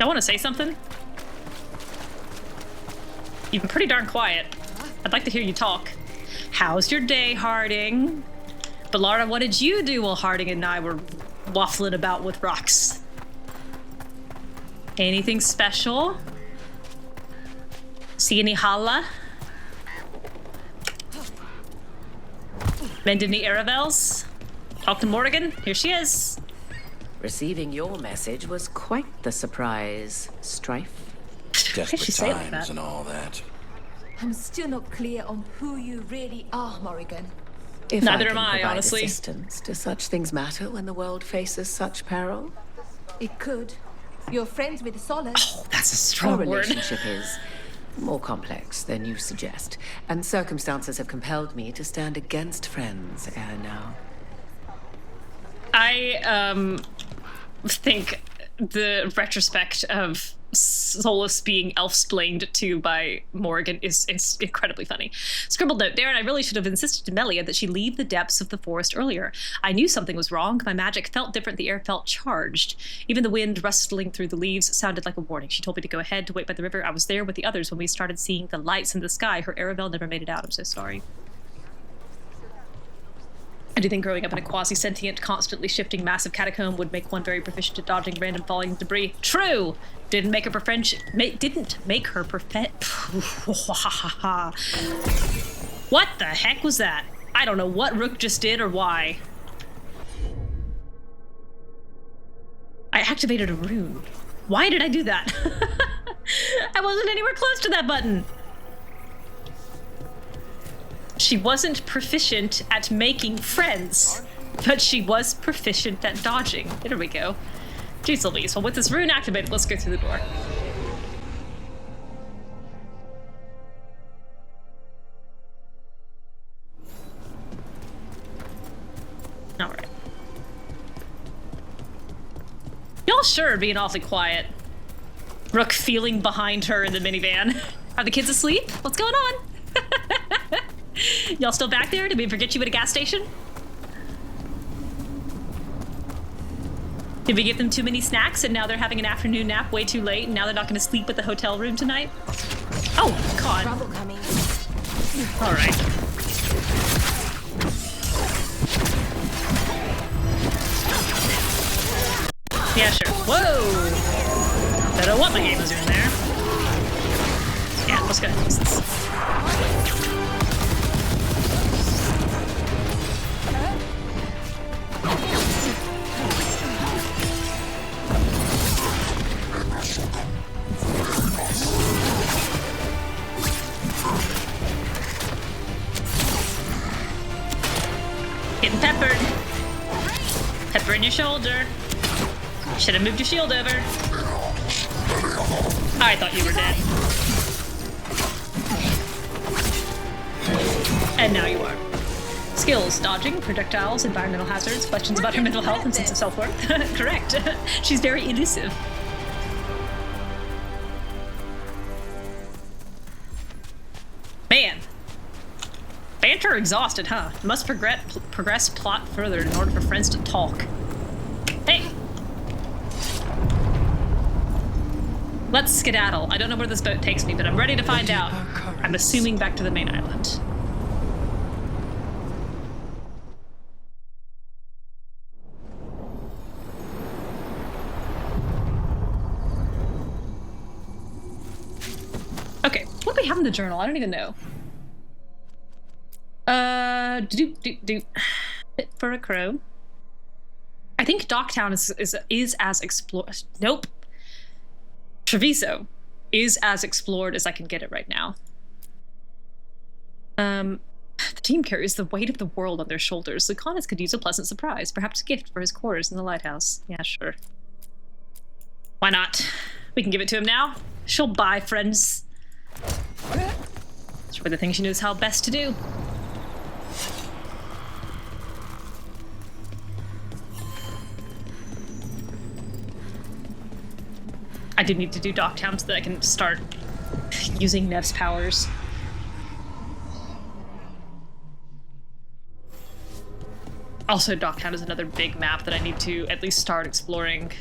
Speaker 1: I want to say something. You've been pretty darn quiet. I'd like to hear you talk. How's your day, Harding? Bellara, what did you do while Harding and I were waffling about with rocks? Anything special? See any Hala? Mending the Aravels. Talk to Morrigan. Here she is.
Speaker 9: Receiving your message was quite the surprise, Strife.
Speaker 2: Desperate
Speaker 1: she say it like
Speaker 2: times
Speaker 1: that?
Speaker 2: and all that.
Speaker 6: I'm still not clear on who you really are, Morrigan.
Speaker 9: If
Speaker 1: Neither
Speaker 9: I
Speaker 1: am
Speaker 9: can
Speaker 1: I,
Speaker 9: provide
Speaker 1: honestly.
Speaker 9: Assistance, do such things matter when the world faces such peril?
Speaker 6: It could. You're friends with Solas.
Speaker 1: Oh, that's a
Speaker 9: Our
Speaker 1: strong word.
Speaker 9: relationship is more complex than you suggest, and circumstances have compelled me to stand against friends ere now.
Speaker 1: I think the retrospect of Solas being elf-splained to by Morrigan is incredibly funny. Scribbled note, Darren, I really should have insisted to Melia that she leave the depths of the forest earlier. I knew something was wrong. My magic felt different. The air felt charged. Even the wind rustling through the leaves sounded like a warning. She told me to go ahead, to wait by the river. I was there with the others when we started seeing the lights in the sky. Her Aravel never made it out. I'm so sorry. I do think growing up in a quasi-sentient, constantly shifting massive catacomb would make one very proficient at dodging random falling debris. True! Didn't make her didn't make her What the heck was that? I don't know what Rook just did or why. I activated a rune. Why did I do that? I wasn't anywhere close to that button. She wasn't proficient at making friends, but she was proficient at dodging. There we go. Jeez Louise. Well, with this rune activated, let's go through the door. Alright. Y'all sure are being awfully quiet. Rook feeling behind her in the minivan. Are the kids asleep? What's going on? Y'all still back there? Did we forget you at a gas station? Did we give them too many snacks and now they're having an afternoon nap way too late and now they're not going to sleep at the hotel room tonight? Oh, God.
Speaker 7: Trouble coming.
Speaker 1: All right. Yeah, sure. Whoa! Don't know what my game was doing there. Yeah, let's go ahead and use this. Getting peppered. Pepper in your shoulder. Should have moved your shield over. I thought you were dead. And now you are. Skills, dodging, projectiles, environmental hazards, questions about her mental health and sense of self-worth. Correct. She's very elusive. Man. Banter exhausted, huh? Must progress plot further in order for friends to talk. Hey! Let's skedaddle. I don't know where this boat takes me, but I'm ready to find out. I'm assuming back to the main island. Okay, what do we have in the journal? I don't even know. Fit for a crow. I think Docktown is as explored. Nope. Treviso is as explored as I can get it right now. The team carries the weight of the world on their shoulders. Lucanis could use a pleasant surprise, perhaps a gift for his quarters in the lighthouse. Yeah, sure. Why not? We can give it to him now. She'll buy friends. It's one of the things she knows how best to do. I do need to do Docktown so that I can start using Neve's powers. Also, Docktown is another big map that I need to at least start exploring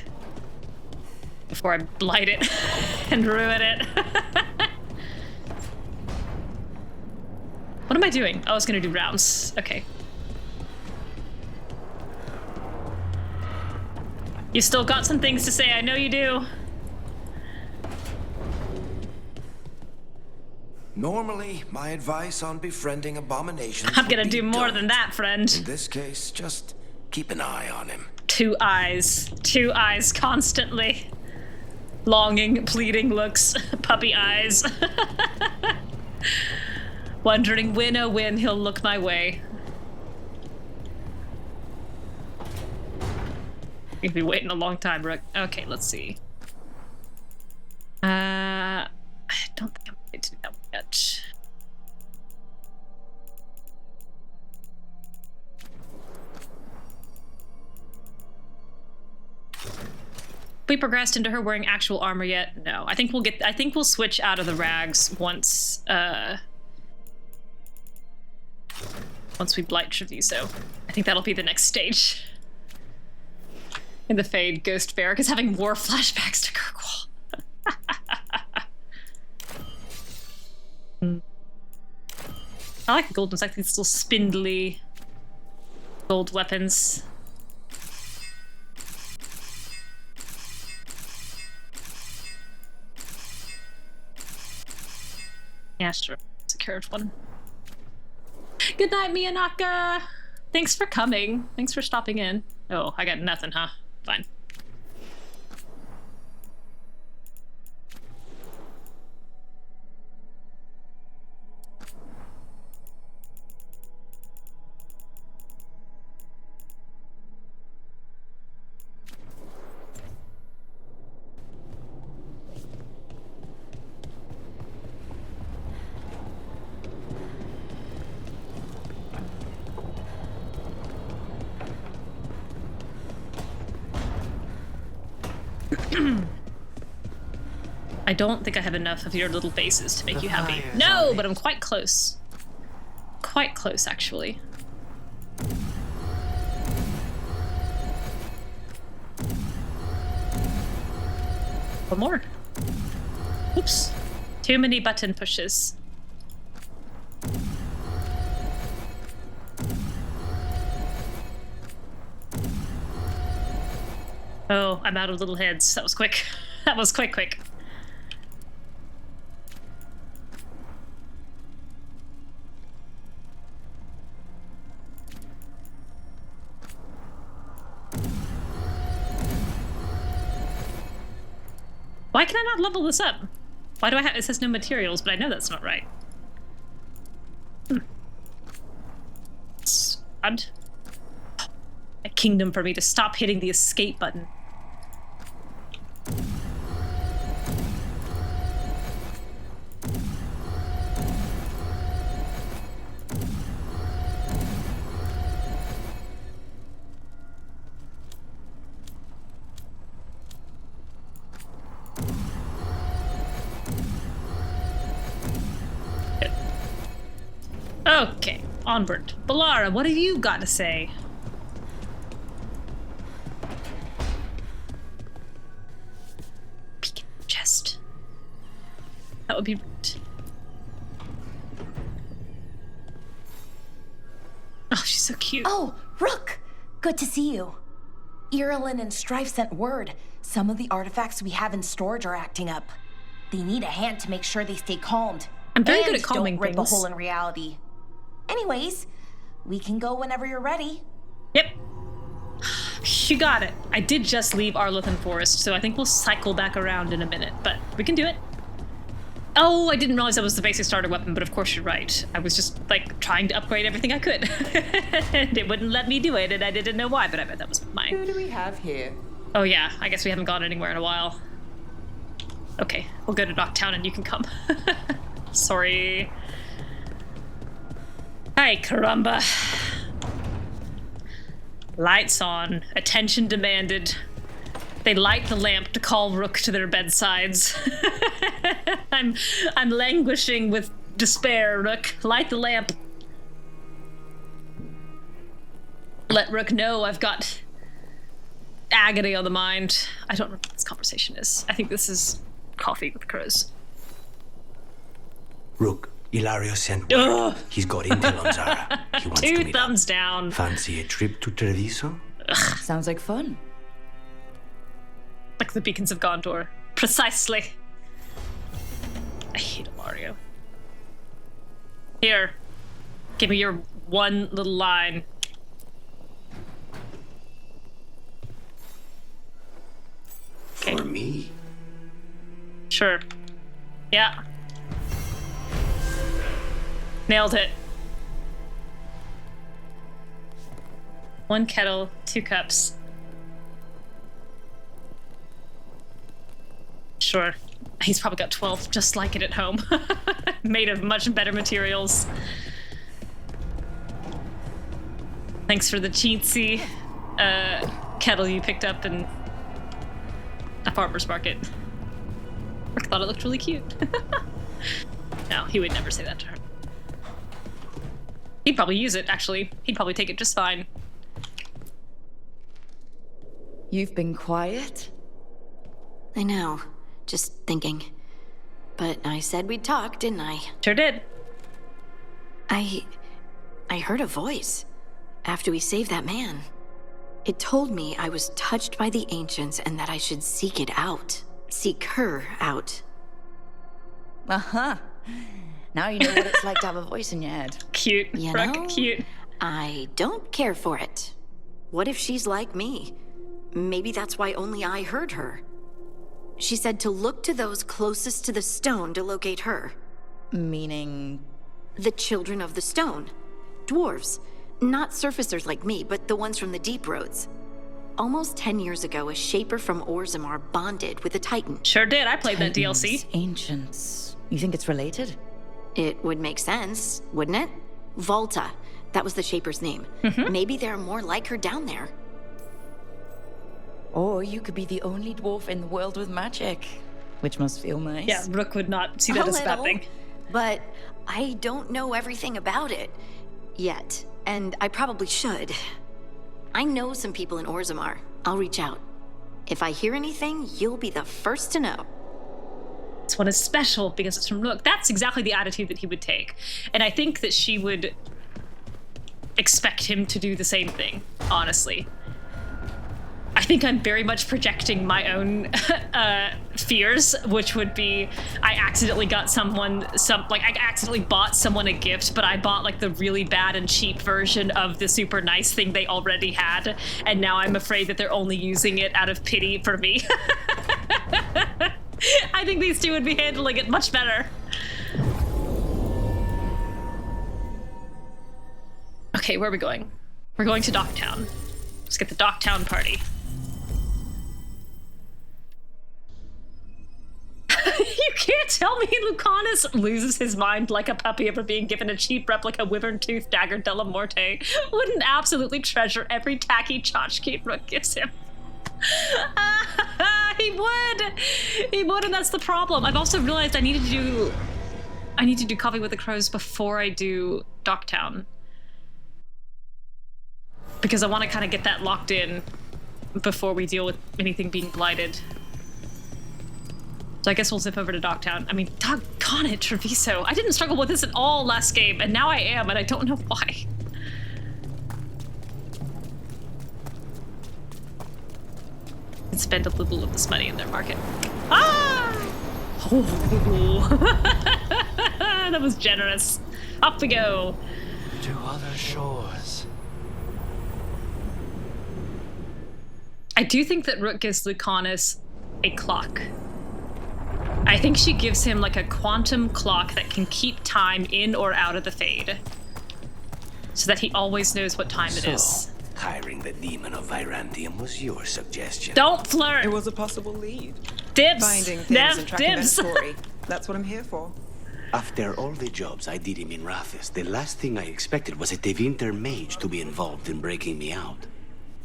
Speaker 1: before I blight it and ruin it. What am I doing? Oh, I was gonna do rounds. Okay. You still got some things to say, I know you do.
Speaker 5: Normally, my advice on befriending abominations
Speaker 1: I'm
Speaker 5: would
Speaker 1: gonna
Speaker 5: be
Speaker 1: do more
Speaker 5: don't.
Speaker 1: than that, friend.
Speaker 5: In this case, just keep an eye on him.
Speaker 1: 2 eyes. 2 eyes constantly. Longing, pleading looks, puppy eyes. Wondering when, oh when, he'll look my way. You've been waiting a long time, Rook. Okay, let's see. I don't think I'm ready to do that one yet. We progressed into her wearing actual armor yet? No. I think we'll switch out of the rags once we blight Treviso. I think that'll be the next stage. In the Fade, Ghost Barrack is having war flashbacks to Kirkwall. I like the gold ones, like these little spindly gold weapons. Yeah, sure. It's a curved one. Good night, Miyanaka! Thanks for coming. Thanks for stopping in. Oh, I got nothing, huh? Fine. I don't think I have enough of your little faces to make you happy. No, but I'm quite close. Quite close, actually. One more. Oops. Too many button pushes. Oh, I'm out of little heads. That was quick. That was quite quick. Why can I not level this up? Why do I have... It says no materials, but I know that's not right. It's odd. A kingdom for me to stop hitting the escape button. Okay, onward. Bellara, what have you got to say? Peek in the chest. That would be rude. Oh, she's so cute.
Speaker 7: Oh, Rook! Good to see you. Irulan and Strife sent word. Some of the artifacts we have in storage are acting up. They need a hand to make sure they stay calmed.
Speaker 1: I'm very good at calming
Speaker 7: don't rip
Speaker 1: things.
Speaker 7: a hole in reality. Anyways, we can go whenever you're ready.
Speaker 1: Yep. You got it. I did just leave Arlothan Forest, so I think we'll cycle back around in a minute, but we can do it. Oh, I didn't realize that was the basic starter weapon, but of course you're right. I was just, like, trying to upgrade everything I could. And it wouldn't let me do it, and I didn't know why, but I bet that was mine.
Speaker 6: Who do we have here?
Speaker 1: Oh yeah, I guess we haven't gone anywhere in a while. Okay, we'll go to Knocktown and you can come. Sorry. Hi, caramba. Lights on. Attention demanded. They light the lamp to call Rook to their bedsides. I'm languishing with despair, Rook. Light the lamp. Let Rook know I've got agony on the mind. I don't know what this conversation is. I think this is coffee with crows.
Speaker 2: Rook, Ilario sent word. He's got intel on Zara. He wants to
Speaker 1: Two
Speaker 2: meet
Speaker 1: thumbs
Speaker 2: up.
Speaker 1: down.
Speaker 2: Fancy a trip to Treviso?
Speaker 4: Sounds like fun.
Speaker 1: Like the beacons of Gondor. Precisely. I hate Ilario. Here. Give me your one little line. Okay.
Speaker 2: For me?
Speaker 1: Sure. Yeah. Nailed it. 1 kettle, 2 cups. Sure. He's probably got 12 just like it at home. Made of much better materials. Thanks for the cheatsy kettle you picked up in a farmer's market. I thought it looked really cute. No, he would never say that to her. He'd probably use it, actually. He'd probably take it just fine.
Speaker 4: You've been quiet?
Speaker 3: I know. Just thinking. But I said we'd talk, didn't I?
Speaker 1: Sure did.
Speaker 3: I heard a voice after we saved that man. It told me I was touched by the ancients and that I should seek it out. Seek her out.
Speaker 4: Uh-huh. Now you know what it's like to have a voice in your head.
Speaker 1: Cute.
Speaker 3: You
Speaker 1: Rook,
Speaker 3: know,
Speaker 1: cute.
Speaker 3: I don't care for it. What if she's like me? Maybe that's why only I heard her. She said to look to those closest to the stone to locate her.
Speaker 4: Meaning?
Speaker 3: The children of the stone. Dwarves. Not surfacers like me, but the ones from the deep roads. Almost 10 years ago, a shaper from Orzammar bonded with a titan.
Speaker 1: Sure did. I played that
Speaker 4: Titans,
Speaker 1: DLC.
Speaker 4: Ancients. You think it's related?
Speaker 3: It would make sense, wouldn't it? Volta. That was the shaper's name. Maybe there are more like her down there.
Speaker 4: Or you could be the only dwarf in the world with magic, which must feel nice.
Speaker 1: Yeah, Rook would not see that as a bad thing.
Speaker 3: But I don't know everything about it yet, and I probably should. I know some people in Orzammar. I'll reach out. If I hear anything, you'll be the first to know.
Speaker 1: This one is special because it's from Rook. That's exactly the attitude that he would take. And I think that she would expect him to do the same thing, honestly. I think I'm very much projecting my own fears, which would be I accidentally got I accidentally bought someone a gift, but I bought like the really bad and cheap version of the super nice thing they already had, and now I'm afraid that they're only using it out of pity for me. I think these two would be handling it much better. Okay, where are we going? We're going to Docktown. Let's get the Docktown party. You can't tell me Lucanis loses his mind like a puppy over being given a cheap replica wyvern-toothed dagger de la Morte. Wouldn't absolutely treasure every tacky tchotchke Rook gives him. He would, and that's the problem. I've also realized I need to do Coffee with the Crows before I do Docktown. Because I want to kind of get that locked in before we deal with anything being blighted. So I guess we'll zip over to Docktown. I mean, doggone it, Treviso. I didn't struggle with this at all last game, and now I am, and I don't know why. And spend a little of this money in their market. Ah! Oh. That was generous. Up we go.
Speaker 2: To other shores.
Speaker 1: I do think that Rook gives Lucanis a clock. I think she gives him like a quantum clock that can keep time in or out of the Fade. So that he always knows what time it is.
Speaker 2: Hiring the demon of Virantium was your suggestion.
Speaker 1: Don't flirt!
Speaker 6: It was a possible lead.
Speaker 1: Dibs!
Speaker 6: Finding things
Speaker 1: Nev,
Speaker 6: and tracking their
Speaker 1: dibs!
Speaker 6: story. That's what I'm here for.
Speaker 2: After all the jobs I did in Minrathis, the last thing I expected was a Tevinter mage to be involved in breaking me out.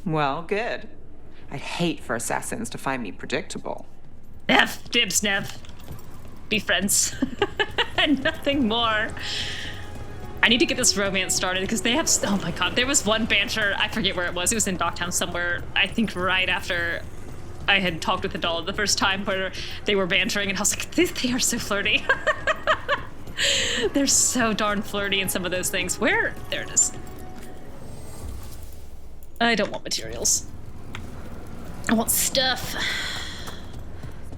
Speaker 6: Well, good. I'd hate for assassins to find me predictable.
Speaker 1: Nev, dibs, Nev. Be friends. And nothing more. I need to get this romance started because they have, oh my god, there was one banter, I forget where it was in Docktown somewhere, I think right after I had talked with Adahla the first time, where they were bantering and I was like, they are so flirty. They're so darn flirty in some of those things. Where? There it is. I don't want materials. I want stuff.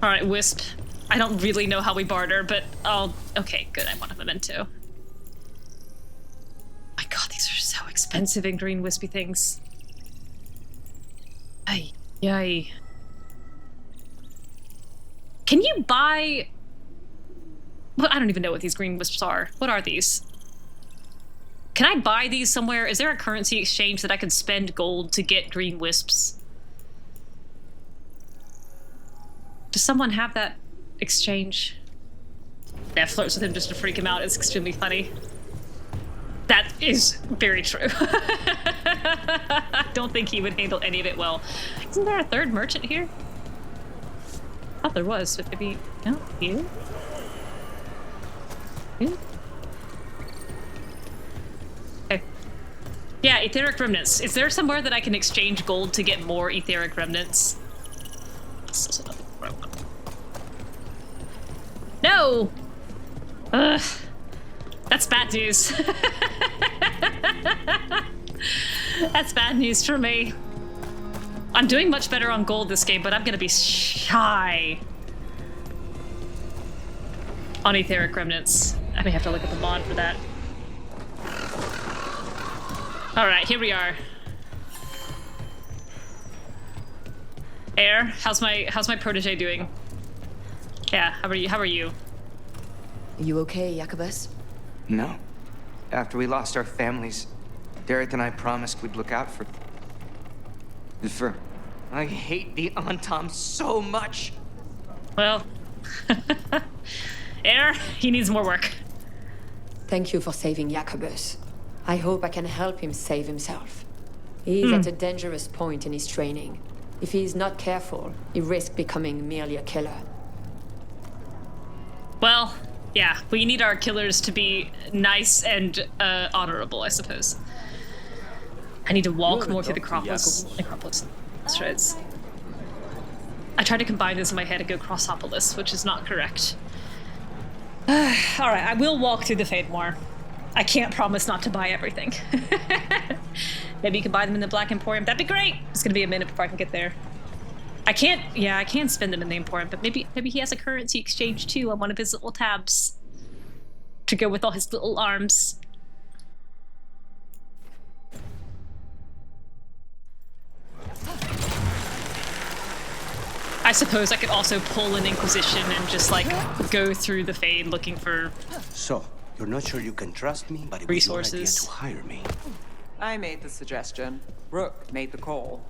Speaker 1: Alright, Wisp. I don't really know how we barter, but okay, good, I want a memento. expensive and green wispy things. Ay, yay. Can you buy... Well, I don't even know what these green wisps are. What are these? Can I buy these somewhere? Is there a currency exchange that I could spend gold to get green wisps? Does someone have that exchange? Neve flirts with him just to freak him out. It's extremely funny. That is very true. I don't think he would handle any of it well. Isn't there a third merchant here? I thought there was, but maybe... No, here? Here? Okay. Yeah, etheric remnants. Is there somewhere that I can exchange gold to get more etheric remnants? No! Ugh. That's bad news. That's bad news for me. I'm doing much better on gold this game, but I'm gonna be shy on etheric remnants. I may have to look at the mod for that. Alright, here we are. Air, how's my protege doing? Yeah, how are you?
Speaker 4: Are you okay, Jacobus?
Speaker 5: No. After we lost our families, Derek and I promised we'd look out for... I hate the Antom so much!
Speaker 1: Well... Air, he needs more work.
Speaker 10: Thank you for saving Jacobus. I hope I can help him save himself. He is at a dangerous point in his training. If he is not careful, he risks becoming merely a killer.
Speaker 1: Well, yeah, we need our killers to be nice and honorable, I suppose. I need to walk more through the Necropolis. Shreds. I tried to combine this in my head and go Crossopolis, which is not correct. Alright, I will walk through the Fade more. I can't promise not to buy everything. Maybe you can buy them in the Black Emporium. That'd be great! It's gonna be a minute before I can get there. I can't spend them in the Emporium, but maybe he has a currency exchange too on one of his little tabs to go with all his little arms. I suppose I could also pull an Inquisition and just like go through the Fade looking for...
Speaker 2: So, you're not sure you can trust me, but it was your idea to hire me.
Speaker 11: I made the suggestion. Rook made the call.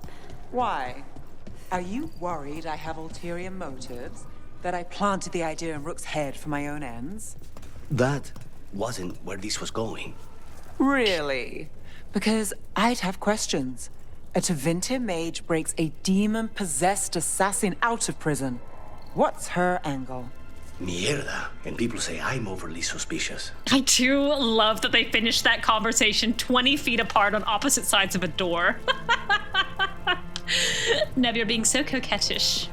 Speaker 11: Why? Are you worried I have ulterior motives? That I planted the idea in Rook's head for my own ends?
Speaker 2: That wasn't where this was going.
Speaker 11: Really? Because I'd have questions. A Tevinter mage breaks a demon-possessed assassin out of prison. What's her angle?
Speaker 2: Mierda. And people say I'm overly suspicious.
Speaker 1: I do love that they finished that conversation 20 feet apart on opposite sides of a door. Neve, you're being so coquettish.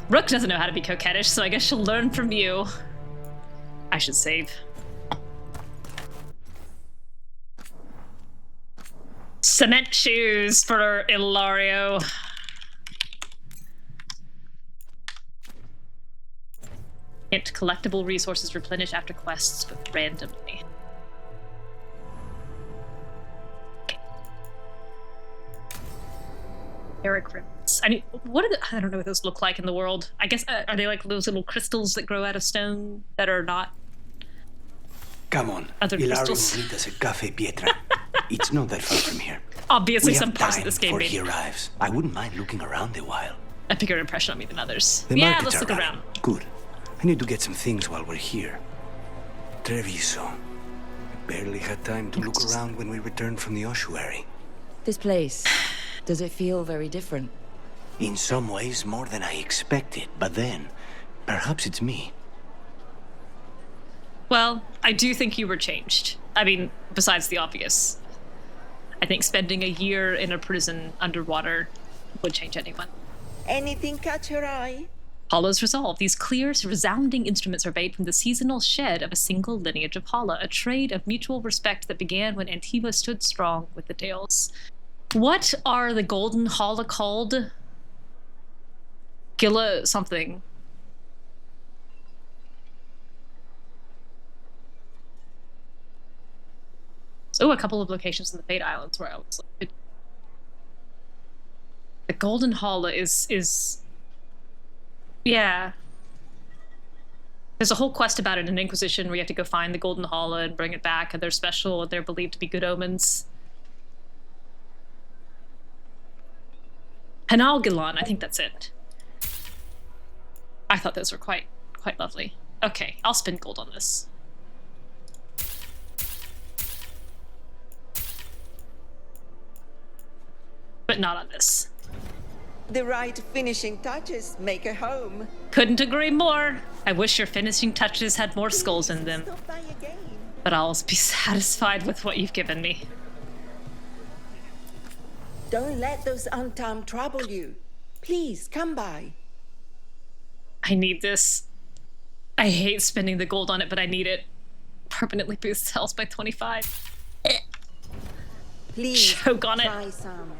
Speaker 1: Rook doesn't know how to be coquettish, so I guess she'll learn from you. I should save. Cement shoes for Ilario. Hint, collectible resources replenish after quests, but randomly. Eric Rims. I mean, what are I don't know what those look like in the world. I guess, are they like those little crystals that grow out of stone that are not
Speaker 2: Come on,
Speaker 1: other
Speaker 2: Ilario
Speaker 1: crystals?
Speaker 2: will meet us at Cafe Pietra. It's not that far from here.
Speaker 1: Obviously,
Speaker 2: we
Speaker 1: some
Speaker 2: have
Speaker 1: parts
Speaker 2: time
Speaker 1: of this game
Speaker 2: before
Speaker 1: made
Speaker 2: he arrives. I wouldn't mind looking around a while.
Speaker 1: a bigger impression on me than others.
Speaker 2: The
Speaker 1: Yeah,
Speaker 2: markets
Speaker 1: let's
Speaker 2: are
Speaker 1: look
Speaker 2: running.
Speaker 1: around.
Speaker 2: Good. I need to get some things while we're here. Treviso. I barely had time to look around when we returned from the ossuary.
Speaker 4: This place, does it feel very different?
Speaker 2: In some ways, more than I expected. But then, perhaps it's me.
Speaker 1: Well, I do think you were changed. I mean, besides the obvious. I think spending a year in a prison underwater would change anyone.
Speaker 12: Anything catch your eye?
Speaker 1: Hollow's Resolve. These clear, resounding instruments are made from the seasonal shed of a single lineage of Holla, a trade of mutual respect that began when Antiva stood strong with the Dales. What are the golden Holla called? Gilla something. Oh, a couple of locations in the Fate Islands where I was like, the Golden Hall is yeah. There's a whole quest about it in Inquisition where you have to go find the Golden Hall and bring it back, and they're special and they're believed to be good omens. Hanalgalan, I think that's it. I thought those were quite lovely. Okay, I'll spend gold on this. But not on this.
Speaker 12: The right finishing touches make a home.
Speaker 1: Couldn't agree more. I wish your finishing touches had more skulls in them.
Speaker 12: Stop by again.
Speaker 1: But I'll be satisfied with what you've given me.
Speaker 12: Don't let those untimed trouble you. Please, come by.
Speaker 1: I need this. I hate spending the gold on it, but I need it. Permanently boosts health by 25.
Speaker 12: Please,
Speaker 1: choke on it.
Speaker 12: try some.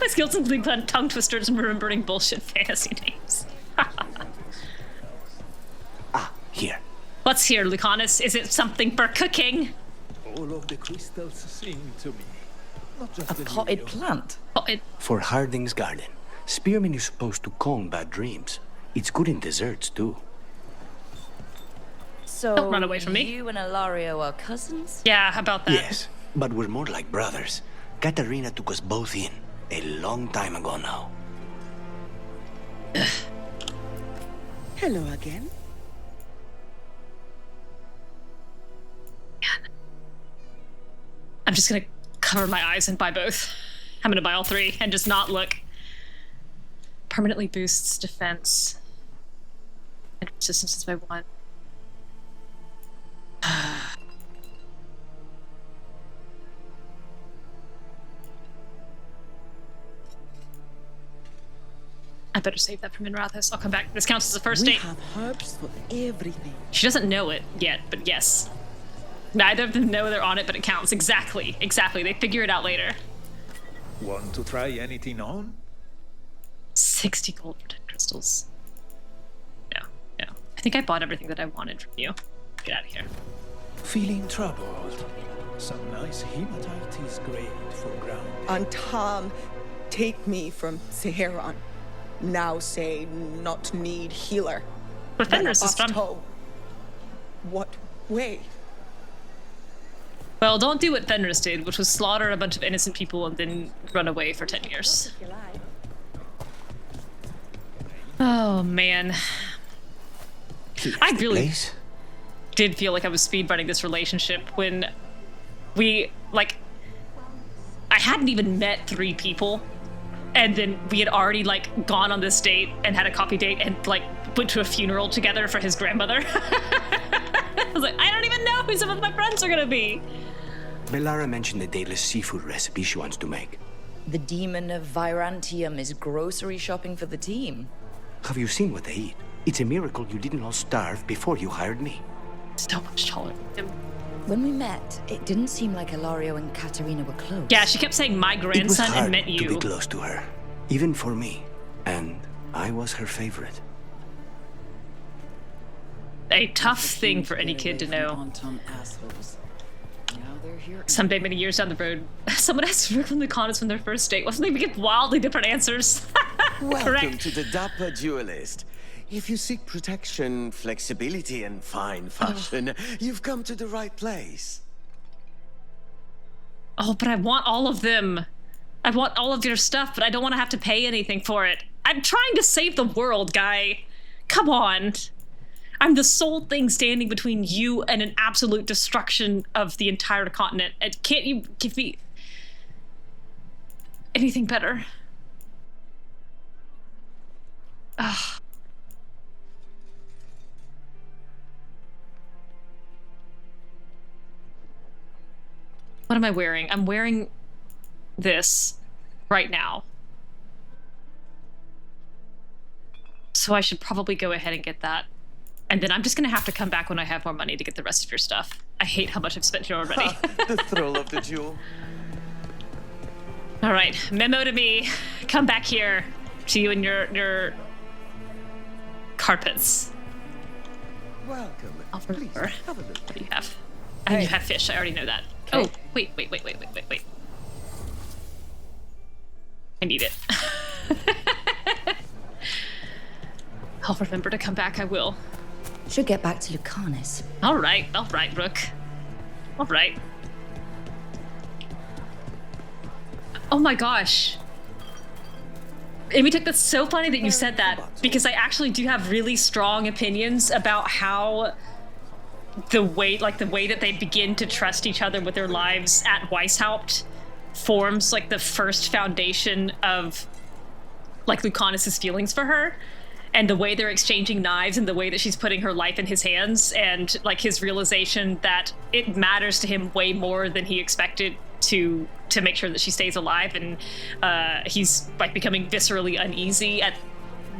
Speaker 1: My skills include tongue twisters and remembering bullshit fantasy names.
Speaker 2: Here.
Speaker 1: What's here, Lucanis? Is it something for cooking?
Speaker 13: All of the crystals sing to me. Not just
Speaker 4: A potted plant?
Speaker 1: Potted.
Speaker 2: For Harding's garden. Spearmint is supposed to calm bad dreams. It's good in desserts, too.
Speaker 4: So,
Speaker 1: Don't run away from me.
Speaker 4: You and Ilario are cousins?
Speaker 1: Yeah, how about that?
Speaker 2: Yes, but we're more like brothers. Katarina took us both in. A long time ago now.
Speaker 12: Hello again.
Speaker 1: I'm just gonna cover my eyes and buy both. I'm gonna buy all three and just not look. Permanently boosts defense and resistance by 1. I better save that for Minrathis. I'll come back. This counts as a first date.
Speaker 12: We have herbs for everything.
Speaker 1: She doesn't know it yet, but yes. Neither of them know they're on it, but it counts. Exactly. Exactly. They figure it out later.
Speaker 13: Want to try anything on?
Speaker 1: 60 gold for 10 crystals. No. I think I bought everything that I wanted from you. Get out of here.
Speaker 13: Feeling troubled? Some nice hematite is great for ground.
Speaker 12: Antam, take me from Seheran. Now say not need healer.
Speaker 1: But Fenris is from.
Speaker 12: What way?
Speaker 1: Well, don't do what Fenris did, which was slaughter a bunch of innocent people and then run away for 10 years. Oh, man. I really did feel like I was speedrunning this relationship when we, like, I hadn't even met 3 people, and then we had already, like, gone on this date and had a coffee date and, like, went to a funeral together for his grandmother. I was like, I don't even know who some of my friends are gonna be.
Speaker 2: Bellara mentioned the daedalus seafood recipe she wants to make.
Speaker 4: The demon of Virantium is grocery shopping for the team.
Speaker 2: Have you seen what they eat? It's a miracle you didn't all starve before you hired me.
Speaker 1: So much taller than him.
Speaker 4: When we met, it didn't seem like Ilario and Katerina were close.
Speaker 1: Yeah, she kept saying my grandson and meant you.
Speaker 2: It was hard to be close to her, even for me. And I was her favorite.
Speaker 1: A tough thing for any kid to know. Someday, many years down the road, someone asked Rook and Lucanis from their first date. Wasn't they? We get wildly different answers.
Speaker 14: Welcome to the Dapper Duelist. If you seek protection, flexibility, and fine fashion, you've come to the right place.
Speaker 1: Oh, but I want all of them. I want all of your stuff, but I don't want to have to pay anything for it. I'm trying to save the world, guy. Come on. I'm the sole thing standing between you and an absolute destruction of the entire continent. And can't you give me anything better? Ugh. What am I wearing? I'm wearing this right now. So I should probably go ahead and get that. And then I'm just gonna have to come back when I have more money to get the rest of your stuff. I hate how much I've spent here already.
Speaker 14: The thrill of the duel.
Speaker 1: All right, memo to me. Come back here to you and your carpets.
Speaker 14: Welcome.
Speaker 1: Offer.
Speaker 14: Please, have a look.
Speaker 1: What do you have? And you have fish. I already know that. Oh, wait. I need it. I'll remember to come back. I will.
Speaker 4: Should get back to Lucanis.
Speaker 1: All right, Rook. All right. Oh my gosh. Amy, that's so funny that you said that, because I actually do have really strong opinions about how the way that they begin to trust each other with their lives at Weishaupt forms like the first foundation of like Lucanis's feelings for her, and the way they're exchanging knives and the way that she's putting her life in his hands, and like his realization that it matters to him way more than he expected to make sure that she stays alive, and he's like becoming viscerally uneasy at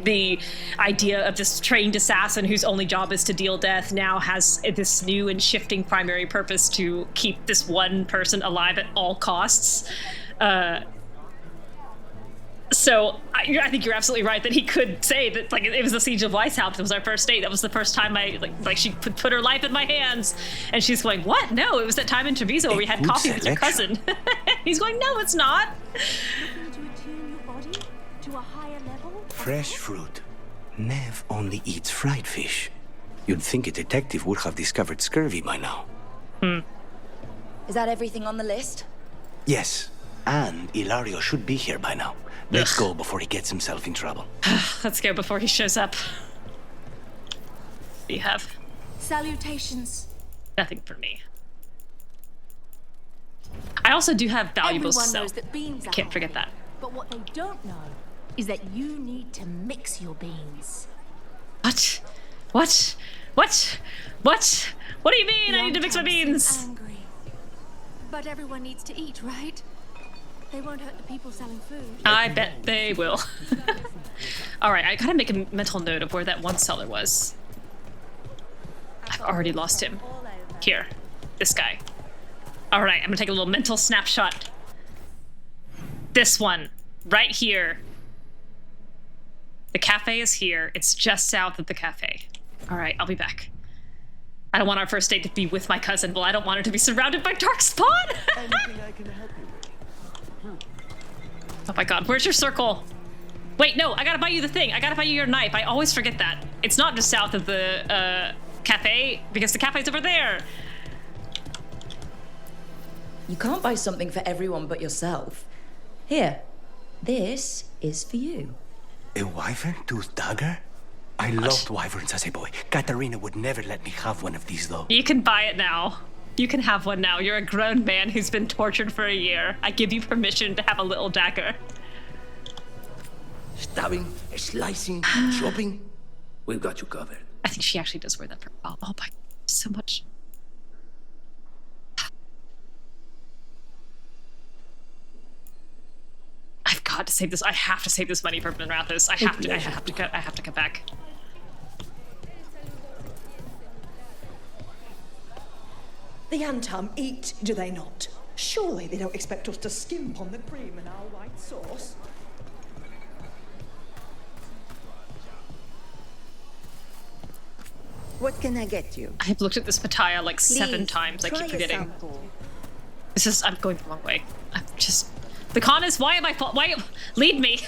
Speaker 1: the idea of this trained assassin whose only job is to deal death now has this new and shifting primary purpose to keep this one person alive at all costs. So I think you're absolutely right that he could say that like it was the siege of Weishaupt. It was our first date. That was the first time I like she put her life in my hands, and she's going, "What? No, it was that time in Treviso where we had coffee with your cousin." He's going, "No, it's not."
Speaker 2: Fresh fruit. Neve only eats fried fish. You'd think a detective would have discovered scurvy by now.
Speaker 4: Is that everything on the list?
Speaker 2: Yes, and Ilario should be here by now. Let's go before he gets himself in trouble.
Speaker 1: Let's go before he shows up. What do you have?
Speaker 7: Salutations.
Speaker 1: Nothing for me. I also do have valuables to sell. I can't forget that.
Speaker 7: But what they don't know is that you need to mix your beans.
Speaker 1: What? What do you mean I need to mix my beans?
Speaker 15: Angry. But everyone needs to eat, right? They won't hurt the people selling food.
Speaker 1: I bet they will. All right, I gotta make a mental note of where that one seller was. I've already lost him. Here, this guy. All right, I'm gonna take a little mental snapshot. This one, right here. The cafe is here. It's just south of the cafe. All right, I'll be back. I don't want our first date to be with my cousin. Well, I don't want her to be surrounded by darkspawn.
Speaker 14: Anything I can help you with?
Speaker 1: Oh my god, where's your circle? Wait, no, I gotta buy you the thing. I gotta buy you your knife. I always forget that. It's not just south of the cafe, because the cafe's over there.
Speaker 4: You can't buy something for everyone but yourself. Here, this is for you.
Speaker 2: A wyvern-toothed dagger? I loved wyverns as a boy. Katarina would never let me have one of these, though.
Speaker 1: You can buy it now. You can have one now. You're a grown man who's been tortured for a year. I give you permission to have a little dagger.
Speaker 16: Stabbing, slicing, chopping. We've got you covered.
Speaker 1: I think she actually does wear that. Oh my, so much. I've got to save this. I have to save this money for Benrathos. I have to come back.
Speaker 12: The Antam eat, do they not? Surely they don't expect us to skimp on the cream in our white sauce.
Speaker 17: What can I get you?
Speaker 1: I've looked at this pataya like 7 times. I keep forgetting. This is, I'm going the wrong way. I'm just, Lucanis, why lead me?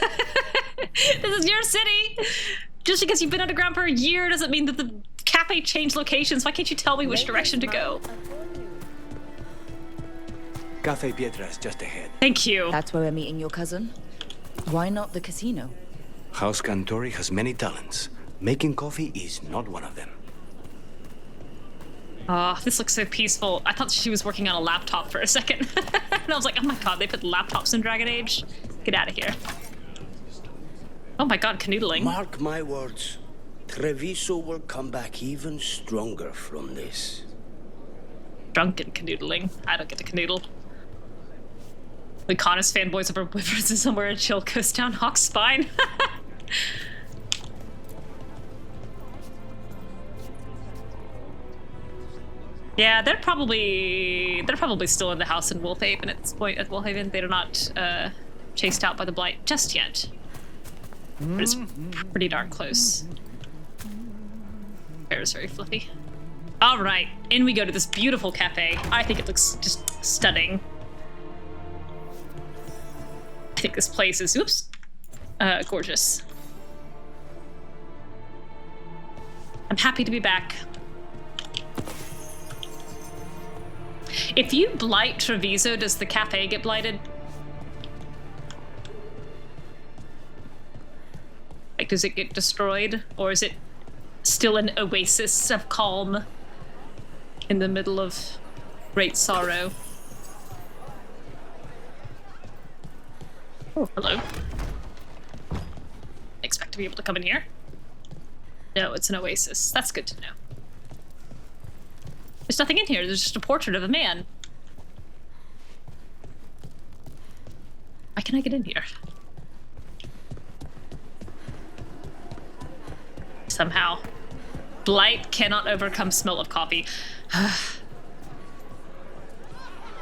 Speaker 1: This is your city. Just because you've been underground for a year doesn't mean that the cafe changed locations. Why can't you tell me which direction to go?
Speaker 2: Cafe Pietra is just ahead.
Speaker 1: Thank you.
Speaker 4: That's where we're meeting your cousin. Why not the casino?
Speaker 2: House Cantori has many talents. Making coffee is not one of them.
Speaker 1: Oh, this looks so peaceful. I thought she was working on a laptop for a second. And I was like, oh my god, they put laptops in Dragon Age? Get out of here. Oh my god, canoodling.
Speaker 16: Mark my words. Treviso will come back even stronger from this.
Speaker 1: Drunken canoodling. I don't get to canoodle. Lucanis fanboys over wyverns and somewhere a chill coast down Hawk's spine. Yeah, they're probably still in the house in Wolfhaven at this point. At Wolfhaven, they're not chased out by the Blight just yet. But it's pretty darn close. hair is very fluffy. All right, in we go to this beautiful cafe. I think it looks just stunning. I think this place is, oops, gorgeous. I'm happy to be back. If you blight Treviso, does the cafe get blighted? Like, does it get destroyed? Or is it still an oasis of calm in the middle of great sorrow? Oh, hello. Expect to be able to come in here? No, it's an oasis. That's good to know. There's nothing in here. There's just a portrait of a man. Why can I get in here? Somehow. Blight cannot overcome smell of coffee.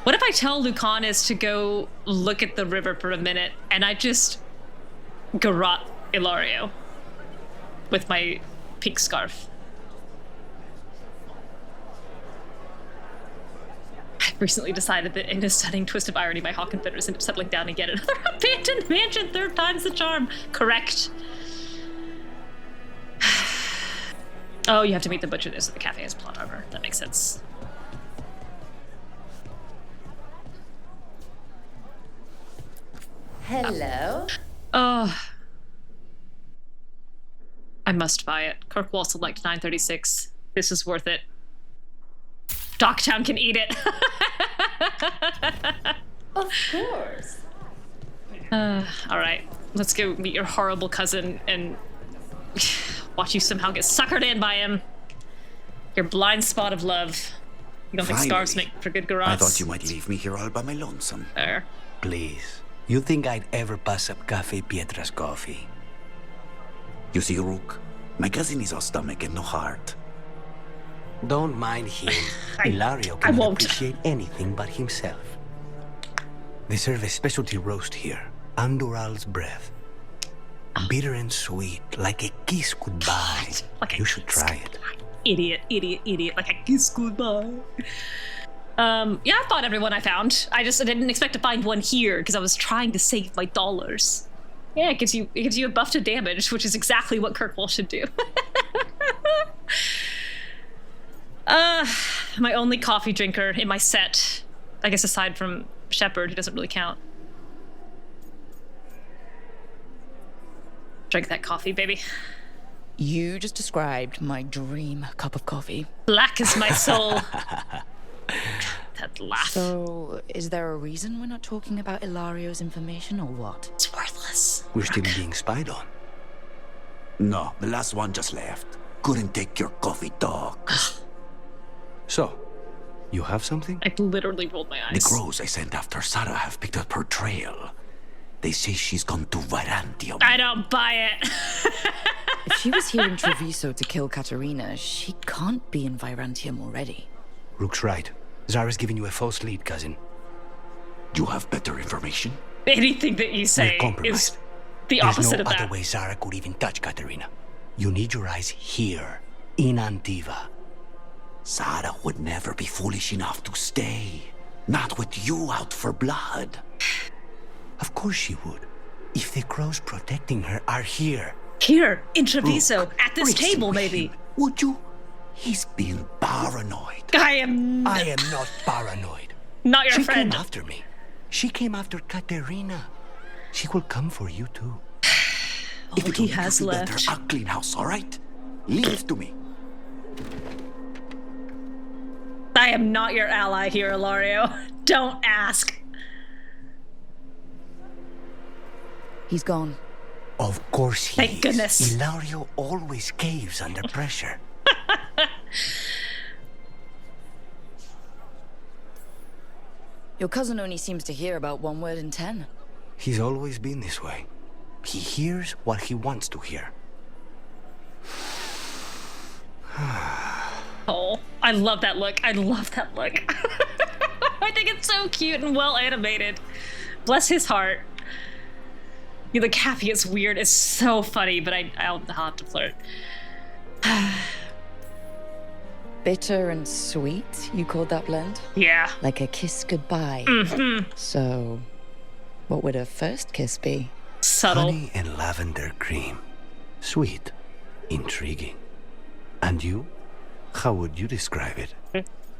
Speaker 1: What if I tell Lucanis to go look at the river for a minute and I just garrote Ilario with my pink scarf? I've recently decided that in a stunning twist of irony, my hawk and fitters end up settling down and get another abandoned mansion. 3rd time's the charm. Correct. Oh, you have to meet the butcher there, so the cafe has plot armor. That makes sense.
Speaker 17: Hello.
Speaker 1: Oh. I must buy it. Kirkwall select 936. This is worth it. Docktown can eat it.
Speaker 17: Of course.
Speaker 1: All right, let's go meet your horrible cousin and watch you somehow get suckered in by him. Your blind spot of love. You don't think scarves make for good garrotes?
Speaker 2: I thought you might leave me here all by my lonesome.
Speaker 1: There.
Speaker 2: Please. You think I'd ever pass up Cafe Pietra's coffee?
Speaker 18: You see, Rook, my cousin is all stomach and no heart.
Speaker 2: Don't mind him. Ilario cannot appreciate anything but himself. They serve a specialty roast here. Andoral's breath. Bitter and sweet, like a kiss goodbye. You should try it.
Speaker 1: Idiot, like a kiss goodbye. Yeah, I fought everyone I found. I didn't expect to find one here because I was trying to save my dollars. Yeah, it gives you a buff to damage, which is exactly what Kirkwall should do. My only coffee drinker in my set, I guess aside from Shepard, who doesn't really count. Drink that coffee, baby.
Speaker 4: You just described my dream cup of coffee.
Speaker 1: Black is my soul. That laugh.
Speaker 4: So, is there a reason we're not talking about Ilario's information or what?
Speaker 1: It's worthless.
Speaker 2: We're still being spied on.
Speaker 18: No, the last one just left. Couldn't take your coffee talk.
Speaker 2: So, you have something?
Speaker 1: I literally rolled my eyes.
Speaker 18: The crows I sent after Sarah have picked up her trail. They say she's gone to Virantium.
Speaker 1: I don't buy it.
Speaker 4: If she was here in Treviso to kill Katerina, she can't be in Virantium already.
Speaker 2: Rook's right. Zara's giving you a false lead, cousin.
Speaker 18: You have better information?
Speaker 1: Anything that you say is the opposite of that.
Speaker 2: There's no other way Zara could even touch Katerina. You need your eyes here, in Antiva.
Speaker 18: Zara would never be foolish enough to stay. Not with you out for blood.
Speaker 2: Of course she would. If the crows protecting her are here.
Speaker 1: Here, in Treviso,
Speaker 18: Rook,
Speaker 1: at this table, maybe.
Speaker 18: Would you? He's being paranoid.
Speaker 1: I am
Speaker 2: not paranoid.
Speaker 1: Not your friend.
Speaker 2: She came after me. She came after Katerina. She will come for you too.
Speaker 1: All he has left.
Speaker 18: Better, I'll clean house, all right? Leave to me.
Speaker 1: I am not your ally here, Ilario. Don't ask.
Speaker 4: He's gone.
Speaker 2: Of course he
Speaker 1: Thank goodness.
Speaker 2: Ilario always caves under pressure.
Speaker 4: Your cousin only seems to hear about one word in 10.
Speaker 2: He's always been this way. He hears what he wants to hear.
Speaker 1: Oh, I love that look. I love that look. I think it's so cute and well animated. Bless his heart. You look happy, it's weird, it's so funny, but I'll have to flirt.
Speaker 4: Bitter and sweet, you called that blend?
Speaker 1: Yeah.
Speaker 4: Like a kiss goodbye. So, what would a first kiss be?
Speaker 1: Subtle.
Speaker 2: Honey and lavender cream. Sweet. Intriguing. And you? How would you describe it?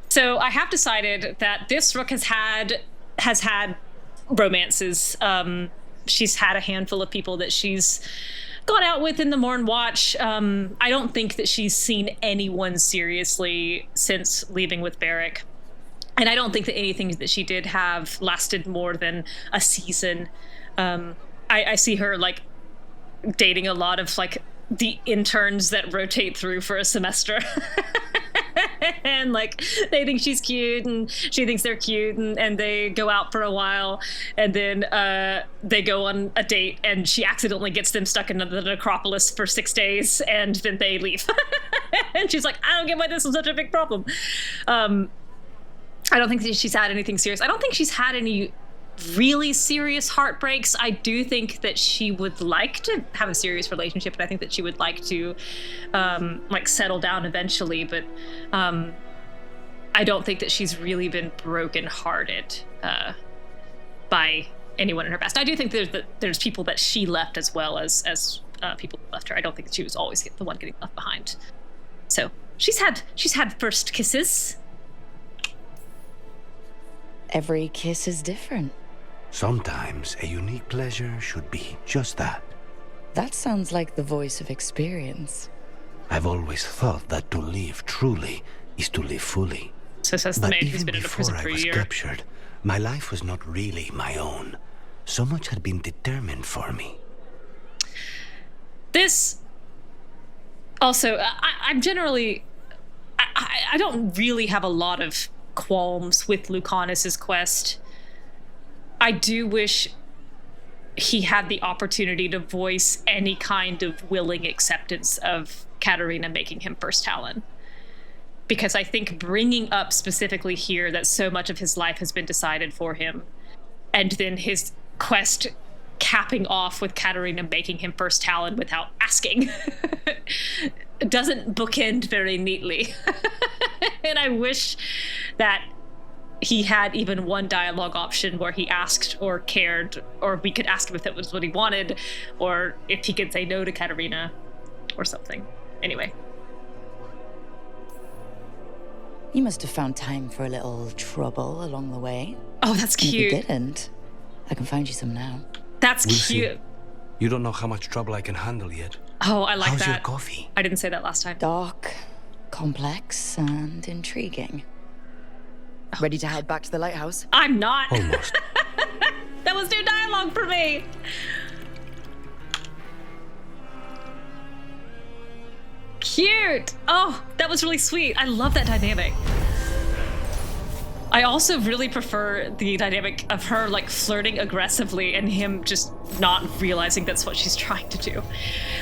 Speaker 1: So I have decided that this Rook has had romances. She's had a handful of people that she's gone out with in the Morn Watch. I don't think that she's seen anyone seriously since leaving with Barrick. And I don't think that anything that she did have lasted more than a season. I see her like dating a lot of like the interns that rotate through for a semester. And like they think she's cute and she thinks they're cute, and they go out for a while, and then they go on a date and she accidentally gets them stuck in the necropolis for 6 days, and then they leave. And she's like, I don't get why this is such a big problem. I don't think that she's had anything serious. I don't think she's had any really serious heartbreaks. I do think that she would like to have a serious relationship, and I think that she would like to like settle down eventually, but I don't think that she's really been brokenhearted by anyone in her past. I do think there's people that she left as well as people who left her. I don't think that she was always the one getting left behind. So she's had first kisses.
Speaker 4: Every kiss is different.
Speaker 2: Sometimes a unique pleasure should be just that.
Speaker 4: That sounds like the voice of experience.
Speaker 2: I've always thought that to live truly is to live fully.
Speaker 1: So says the man who's been in a prison for a year.
Speaker 2: Before I was captured, my life was not really my own. So much had been determined for me.
Speaker 1: This also, I'm generally, I don't really have a lot of qualms with Lucanis's quest. I do wish he had the opportunity to voice any kind of willing acceptance of Katarina making him first Talon. Because I think bringing up specifically here that so much of his life has been decided for him, and then his quest capping off with Katarina making him first Talon without asking, doesn't bookend very neatly. And I wish that he had even one dialogue option where he asked or cared, or we could ask him if that was what he wanted, or if he could say no to Katarina or something. Anyway.
Speaker 4: You must have found time for a little trouble along the way.
Speaker 1: Oh, that's cute.
Speaker 4: And if you didn't, I can find you some now.
Speaker 1: That's
Speaker 2: We'll
Speaker 1: cute.
Speaker 2: see. You don't know how much trouble I can handle yet.
Speaker 1: Oh, I like
Speaker 2: How's
Speaker 1: that.
Speaker 2: your coffee?
Speaker 1: I didn't say that last time.
Speaker 4: Dark, complex, and intriguing. Ready to head back to the lighthouse?
Speaker 1: I'm not.
Speaker 2: Almost.
Speaker 1: That was new dialogue for me. Cute. Oh, that was really sweet. I love that dynamic. I also really prefer the dynamic of her like flirting aggressively and him just not realizing that's what she's trying to do.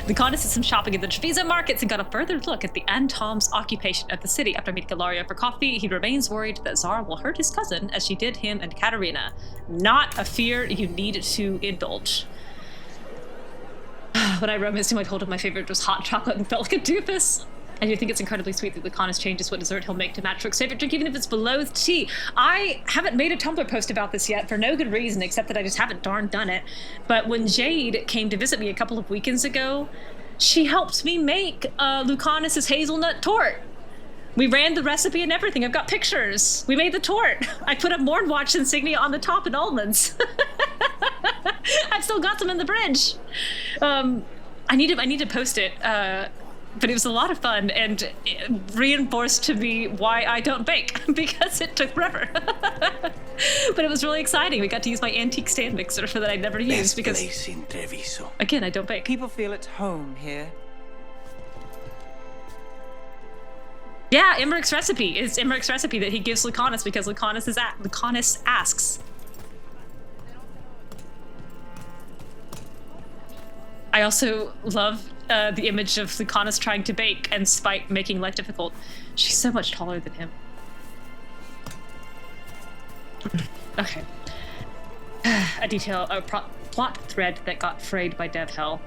Speaker 1: Lucanis did some shopping in the Treviso markets and got a further look at the Antom's occupation of the city. After meeting Ilaria for coffee, he remains worried that Zara will hurt his cousin as she did him and Katarina. Not a fear you need to indulge. When I romanced him, I told him my favorite was hot chocolate and felt like a doofus. I do think it's incredibly sweet that Lucanis changes what dessert he'll make to match Rook's favorite drink, even if it's beloathed tea. I haven't made a Tumblr post about this yet for no good reason, except that I just haven't darn done it. But when Jade came to visit me a couple of weekends ago, she helped me make Lucanis's hazelnut tort. We ran the recipe and everything. I've got pictures. We made the tort. I put a Mornwatch insignia on the top and almonds. I've still got them in the fridge. I need to post it. But it was a lot of fun and reinforced to me why I don't bake, because it took forever. But it was really exciting. We got to use my antique stand mixer that I never used because,
Speaker 2: place in Treviso.
Speaker 1: Again, I don't bake.
Speaker 11: People feel at home here.
Speaker 1: Yeah, Emmerich's recipe is Emmerich's recipe that he gives Lucanis because Lucanis asks. I also love the image of Lucanis trying to bake and Spike making life difficult. She's so much taller than him. Okay. A plot thread that got frayed by Dev Hell.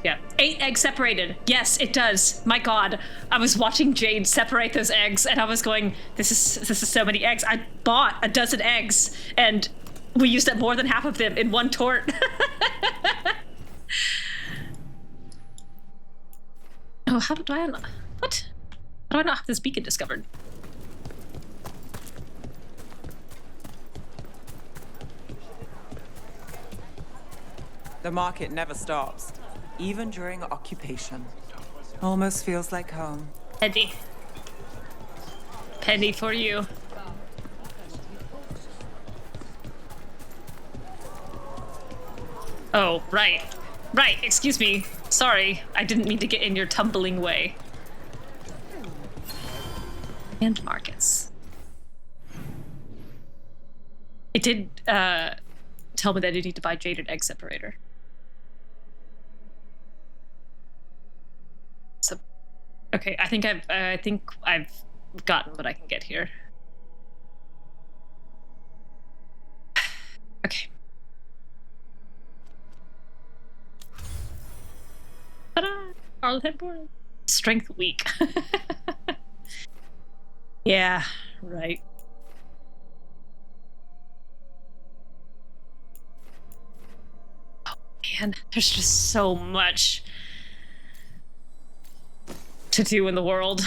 Speaker 1: Yeah, 8 eggs separated. Yes, it does. My God, I was watching Jade separate those eggs, and I was going, "This is so many eggs." I bought a dozen eggs, and we used up more than half of them in one tort. Oh, how do I not? What? How do I not have this beacon discovered?
Speaker 11: The market never stops, even during occupation. Almost feels like home.
Speaker 1: Penny. Penny for you. Oh, right. Right, excuse me. Sorry, I didn't mean to get in your tumbling way. And markets. It did tell me that I need to buy Jaded Egg Separator. So, okay, I think I've gotten what I can get here. Okay. Ta-da! Carl headboard. Strength weak. Yeah, right. Oh man, there's just so much to do in the world.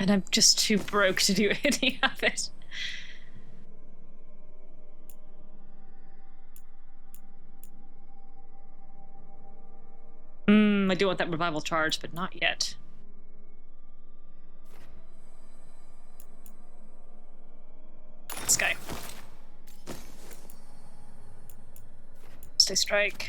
Speaker 1: And I'm just too broke to do any of it. I do want that revival charge, but not yet. This guy. Stay strike.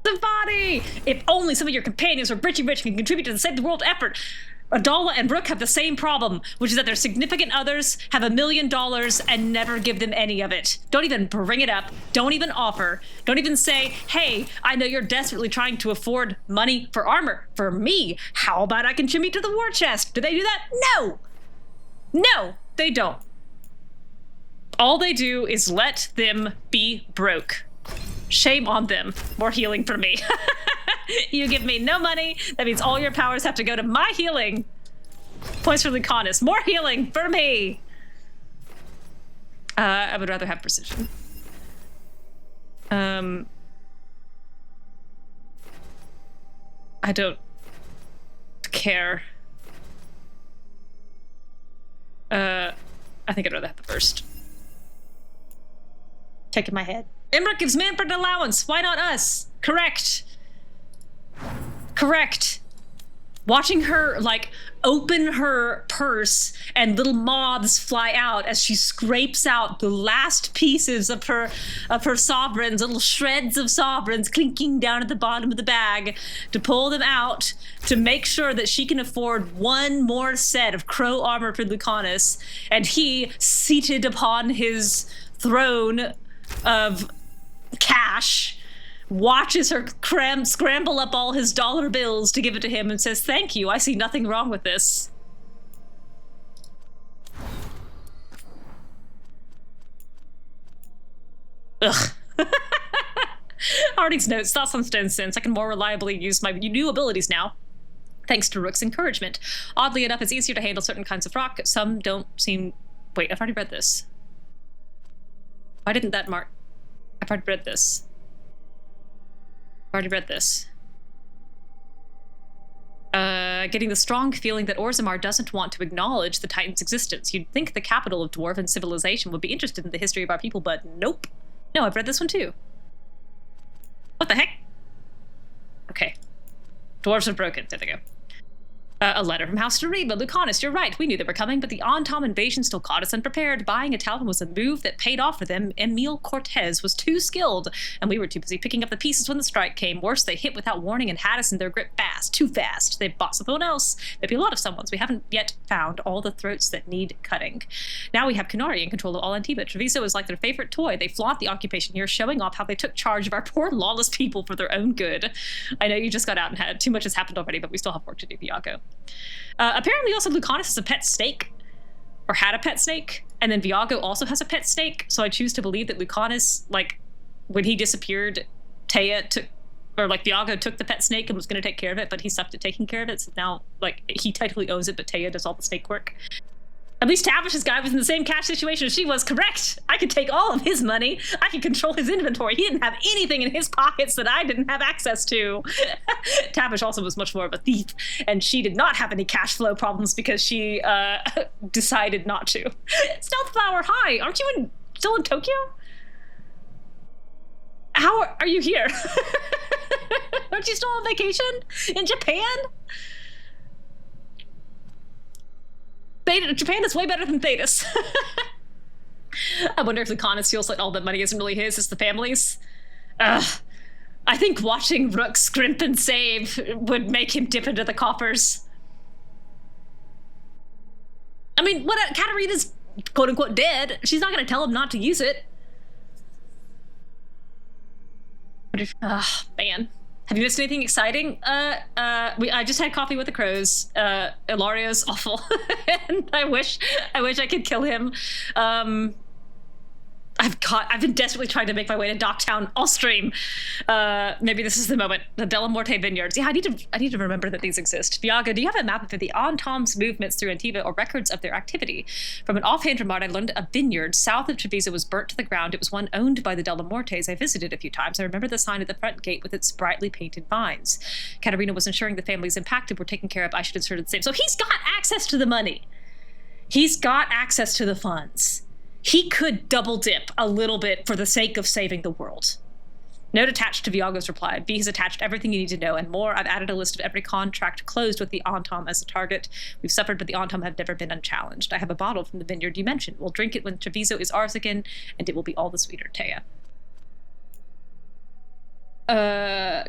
Speaker 1: The body! If only some of your companions were rich and can contribute to the Save the World effort. Adahla and Rook have the same problem, which is that their significant others have $1 million and never give them any of it. Don't even bring it up. Don't even offer. Don't even say, hey, I know you're desperately trying to afford money for armor. For me, how about I contribute to the war chest? Do they do that? No! No, they don't. All they do is let them be broke. Shame on them. More healing for me. You give me no money. That means all your powers have to go to my healing. Points for Lucanis. More healing for me. I would rather have precision. I don't care. I think I'd rather have the first. Taking my head. Imric gives Manfred an allowance. Why not us? Correct. Correct. Watching her, like, open her purse and little moths fly out as she scrapes out the last pieces of her sovereigns, little shreds of sovereigns clinking down at the bottom of the bag to pull them out to make sure that she can afford one more set of crow armor for Lucanis, and he, seated upon his throne of cash, watches her scramble up all his dollar bills to give it to him and says, thank you, I see nothing wrong with this. Ugh. Artie's notes, thoughts on stone sense. I can more reliably use my new abilities now, thanks to Rook's encouragement. Oddly enough, it's easier to handle certain kinds of rock. Some don't seem... Wait, I've already read this. Why didn't that mark? I've already read this. I've already read this. Getting the strong feeling that Orzammar doesn't want to acknowledge the Titan's existence. You'd think the capital of Dwarven civilization would be interested in the history of our people, but nope. No, I've read this one too. What the heck? Okay. Dwarves are broken. There they go. A letter from House Doriba. Lucanis, you're right. We knew they were coming, but the Antom invasion still caught us unprepared. Buying a Talon was a move that paid off for them. Emil Cortez was too skilled, and we were too busy picking up the pieces when the strike came. Worse, they hit without warning and had us in their grip fast. Too fast. They bought someone else. Maybe a lot of someone's. We haven't yet found all the throats that need cutting. Now we have Kunari in control of all Antiba. Treviso is like their favorite toy. They flaunt the occupation here, showing off how they took charge of our poor lawless people for their own good. I know you just got out and had too much has happened already, but we still have work to do, Viago. Apparently also Lucanis is a pet snake, or had a pet snake, and then Viago also has a pet snake, so I choose to believe that Lucanis, like, when he disappeared, Taya took, or like Viago took the pet snake and was going to take care of it, but he sucked at taking care of it, so now, like, he technically owns it, but Taya does all the snake work. At least Tavish's guy was in the same cash situation as she was. Correct. I could take all of his money. I could control his inventory. He didn't have anything in his pockets that I didn't have access to. Tavish also was much more of a thief, and she did not have any cash flow problems because she decided not to. Stealth Flower, hi. Aren't you still in Tokyo? How are you here? Aren't you still on vacation in Japan? Japan is way better than Thetis. I wonder if Lucanis feels like all that money isn't really his, it's the family's. I think watching Rook scrimp and save would make him dip into the coffers. I mean, what? Katarina's quote-unquote dead. She's not going to tell him not to use it. Man. Have you missed anything exciting? I just had coffee with the crows. Ilario's awful, and I wish I could kill him. I've been desperately trying to make my way to Docktown all stream. Maybe this is the moment. The Della Morte Vineyards. Yeah, I need to remember that these exist. Viaga, do you have a map of the Antom's movements through Antiva or records of their activity? From an offhand remark, I learned a vineyard south of Treviso was burnt to the ground. It was one owned by the Della Mortes. I visited a few times. I remember the sign at the front gate with its brightly painted vines. Katerina was ensuring the families impacted were taken care of. I should insert the same. So he's got access to the money. He's got access to the funds. He could double dip a little bit for the sake of saving the world. Note attached to Viago's reply. V has attached everything you need to know and more. I've added a list of every contract closed with the Antom as a target. We've suffered, but the Antom have never been unchallenged. I have a bottle from the vineyard you mentioned. We'll drink it when Treviso is ours again, and it will be all the sweeter, Taya.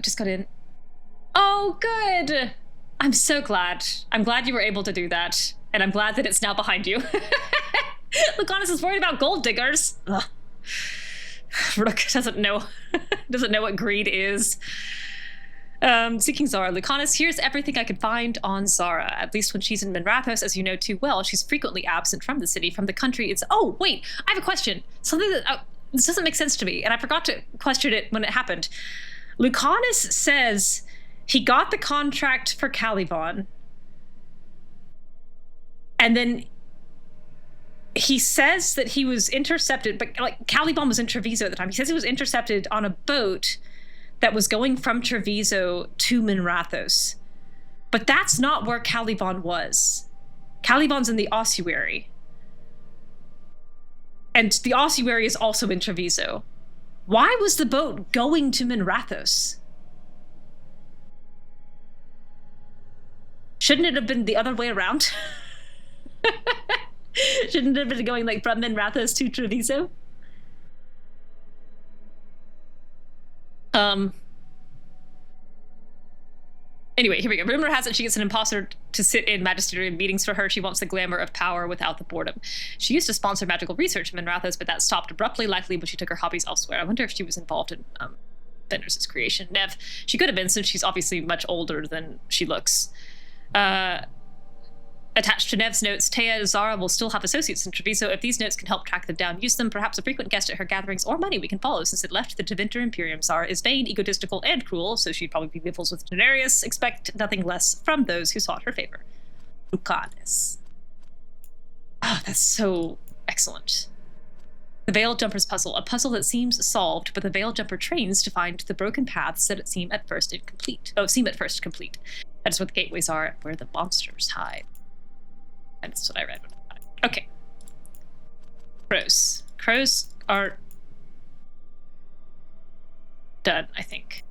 Speaker 1: Just got in. Oh, good! I'm so glad. I'm glad you were able to do that, and I'm glad that it's now behind you. Lucanis is worried about gold diggers. Ugh. Rook doesn't know what greed is. Seeking Zara. Lucanis, here's everything I could find on Zara. At least when she's in Minrathos, as you know too well, she's frequently absent from the city, from the country. Oh, wait, I have a question. Something that this doesn't make sense to me, and I forgot to question it when it happened. Lucanis says he got the contract for Caliban, and then he says that he was intercepted, but like Caliban was in Treviso at the time. He says he was intercepted on a boat that was going from Treviso to Minrathos. But that's not where Caliban was. Caliban's in the ossuary. And the ossuary is also in Treviso. Why was the boat going to Minrathos? Shouldn't it have been the other way around? Shouldn't it have been going like from Minrathos to Treviso? Anyway, here we go. Rumor has it she gets an imposter to sit in magisterial meetings for her. She wants the glamour of power without the boredom. She used to sponsor magical research in Minrathos, but that stopped abruptly, likely when she took her hobbies elsewhere. I wonder if she was involved in Fenris' creation. Neve, she could have been, since she's obviously much older than she looks. Attached to Nev's notes, Taya Zara will still have associates in Treviso. If these notes can help track them down, use them. Perhaps a frequent guest at her gatherings or money we can follow, since it left the Tevinter Imperium. Zara is vain, egotistical, and cruel, so she'd probably be rivals with Denarius. Expect nothing less from those who sought her favor. Lucanis. Oh, that's so excellent. The Veiled Jumper's puzzle. A puzzle that seems solved, but the Veiled Jumper trains to find the broken paths that seem at first complete. That is what the gateways are, where the monsters hide. And that's what I read. Okay. Crows. Crows are done, I think.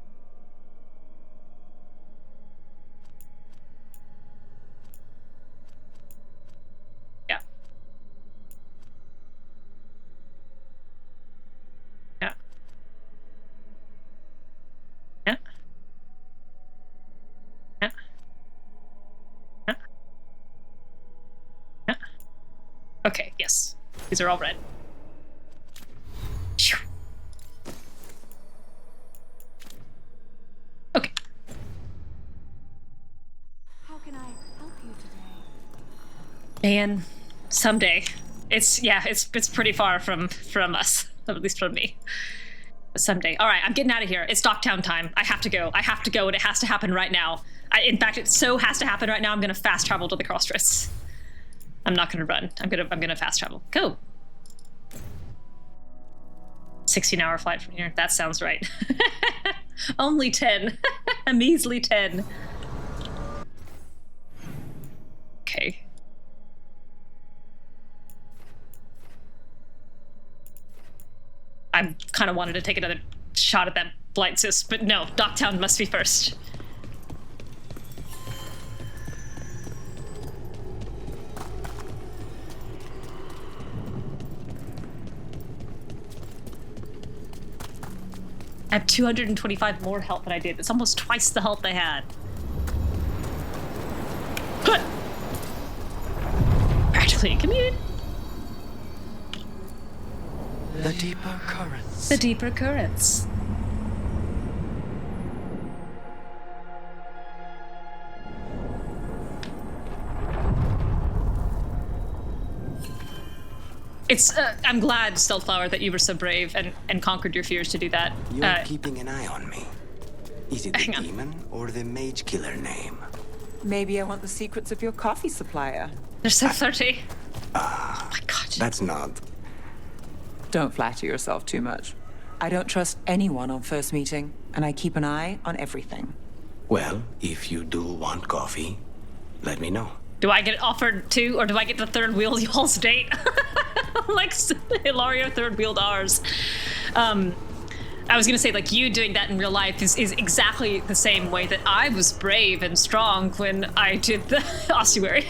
Speaker 1: Okay, yes. These are all red. Phew. Okay.
Speaker 15: How can I help you today?
Speaker 1: Man, someday. It's pretty far from us, at least from me. But someday. All right, I'm getting out of here. It's Docktown time. I have to go, and it has to happen right now. In fact, it so has to happen right now. I'm gonna fast travel to the crossroads. I'm not gonna run. I'm gonna fast travel. Go. 16-hour flight from here. That sounds right. Only 10. A measly 10. Okay. I kind of wanted to take another shot at that Blight sis, but no, Docktown must be first. I have 225 more health than I did. It's almost twice the health I had. Good. Practically commute.
Speaker 2: The deeper currents.
Speaker 1: The deeper currents. It's, I'm glad, Stealthflower, that you were so brave and conquered your fears to do that.
Speaker 2: You're keeping an eye on me. Is it the demon or the mage killer name?
Speaker 11: Maybe I want the secrets of your coffee supplier.
Speaker 1: They're so flirty. Oh my god.
Speaker 2: That's not.
Speaker 11: Don't flatter yourself too much. I don't trust anyone on first meeting, and I keep an eye on everything.
Speaker 2: Well, if you do want coffee, let me know.
Speaker 1: Do I get offered two, or do I get the third wheel y'all's date? Like Hilario third wheeled ours. I was gonna say, like, you doing that in real life is exactly the same way that I was brave and strong when I did the ossuary.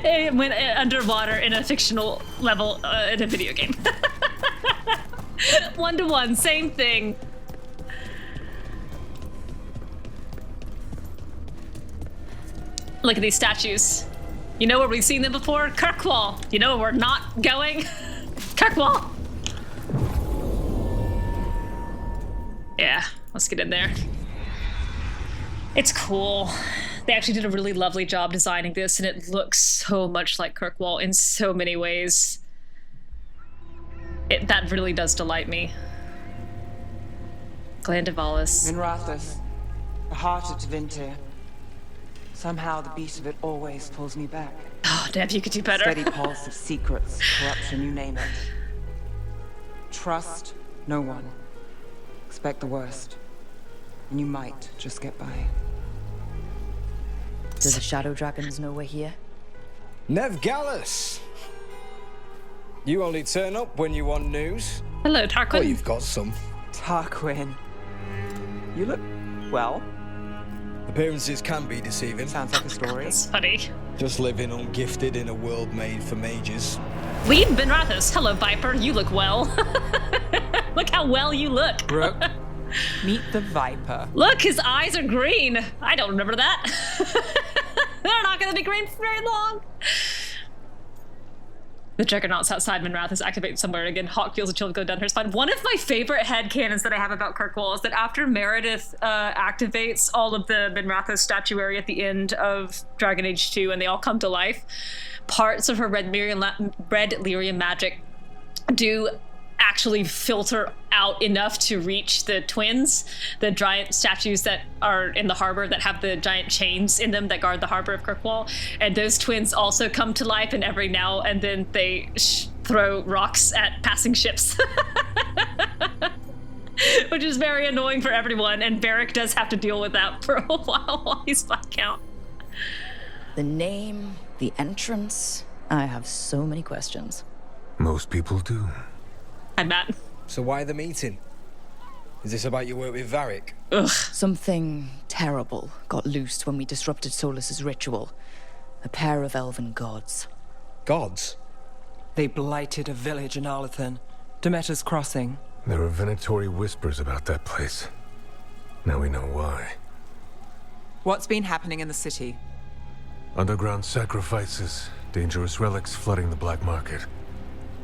Speaker 1: It went underwater in a fictional level in a video game. 1-to-1, same thing. Look at these statues. You know where we've seen them before? Kirkwall. You know where we're not going? Kirkwall. Yeah, let's get in there. It's cool. They actually did a really lovely job designing this, and it looks so much like Kirkwall in so many ways. That really does delight me. Glandivalis.
Speaker 11: Minrathus, the heart of Tevinter. Somehow the beat of it always pulls me back.
Speaker 1: Oh, Neve, you could do better.
Speaker 11: Steady pulse of secrets, corruption, you name it. Trust no one. Expect the worst. And you might just get by.
Speaker 4: Do the Shadow Dragons know we're here?
Speaker 19: Nev Gallus! You only turn up when you want news.
Speaker 1: Hello, Tarquin.
Speaker 19: Well, you've got some.
Speaker 11: Tarquin. You look well.
Speaker 19: Appearances can be deceiving.
Speaker 11: Sounds like a story.
Speaker 1: That's funny.
Speaker 19: Just living ungifted in a world made for mages.
Speaker 1: We've been Rathus. Hello, Viper. You look well. Look how well you look.
Speaker 11: Rook, meet the Viper.
Speaker 1: Look, his eyes are green. I don't remember that. They're not gonna be green for very long. The Juggernauts outside Minrath is activated somewhere again. Hawk feels a chill go down her spine. One of my favorite headcanons that I have about Kirkwall is that after Meredith activates all of the Minrath's statuary at the end of Dragon Age 2 and they all come to life, parts of her red lyrium magic do actually filter out enough to reach the twins, the giant statues that are in the harbor that have the giant chains in them that guard the harbor of Kirkwall. And those twins also come to life, and every now and then they throw rocks at passing ships. Which is very annoying for everyone, and Varric does have to deal with that for a while he's Viscount.
Speaker 4: The name, the entrance, I have so many questions.
Speaker 20: Most people do.
Speaker 1: I'm Matt.
Speaker 19: So why the meeting? Is this about your work with Varric?
Speaker 1: Ugh.
Speaker 4: Something terrible got loosed when we disrupted Solas's ritual. A pair of elven gods.
Speaker 19: Gods?
Speaker 11: They blighted a village in Arlathan, Demeter's Crossing.
Speaker 20: There were venatory whispers about that place. Now we know why.
Speaker 11: What's been happening in the city?
Speaker 20: Underground sacrifices, dangerous relics flooding the black market.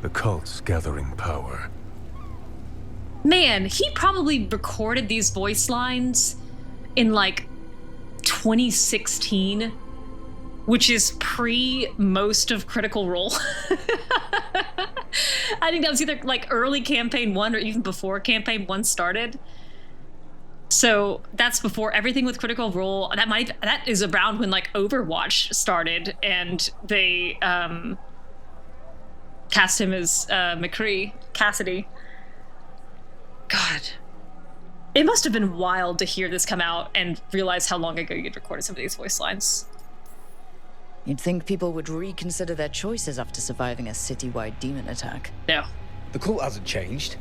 Speaker 20: The cults gathering power.
Speaker 1: Man, he probably recorded these voice lines in like 2016, which is pre most of Critical Role. I think that was either like early campaign 1 or even before campaign 1 started. So that's before everything with Critical Role. That is around when like Overwatch started and they cast him as McCree, Cassidy. God. It must have been wild to hear this come out and realize how long ago you'd recorded some of these voice lines.
Speaker 4: You'd think people would reconsider their choices after surviving a citywide demon attack.
Speaker 1: No.
Speaker 19: The cult hasn't changed.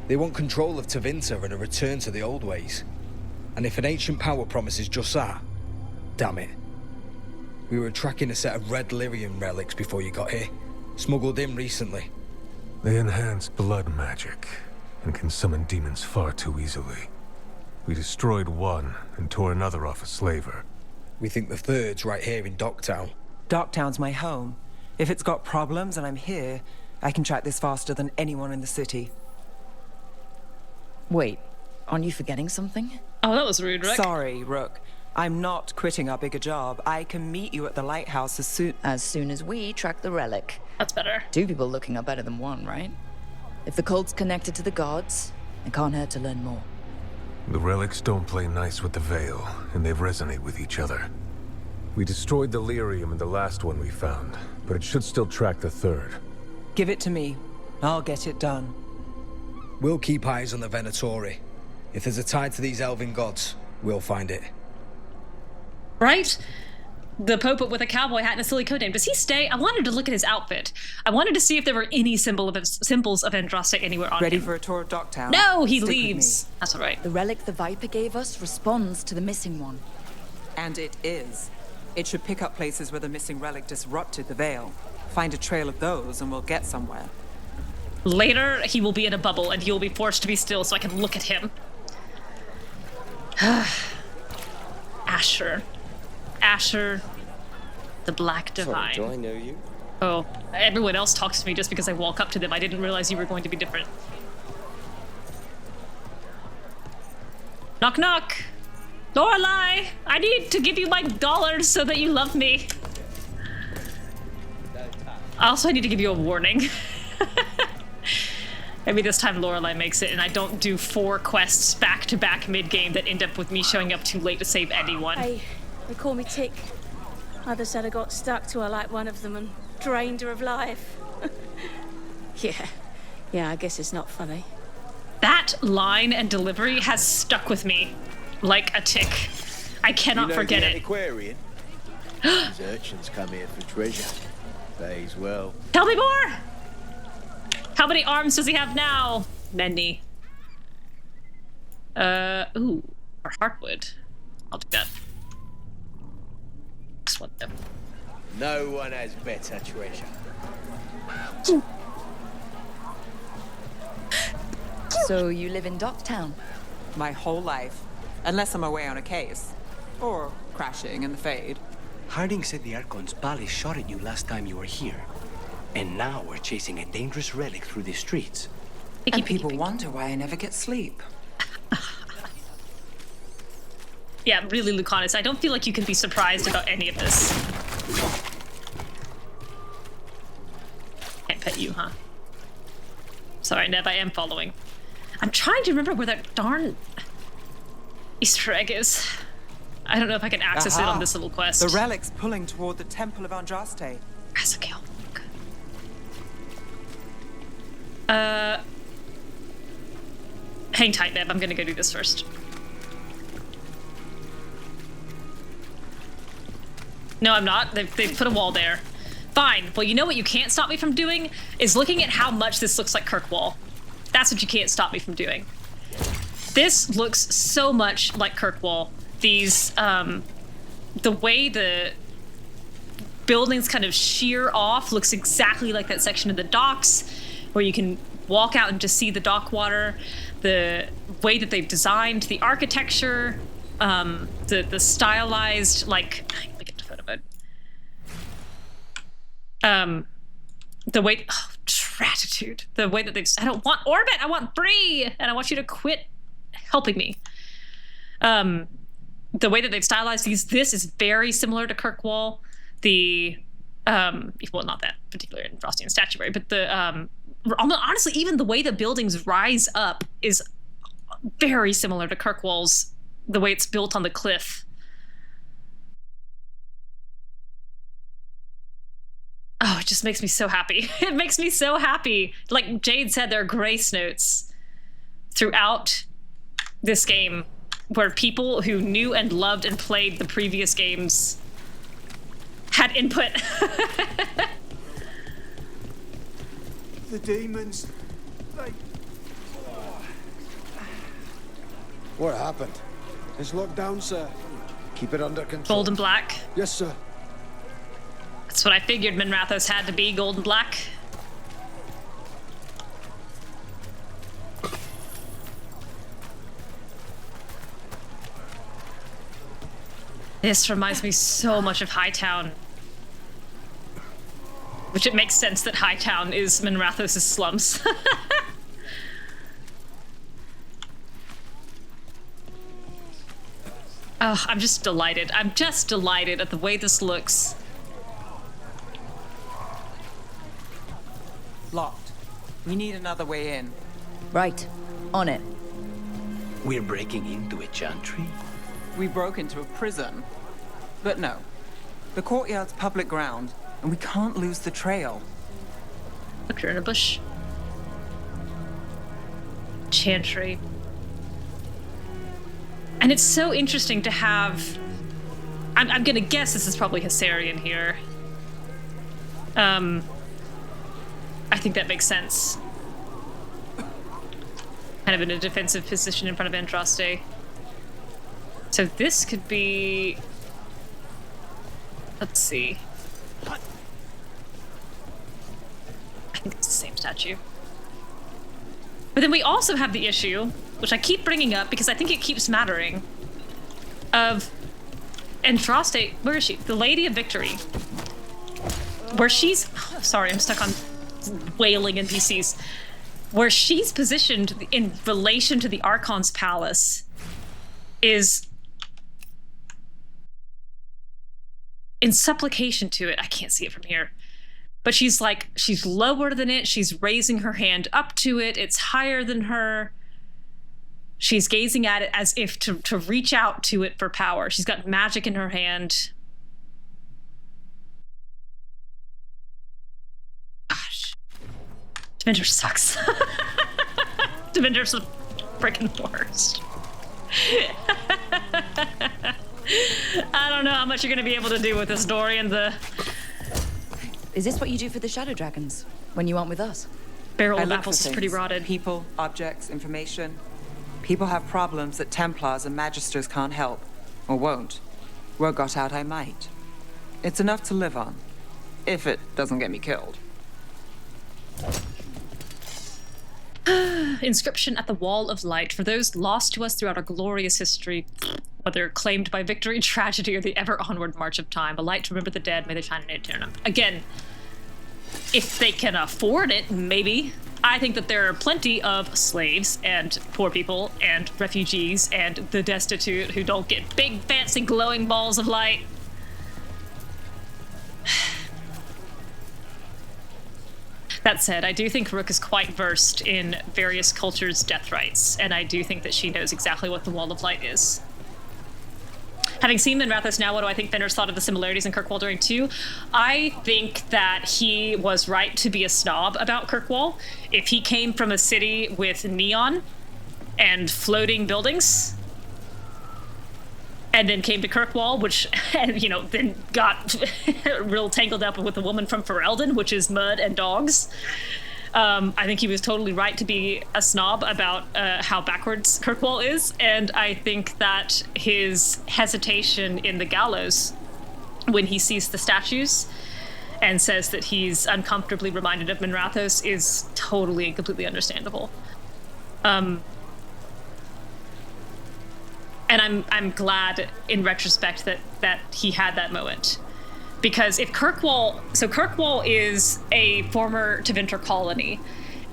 Speaker 19: They want control of Tevinter and a return to the old ways. And if an ancient power promises just that, damn it. We were tracking a set of red lyrium relics before you got here. Smuggled in recently.
Speaker 20: They enhance blood magic and can summon demons far too easily. We destroyed one and tore another off a slaver.
Speaker 19: We think the third's right here in Docktown.
Speaker 11: Docktown's my home. If it's got problems and I'm here, I can track this faster than anyone in the city.
Speaker 4: Wait, aren't you forgetting something?
Speaker 1: Oh, that was rude, Rook.
Speaker 11: Sorry, Rook. I'm not quitting our bigger job. I can meet you at the lighthouse as soon
Speaker 4: as we track the relic.
Speaker 1: That's better.
Speaker 4: 2 people looking are better than 1, right? If the cult's connected to the gods, it can't hurt to learn more.
Speaker 20: The relics don't play nice with the Veil, and they resonate with each other. We destroyed the lyrium in the last one we found, but it should still track the third.
Speaker 11: Give it to me. I'll get it done.
Speaker 19: We'll keep eyes on the Venatori. If there's a tie to these elven gods, we'll find it.
Speaker 1: Right? The Pope with a cowboy hat and a silly coat name. Does he stay? I wanted to look at his outfit. I wanted to see if there were any symbols of Andraste anywhere on
Speaker 11: Ready
Speaker 1: him.
Speaker 11: for a tour of Docktown?
Speaker 1: No, he leaves. That's all right.
Speaker 4: The relic the Viper gave us responds to the missing one.
Speaker 11: And it is. It should pick up places where the missing relic disrupted the Veil. Find a trail of those and we'll get somewhere.
Speaker 1: Later, he will be in a bubble and you'll be forced to be still so I can look at him. Asher, the Black Divine.
Speaker 14: Sorry, do I know you?
Speaker 1: Oh, everyone else talks to me just because I walk up to them. I didn't realize you were going to be different. Knock, knock. Lorelei, I need to give you my dollars so that you love me. Also, I need to give you a warning. Maybe this time Lorelei makes it and I don't do 4 quests back to back mid-game that end up with me showing up too late to save anyone.
Speaker 15: They call me Tick. Mother said I got stuck to her like one of them and drained her of life. Yeah, I guess it's not funny.
Speaker 1: That line and delivery has stuck with me like a tick. I cannot forget it.
Speaker 16: Aquarian? These urchins come here for treasure. Pays well.
Speaker 1: Tell me more! How many arms does he have now? Many. Ooh, or Heartwood. I'll do that. Next one, though.
Speaker 16: No one has better treasure.
Speaker 4: So you live in Docktown?
Speaker 11: My whole life. Unless I'm away on a case. Or crashing in the Fade.
Speaker 2: Harding said the Archon's palace shot at you last time you were here. And now we're chasing a dangerous relic through the streets.
Speaker 11: And people wonder why I never get sleep.
Speaker 1: Yeah, really, Lucanis, I don't feel like you can be surprised about any of this. Can't pet you, huh? Sorry, Neve, I am following. I'm trying to remember where that darn Easter egg is. I don't know if I can access it on this little quest.
Speaker 11: The relic's pulling toward the Temple of Andraste.
Speaker 1: Ezekiel. Hang tight, Neve. I'm gonna go do this first. No, I'm not. They've put a wall there. Fine. Well, you know what you can't stop me from doing? Is looking at how much this looks like Kirkwall. That's what you can't stop me from doing. This looks so much like Kirkwall. These, the way the buildings kind of sheer off looks exactly like that section of the docks where you can walk out and just see the dock water. The way that they've designed the architecture, the stylized, like, let me get to photo mode. The way, gratitude. The way that I don't want orbit, I want Bree, and I want you to quit helping me. The way that they've stylized this is very similar to Kirkwall. Well, not that particular in Frosty and Statuary, but honestly, even the way the buildings rise up is very similar to Kirkwall's, the way it's built on the cliff. Oh, it just makes me so happy. It makes me so happy. Like Jade said, there are grace notes throughout this game where people who knew and loved and played the previous games had input.
Speaker 13: The demons,
Speaker 21: What happened? It's locked down, sir. Keep it under control.
Speaker 1: Gold and black.
Speaker 21: Yes, sir.
Speaker 1: That's what I figured Minrathos had to be, gold and black. This reminds me so much of Hightown. Which it makes sense that Hightown is Minrathos' slums. Oh, I'm just delighted. I'm just delighted at the way this looks.
Speaker 11: Locked. We need another way in.
Speaker 4: Right. On it.
Speaker 18: We're breaking into a chantry?
Speaker 11: We broke into a prison. But no. The courtyard's public ground, and we can't lose the trail.
Speaker 1: Look, you're in a bush. Chantry. And it's so interesting to have... I'm gonna guess this is probably Hessarian here. I think that makes sense. Kind of in a defensive position in front of Andraste. So this could be... Let's see. I think it's the same statue. But then we also have the issue, which I keep bringing up because I think it keeps mattering, of Andraste, where is she? The Lady of Victory. Where she's... Oh, sorry, I'm stuck on wailing NPCs. Where she's positioned in relation to the Archon's palace is in supplication to it. I can't see it from here. But she's like, she's lower than it. She's raising her hand up to it. It's higher than her. She's gazing at it as if to reach out to it for power. She's got magic in her hand. Gosh. Devinder sucks. Devinder's the freaking worst. I don't know how much you're going to be able to do with this, Dorian.
Speaker 4: Is this what you do for the Shadow Dragons when you aren't with us?
Speaker 1: Barrel of apples is pretty rotted.
Speaker 11: People, objects, information. People have problems that Templars and Magisters can't help. Or won't. Word got out I might. It's enough to live on. If it doesn't get me killed.
Speaker 1: Inscription at the Wall of Light. For those lost to us throughout our glorious history, whether claimed by victory, tragedy, or the ever-onward march of time, a light to remember the dead, may they shine in eternum. Again, if they can afford it, maybe. I think that there are plenty of slaves and poor people and refugees and the destitute who don't get big, fancy, glowing balls of light. That said, I do think Rook is quite versed in various cultures' death rites, and I do think that she knows exactly what the Wall of Light is. Having seen Minrathos now, what do I think Fenris thought of the similarities in Kirkwall during 2? I think that he was right to be a snob about Kirkwall. If he came from a city with neon and floating buildings, and then came to Kirkwall, which, you know, then got real tangled up with a woman from Ferelden, which is mud and dogs. I think he was totally right to be a snob about how backwards Kirkwall is, and I think that his hesitation in the gallows when he sees the statues and says that he's uncomfortably reminded of Minrathos is totally and completely understandable. And I'm glad in retrospect that he had that moment. Because if Kirkwall is a former Tevinter colony,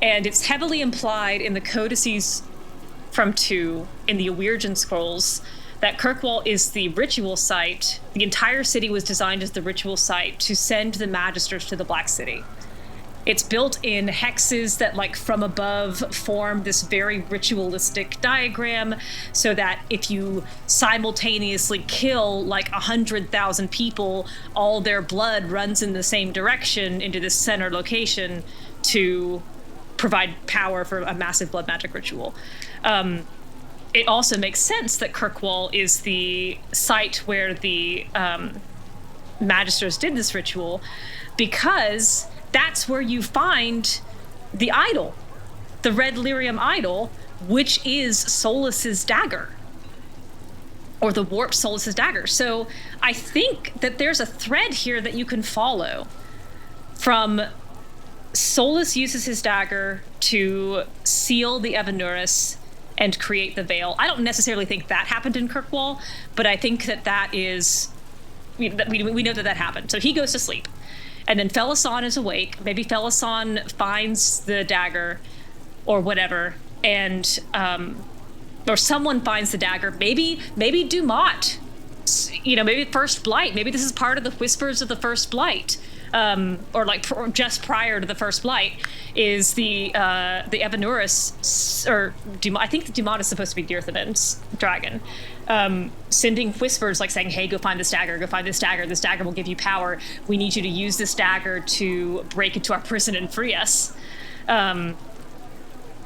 Speaker 1: and it's heavily implied in the codices from 2 in the Awirjan scrolls that Kirkwall is the ritual site. The entire city was designed as the ritual site to send the Magisters to the Black City. It's built in hexes that, like, from above form this very ritualistic diagram, so that if you simultaneously kill like 100,000 people, all their blood runs in the same direction into this center location to provide power for a massive blood magic ritual. It also makes sense that Kirkwall is the site where the Magisters did this ritual, because that's where you find the idol, the red lyrium idol, which is Solas's dagger, or the warped Solas's dagger. So I think that there's a thread here that you can follow from Solas uses his dagger to seal the Evanuris and create the veil. I don't necessarily think that happened in Kirkwall, but I think that is, we know that happened. So he goes to sleep, and then Felasan is awake. Maybe Felasan finds the dagger or whatever, and or someone finds the dagger. Maybe Dumont, maybe First Blight. Maybe this is part of the whispers of the First Blight. Or like just prior to the First Blight is the Evanuris, or I think the Dumont is supposed to be Dirthaman's dragon, sending whispers like saying, hey, go find this dagger, this dagger will give you power, we need you to use this dagger to break into our prison and free us.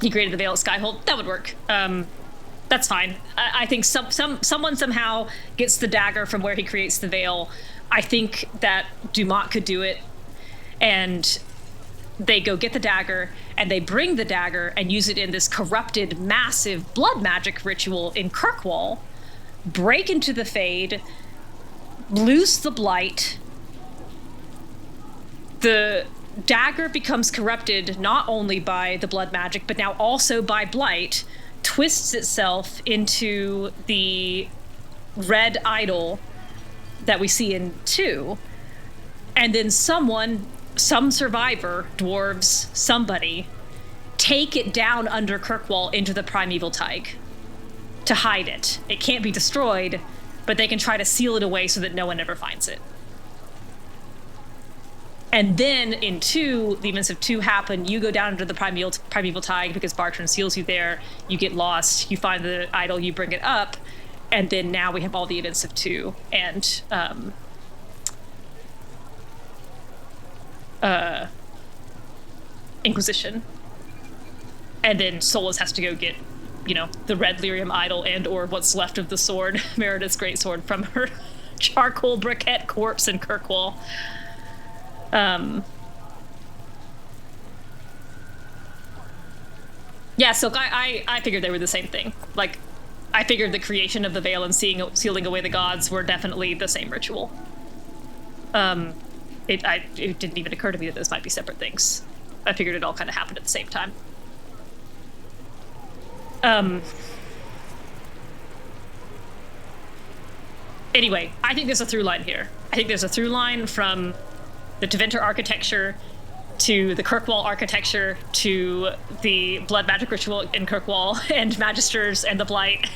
Speaker 1: He created the Veil at Skyhold. That would work. That's fine. I think someone somehow gets the dagger from where he creates the veil. I think that Dumont could do it, and they go get the dagger, and they bring the dagger and use it in this corrupted, massive blood magic ritual in Kirkwall, break into the Fade, loose the Blight. The dagger becomes corrupted not only by the blood magic, but now also by Blight, twists itself into the red idol that we see in 2, and then some survivor, dwarves, somebody, take it down under Kirkwall into the primeval Tig to hide it. It can't be destroyed, but they can try to seal it away so that no one ever finds it. And then in 2, the events of 2 happen. You go down into the primeval Tig because Bartran seals you there. You get lost. You find the idol. You bring it up. And then now we have all the events of 2 and Inquisition. And then Solas has to go get, the red lyrium idol and or what's left of the sword, Merida's greatsword, from her charcoal briquette corpse in Kirkwall. Yeah, so I figured they were the same thing. Like, I figured the creation of the veil and sealing away the gods were definitely the same ritual. It didn't even occur to me that those might be separate things. I figured it all kind of happened at the same time. Anyway, I think there's a through line here. I think there's a through line from the Tevinter architecture to the Kirkwall architecture to the blood magic ritual in Kirkwall and Magisters and the Blight.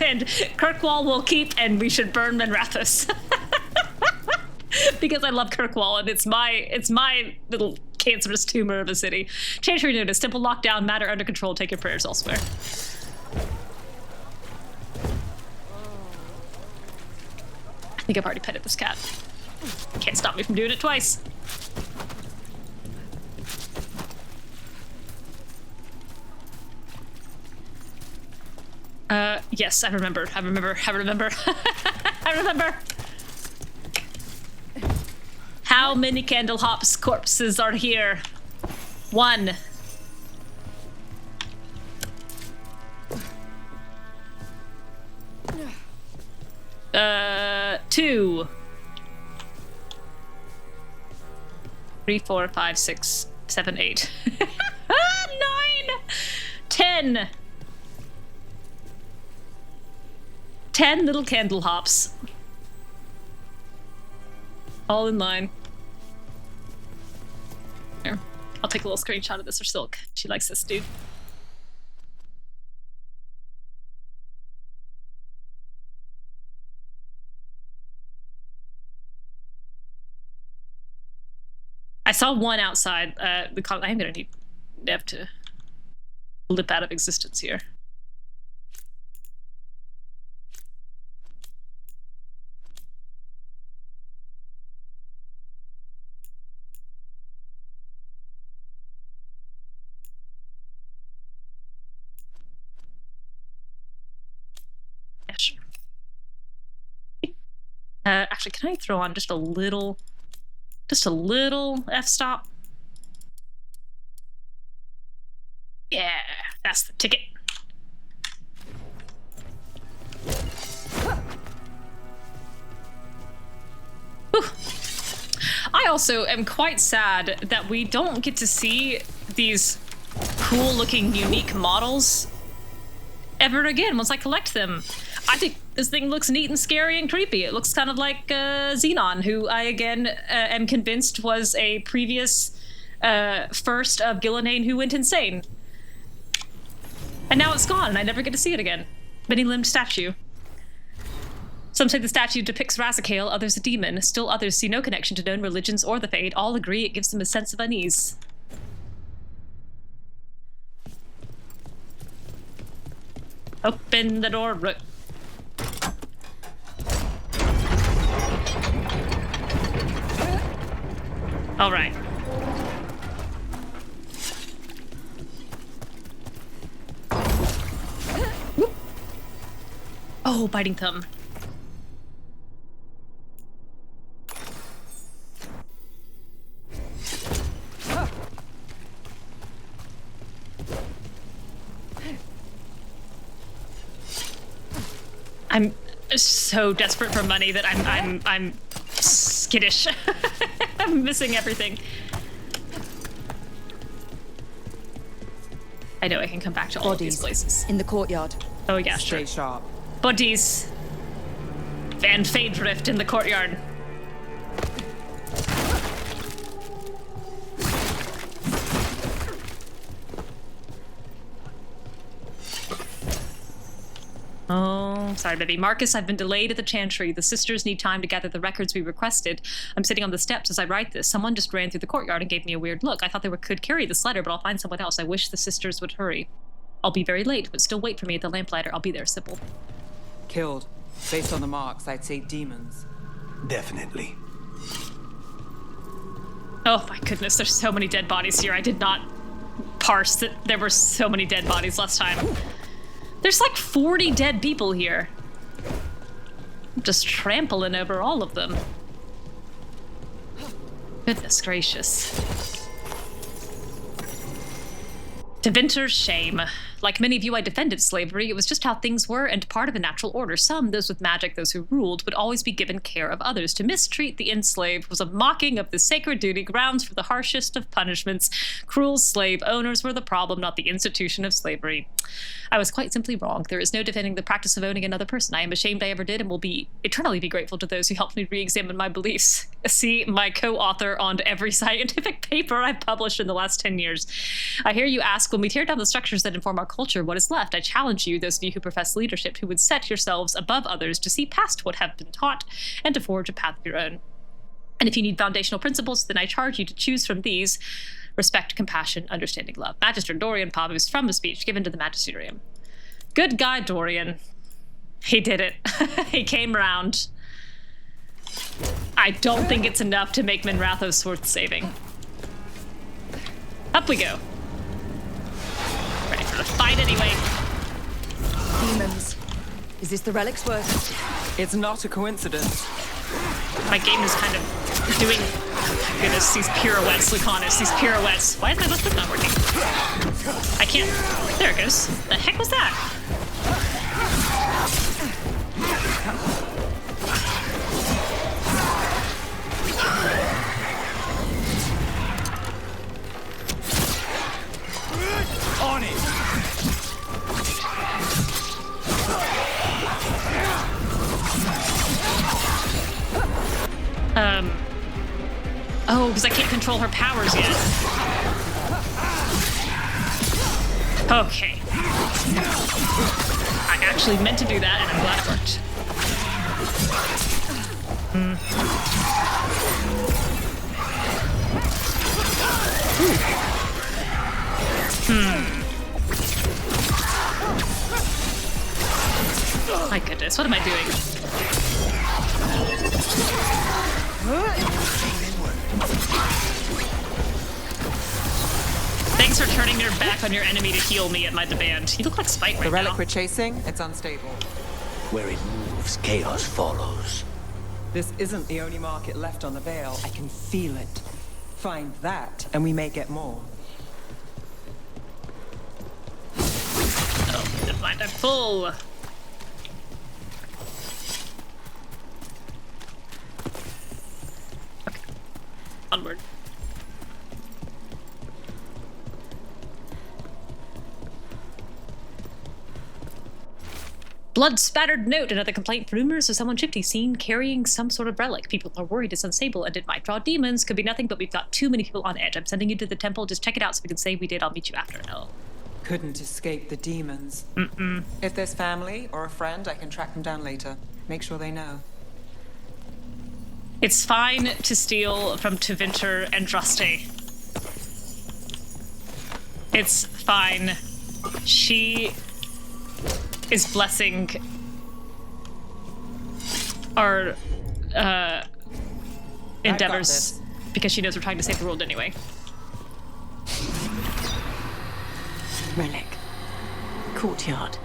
Speaker 1: And Kirkwall will keep, and we should burn Menrathus. Because I love Kirkwall, and it's my little cancerous tumor of a city. Change your notice. Temple lockdown, matter under control. Take your prayers elsewhere. I think I've already petted this cat. Can't stop me from doing it twice. Yes, I remember. I remember. How many Candlehops corpses are here? 1. Two. 3, 4, 5, 6, 7, 8. 9! 10! 10 little Candlehops. All in line. Here, I'll take a little screenshot of this for Silk. She likes this dude. I saw one outside the con. I'm gonna need Neve to lip out of existence here. Yeah, sure. Actually, can I throw on just a little f-stop? Yeah, that's the ticket. Whew. I also am quite sad that we don't get to see these cool-looking, unique models ever again once I collect them. I think this thing looks neat and scary and creepy. It looks kind of like Xenon, who I again am convinced was a previous first of Gillenane who went insane. And now it's gone, and I never get to see it again. Many-limbed statue. Some say the statue depicts Razakale, others a demon. Still others see no connection to known religions or the Fade. All agree it gives them a sense of unease. Open the door, Rook. All right. Whoop. Oh, biting thumb. I'm so desperate for money that I'm skittish. I'm missing everything. I know I can come back to all of these places.
Speaker 4: In the courtyard.
Speaker 1: Oh yeah,
Speaker 11: Stay
Speaker 1: sure.
Speaker 11: sharp.
Speaker 1: Bodies. And Fade Rift in the courtyard. Oh, sorry, baby. Marcus, I've been delayed at the Chantry. The sisters need time to gather the records we requested. I'm sitting on the steps as I write this. Someone just ran through the courtyard and gave me a weird look. I thought they could carry this letter, but I'll find someone else. I wish the sisters would hurry. I'll be very late, but still wait for me at the lamplighter. I'll be there, Sybil.
Speaker 11: Killed. Based on the marks, I'd say demons.
Speaker 2: Definitely.
Speaker 1: Oh my goodness, there's so many dead bodies here. I did not parse that there were so many dead bodies last time. There's like 40 dead people here. I'm just trampling over all of them. Goodness gracious. To Vinter's shame. Like many of you, I defended slavery. It was just how things were and part of a natural order. Some, those with magic, those who ruled, would always be given care of others. To mistreat the enslaved was a mocking of the sacred duty, grounds for the harshest of punishments. Cruel slave owners were the problem, not the institution of slavery. I was quite simply wrong. There is no defending the practice of owning another person. I am ashamed I ever did and will eternally be grateful to those who helped me re-examine my beliefs. See my co-author on every scientific paper I've published in the last 10 years. I hear you ask, when we tear down the structures that inform our culture, what is left? I challenge you, those of you who profess leadership, who would set yourselves above others, to see past what have been taught and to forge a path of your own. And if you need foundational principles, then I charge you to choose from these: respect, compassion, understanding, love. Magister Dorian Pavus, from a speech given to the Magisterium. Good guy, Dorian. He did it. He came round. I don't think it's enough to make Minrathos worth saving. Up we go. Ready for the fight anyway.
Speaker 4: Demons. Is this the relic's work?
Speaker 11: It's not a coincidence.
Speaker 1: My game is kind of doing... Oh my goodness, these pirouettes, Lucanis, these pirouettes. Why is my left foot not working? I can't... There it goes. The heck was that?
Speaker 11: On it!
Speaker 1: Oh, because I can't control her powers yet. Okay. I actually meant to do that, and I'm glad it worked. My goodness, what am I doing? Thanks for turning your back on your enemy to heal me at my demand. You look like Spike right now.
Speaker 11: The relic we're chasing, it's unstable.
Speaker 18: Where it moves, chaos follows.
Speaker 11: This isn't the only market left on the Veil. I can feel it. Find that, and we may get more.
Speaker 1: Oh, never mind, I'm full. Okay, onward. Blood-spattered note. Another complaint. Rumors of someone shifty seen carrying some sort of relic. People are worried it's unstable and it might draw demons. Could be nothing, but we've got too many people on edge. I'm sending you to the temple. Just check it out so we can say we did. I'll meet you after. No.
Speaker 11: Couldn't escape the demons. If there's family or a friend, I can track them down later. Make sure they know.
Speaker 1: It's fine to steal from Tevinter and Droste. It's fine. She is blessing our endeavors because she knows we're trying to save the world anyway.
Speaker 9: Relic. Courtyard.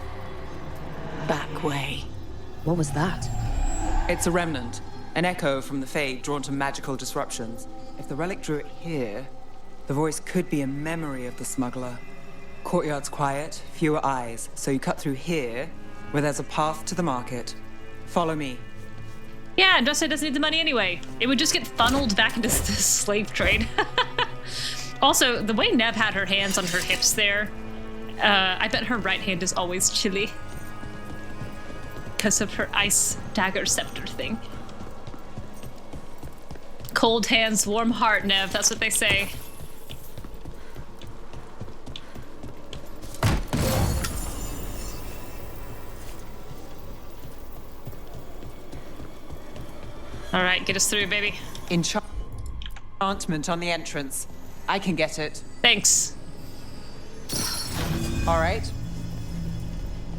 Speaker 9: Back way.
Speaker 4: What was that?
Speaker 11: It's a remnant. An echo from the Fade drawn to magical disruptions. If the relic drew it here, the voice could be a memory of the smuggler. Courtyard's quiet, fewer eyes, so you cut through here, where there's a path to the market. Follow me.
Speaker 1: Yeah, and Droste doesn't need the money anyway. It would just get funneled back into the slave trade. Also, the way Neve had her hands on her hips there, I bet her right hand is always chilly. Because of her ice dagger scepter thing. Cold hands, warm heart, Neve, that's what they say. All right, get us through, baby.
Speaker 11: Enchantment on the entrance. I can get it.
Speaker 1: Thanks.
Speaker 11: All right.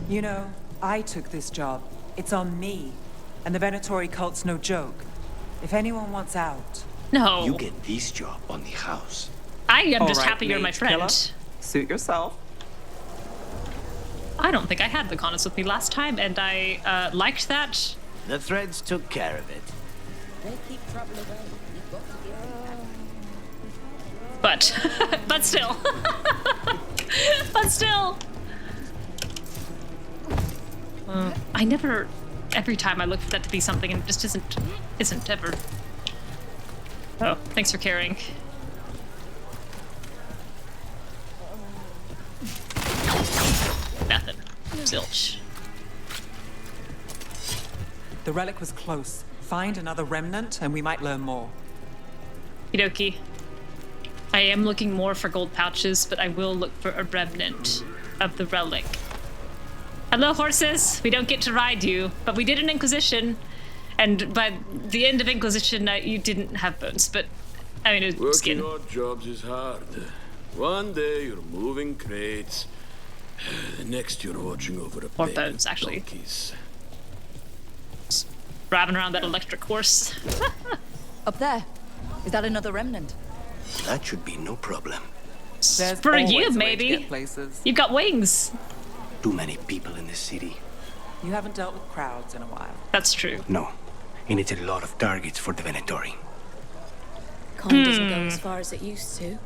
Speaker 11: You know, I took this job. It's on me. And the Venatori cult's no joke. If anyone wants out...
Speaker 1: No.
Speaker 16: You get this job on the house.
Speaker 1: I am just happy you're my friend.
Speaker 11: Killer. Suit yourself.
Speaker 1: I don't think I had Lucanis with me last time, and I liked that.
Speaker 16: The threads took care of it.
Speaker 4: They keep trouble away.
Speaker 1: But still. But still. I never, every time I look for that to be something and it just isn't ever. Oh, thanks for caring. Nothing. Zilch.
Speaker 11: The relic was close. Find another remnant and we might learn more.
Speaker 1: Okie. I am looking more for gold pouches, but I will look for a remnant of the relic. Hello, horses. We don't get to ride you, but we did an Inquisition, and by the end of Inquisition, you didn't have bones. But I mean, it was skin.
Speaker 16: Working odd jobs is hard. One day you're moving crates, the next you're watching over a
Speaker 1: Or
Speaker 16: bed
Speaker 1: bones,
Speaker 16: of
Speaker 1: actually.
Speaker 16: donkeys.
Speaker 1: Driving around that electric horse.
Speaker 4: Up there. Is that another remnant?
Speaker 2: That should be no problem.
Speaker 11: There's
Speaker 1: For
Speaker 11: always
Speaker 1: you,
Speaker 11: a way to
Speaker 1: maybe.
Speaker 11: get places.
Speaker 1: You've got wings.
Speaker 2: Too many people in this city.
Speaker 11: You haven't dealt with crowds in a while.
Speaker 1: That's true.
Speaker 2: No. And it's a lot of targets for the Venatori.
Speaker 7: Con doesn't go as far as it used to.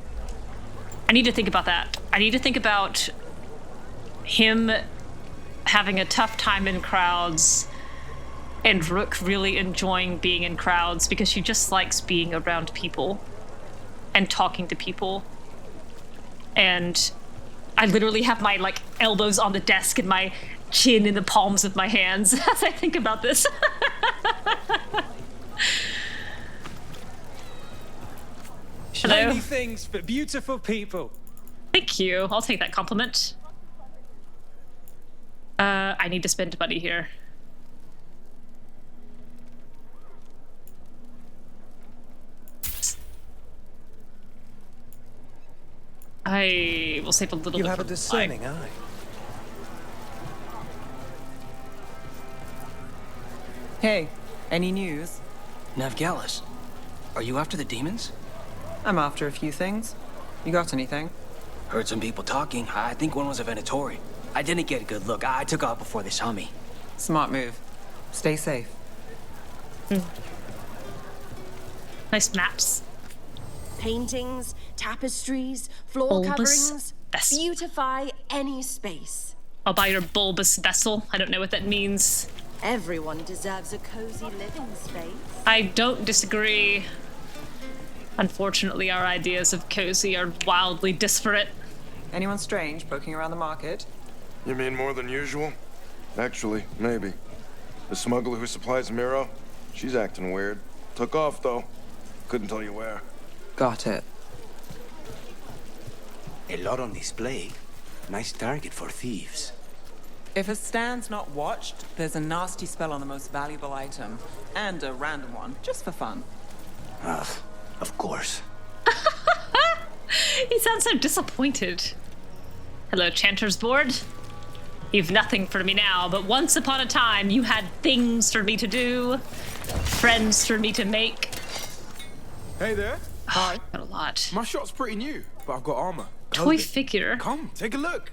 Speaker 1: I need to think about that. I need to think about him having a tough time in crowds and Rook really enjoying being in crowds because she just likes being around people and talking to people. And I literally have my like elbows on the desk and my chin in the palms of my hands as I think about this. Hello.
Speaker 13: Many things for beautiful people.
Speaker 1: Thank you. I'll take that compliment. I need to spend money here. I will save a little bit.
Speaker 13: You have a discerning eye.
Speaker 11: Hey, any news?
Speaker 8: Navgalis, are you after the demons?
Speaker 11: I'm after a few things. You got anything?
Speaker 8: Heard some people talking. I think one was a Venatori. I didn't get a good look. I took off before they saw me.
Speaker 11: Smart move. Stay safe.
Speaker 1: Nice maps.
Speaker 22: Paintings, tapestries, floor coverings. Beautify any space.
Speaker 1: I'll buy your bulbous vessel. I don't know what that means.
Speaker 22: Everyone deserves a cozy living space.
Speaker 1: I don't disagree. Unfortunately, our ideas of cozy are wildly disparate.
Speaker 11: Anyone strange poking around the market?
Speaker 23: You mean more than usual? Actually, maybe. The smuggler who supplies Miro, she's acting weird. Took off, though. Couldn't tell you where.
Speaker 11: Got it.
Speaker 2: A lot on display. Nice target for thieves.
Speaker 11: If a stand's not watched, there's a nasty spell on the most valuable item. And a random one, just for fun.
Speaker 2: Ugh, of course.
Speaker 1: He sounds so disappointed. Hello, Chanter's Board. You've nothing for me now, but once upon a time, you had things for me to do, friends for me to make.
Speaker 24: Hey there. Hi.
Speaker 1: Got a lot.
Speaker 24: My shot's pretty new, but I've got armor.
Speaker 1: Toy figure.
Speaker 24: Come, take a look.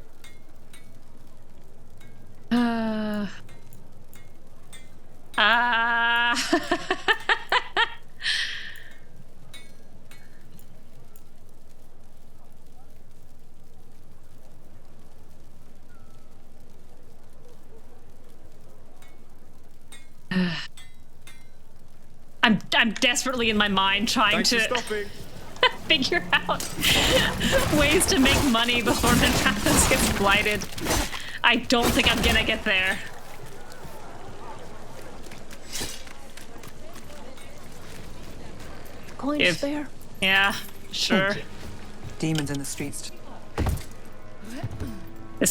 Speaker 1: I'm desperately in my mind trying to figure out ways to make money before Manhattan gets blighted. I don't think I'm gonna get there.
Speaker 22: Coin's fair.
Speaker 1: Yeah, sure.
Speaker 11: Demons in the streets.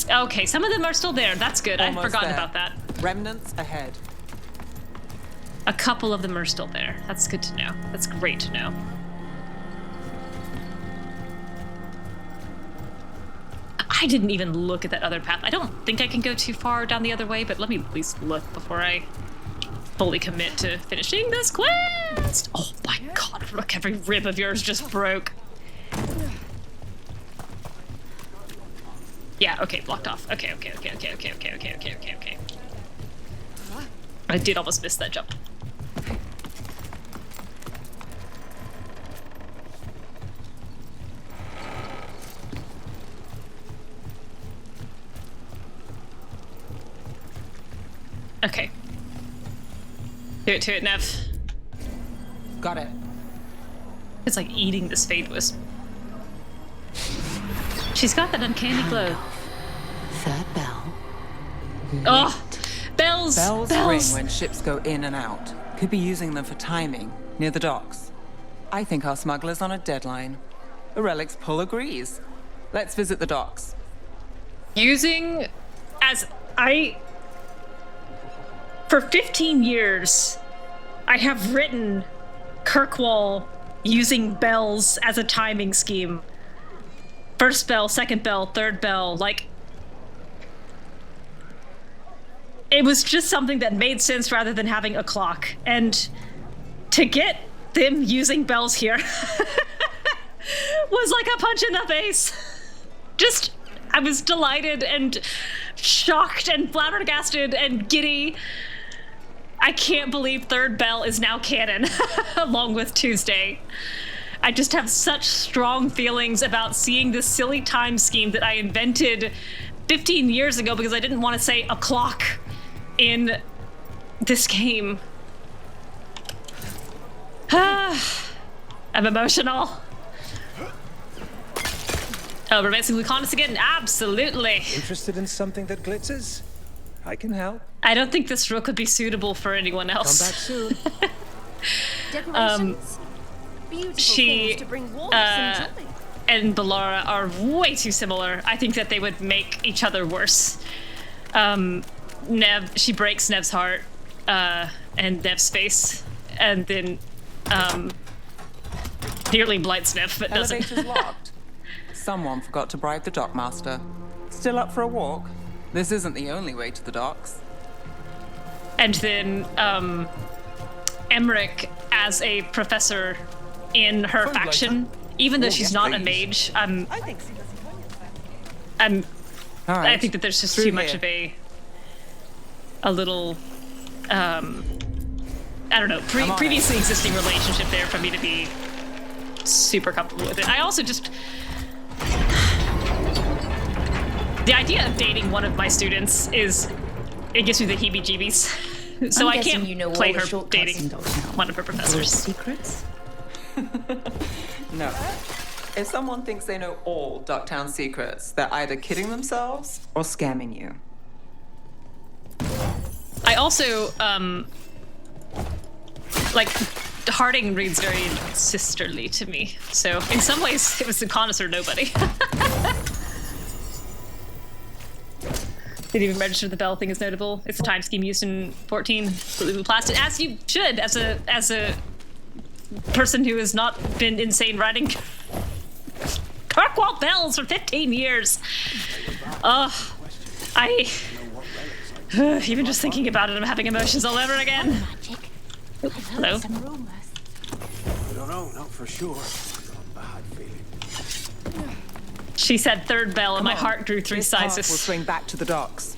Speaker 1: Okay, some of them are still there. That's good. I'd forgotten about that.
Speaker 11: Remnants ahead.
Speaker 1: A couple of them are still there. That's good to know. That's great to know. I didn't even look at that other path. I don't think I can go too far down the other way, but let me at least look before I fully commit to finishing this quest. Oh my god, Rook, every rib of yours just broke. Yeah, okay, blocked off. Okay. I did almost miss that jump. Okay. Do it to it, Nev.
Speaker 11: Got it.
Speaker 1: It's like eating this Fade Wisp. She's got that uncanny glow.
Speaker 22: Third bell.
Speaker 1: Oh! Bells!
Speaker 11: Bells ring when ships go in and out. Could be using them for timing, near the docks. I think our smuggler's on a deadline. The relic's pull agrees. Let's visit the docks.
Speaker 1: Using as for 15 years, I have written Kirkwall using bells as a timing scheme. First bell, second bell, third bell, like... It was just something that made sense rather than having a clock. And to get them using bells here was like a punch in the face. Just, I was delighted and shocked and flabbergasted and giddy. I can't believe Third Bell is now canon, along with Tuesday. I just have such strong feelings about seeing this silly time scheme that I invented 15 years ago because I didn't want to say a clock in this game. I'm emotional. Oh, romancing Lucanis again? Absolutely.
Speaker 13: Interested in something that glitters? I can help.
Speaker 1: I don't think this Rook would be suitable for anyone else.
Speaker 13: Come back soon.
Speaker 22: Decorations?
Speaker 1: she and Bellara are way too similar. I think that they would make each other worse. Neve, she breaks Neve's heart, and Neve's face, and then nearly blights Neve, but doesn't.
Speaker 11: Elevator's locked. Someone forgot to bribe the dockmaster. Still up for a walk? This isn't the only way to the docks.
Speaker 1: And then Emmerich, as a professor in her faction, even though she's not a mage, I think that there's just too much of a little I don't know, previously existing relationship there for me to be super comfortable with it. I also just the idea of dating one of my students it gives me the heebie-jeebies. So I can't play her dating one of her professors.
Speaker 4: Secrets?
Speaker 11: No. If someone thinks they know all Ducktown secrets, they're either kidding themselves or scamming you.
Speaker 1: I also, like, Harding reads very sisterly to me. So in some ways, it was the connoisseur nobody. Didn't even register the bell thing is notable. It's a time scheme used in 14. Completely blasted, as you should, as a person who has not been insane writing Kirkwall bells for 15 years. Even just thinking about it, I'm having emotions all over again. Oh, hello.
Speaker 21: I don't know, not for sure. Bad feeling.
Speaker 1: She said third bell, and my heart grew 3 sizes.
Speaker 11: We'll swing back to the docks.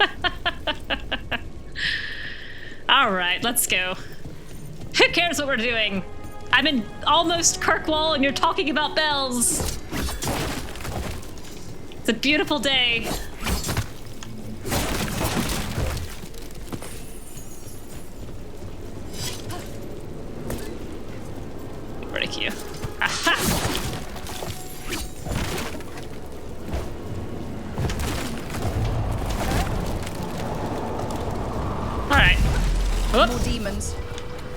Speaker 1: All right, let's go. Who cares what we're doing? I'm in almost Kirkwall, and you're talking about bells. It's a beautiful day. Break you. Aha! Alright.
Speaker 4: More demons.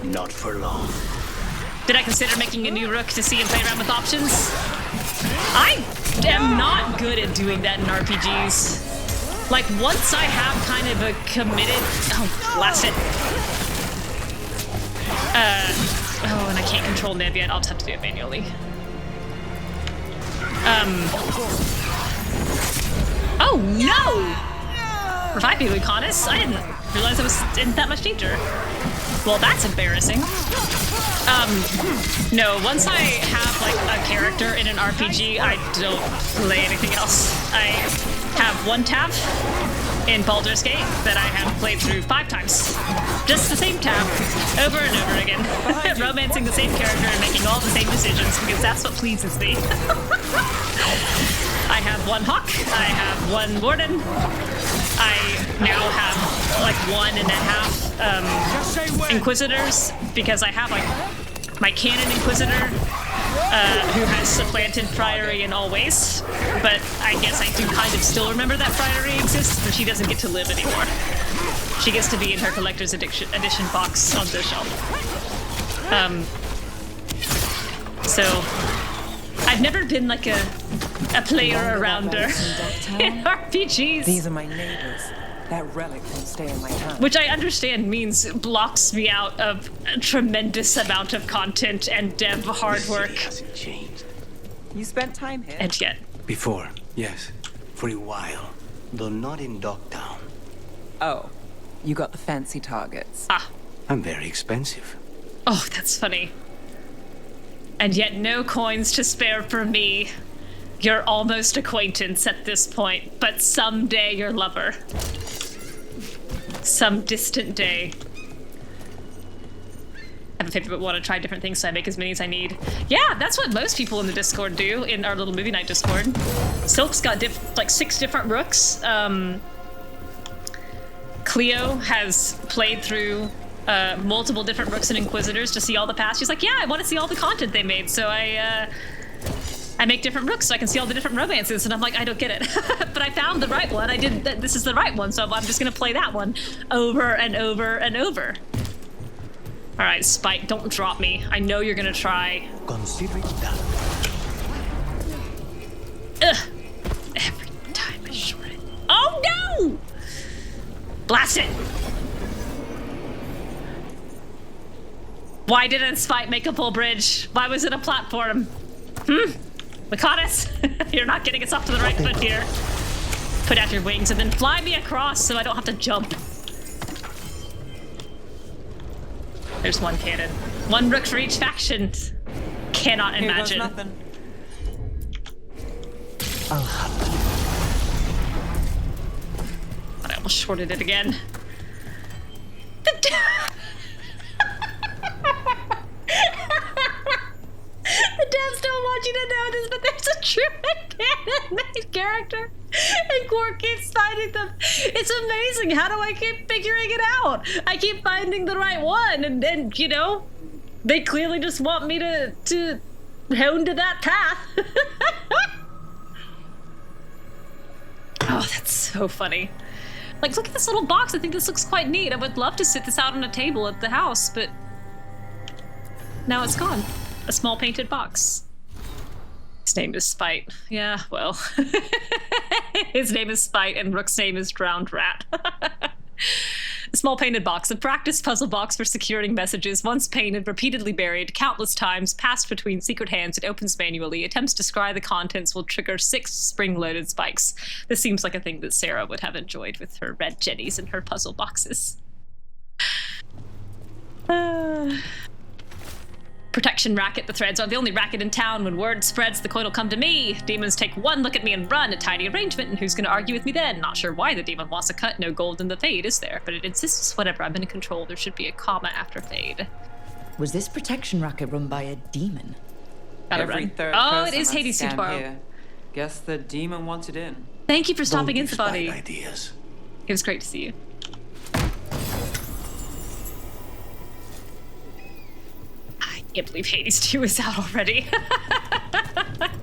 Speaker 18: Not for long.
Speaker 1: Did I consider making a new Rook to see and play around with options? I am not good at doing that in RPGs. Like, once I have kind of a committed... Oh, blast it. Oh, and I can't control Neve yet. I'll just have to do it manually. Oh, no! Revive me, Lucanis. I didn't realize I was in that much danger. Well, that's embarrassing. No, once I have, like, a character in an RPG, I don't play anything else. I have one tab in Baldur's Gate that I have played through 5 times. Just the same tab, over and over again. Romancing the same character and making all the same decisions, because that's what pleases me. I have one Hawk, I have one Warden, I now have like 1.5 Inquisitors, because I have like my canon Inquisitor, who has supplanted Priory in all ways, but I guess I do kind of still remember that Priory exists, but she doesn't get to live anymore. She gets to be in her Collector's Edition box on the shelf. So, I've never been like a player-arounder in RPGs.
Speaker 11: These are my neighbors. That relic won't stay in my town.
Speaker 1: Which I understand means blocks me out of a tremendous amount of content and dev hard work.
Speaker 11: You spent time here?
Speaker 1: And yet.
Speaker 2: Before, yes. For a while. Though not in Dogtown.
Speaker 11: Oh. You got the fancy targets.
Speaker 1: Ah.
Speaker 2: I'm very expensive.
Speaker 1: Oh, that's funny. And yet no coins to spare for me. Your almost acquaintance at this point, but someday your lover. Some distant day. I have a favorite but want to try different things, so I make as many as I need. Yeah, that's what most people in the Discord do, in our little movie night Discord. Silk's got like 6 different Rooks. Cleo has played through multiple different Rooks and Inquisitors to see all the past. She's like, yeah, I want to see all the content they made, so I make different Rooks so I can see all the different romances, and I'm like, I don't get it. But I found the right one. This is the right one, so I'm just gonna play that one over and over and over. Alright, Spike, don't drop me. I know you're gonna try.
Speaker 2: Consider it done.
Speaker 1: Ugh. Every time I short it. Oh no! Blast it! Why didn't Spike make a full bridge? Why was it a platform? Lucanis, you're not getting us off to the right foot here. Put out your wings and then fly me across so I don't have to jump. There's one cannon. One rook for each faction. Cannot imagine.
Speaker 11: Here goes nothing.
Speaker 1: But I almost shorted it again. The devs don't want you to know this, but there's a Druid cannon main character, and Quark keeps finding them. It's amazing. How do I keep figuring it out? I keep finding the right one, and you know, they clearly just want me to hone to that path. Oh, that's so funny. Like, look at this little box. I think this looks quite neat. I would love to sit this out on a table at the house, but now it's gone. A small painted box. His name is Spite. Yeah, well. His name is Spite and Rook's name is Drowned Rat. A small painted box, a practice puzzle box for securing messages, once painted, repeatedly buried, countless times, passed between secret hands, it opens manually. Attempts to scry the contents will trigger 6 spring-loaded spikes. This seems like a thing that Sarah would have enjoyed with her red jennies and her puzzle boxes. Protection racket. The threads are the only racket in town. When word spreads, the coin will come to me. Demons take one look at me and run. A tiny arrangement, and who's going to argue with me then? Not sure why the demon wants a cut. No gold in the fade, is there? But it insists, whatever, I'm in control. There should be a comma after fade.
Speaker 4: Was this protection racket run by a demon?
Speaker 11: Every third
Speaker 1: oh, it
Speaker 11: person
Speaker 1: is
Speaker 11: has
Speaker 1: Hades'
Speaker 11: scam
Speaker 1: tomorrow.
Speaker 11: here. Guess the demon wanted in.
Speaker 1: Thank you for stopping in, Sabati.
Speaker 2: Ideas.
Speaker 1: It was great to see you. I can't believe Hades 2 is out already.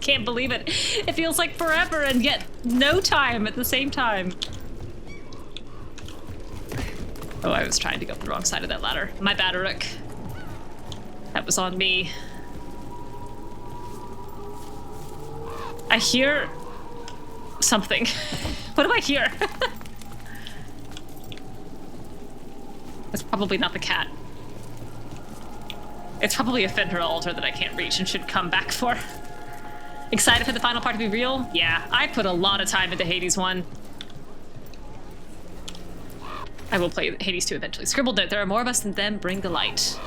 Speaker 1: Can't believe it. It feels like forever and yet no time at the same time. Oh, I was trying to go up the wrong side of that ladder. My bad, Rook. That was on me. I hear something. What do I hear? It's probably not the cat. It's probably a Fenrir altar that I can't reach and should come back for. Excited for the final part to be real? Yeah, I put a lot of time into Hades 1. I will play Hades 2 eventually. Scribbled note, there are more of us than them, bring the light.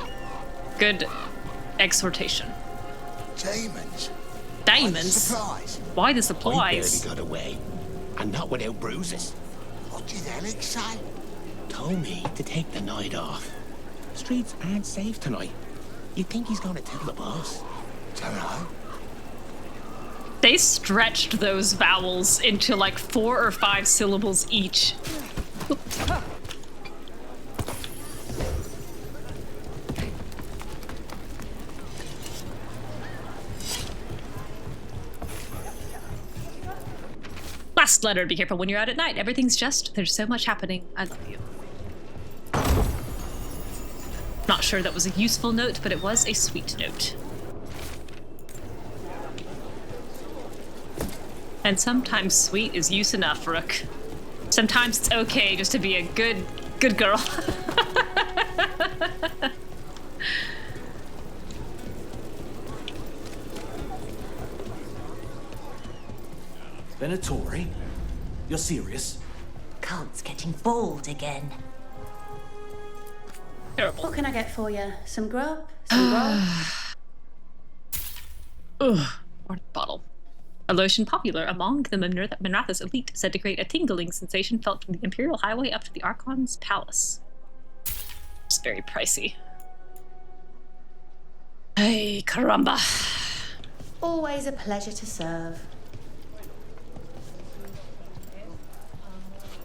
Speaker 1: Good exhortation.
Speaker 18: Demons?
Speaker 1: Diamonds? Why the supplies?
Speaker 18: I barely got away, and not without bruises. What did Alex say? Told me to take the night off. Streets aren't safe tonight. You think he's gonna tell the boss? Dunno.
Speaker 1: They stretched those vowels into like 4 or 5 syllables each. Last letter, be careful when you're out at night. Everything's just, there's so much happening. I love you. Not sure that was a useful note, but it was a sweet note. And sometimes sweet is use enough, Rook. Sometimes it's okay just to be a good girl.
Speaker 21: Venatori? You're serious?
Speaker 17: Cult's getting bold again.
Speaker 1: Terrible.
Speaker 17: What can I get for you? Some grub? Some grub?
Speaker 1: Ugh. Water bottle. A lotion popular among the Minrathous elite, said to create a tingling sensation felt from the Imperial Highway up to the Archon's palace. It's very pricey. Hey, caramba.
Speaker 17: Always a pleasure to serve.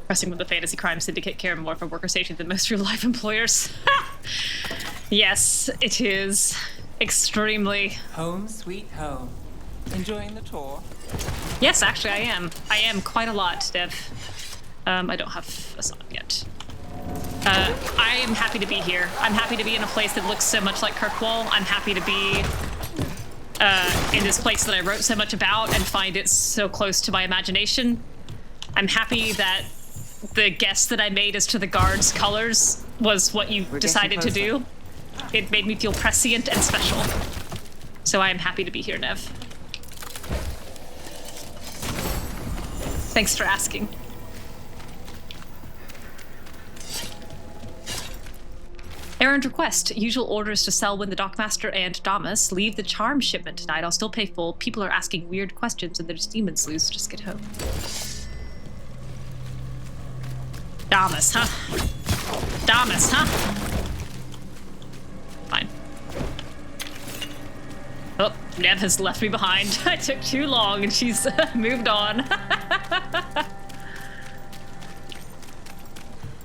Speaker 1: Pressing with the fantasy crime syndicate care more for worker safety than most real-life employers. Yes, it is. Extremely.
Speaker 11: Home sweet home. Enjoying the tour?
Speaker 1: Yes, actually I am. I am quite a lot, Dev. I don't have a song yet. I am happy to be here. I'm happy to be in a place that looks so much like Kirkwall. I'm happy to be in this place that I wrote so much about and find it so close to my imagination. I'm happy that the guess that I made as to the guards' colors was what you decided to do. It made me feel prescient and special. So I am happy to be here, Neve. Thanks for asking. Errand request. Usual orders to Selwyn, the Dockmaster, and Damas. Leave the charm shipment tonight. I'll still pay full. People are asking weird questions and there's demons loose. Just get home. Damas, huh? Damas, huh? Fine. Oh, Neve has left me behind. I took too long and she's moved on.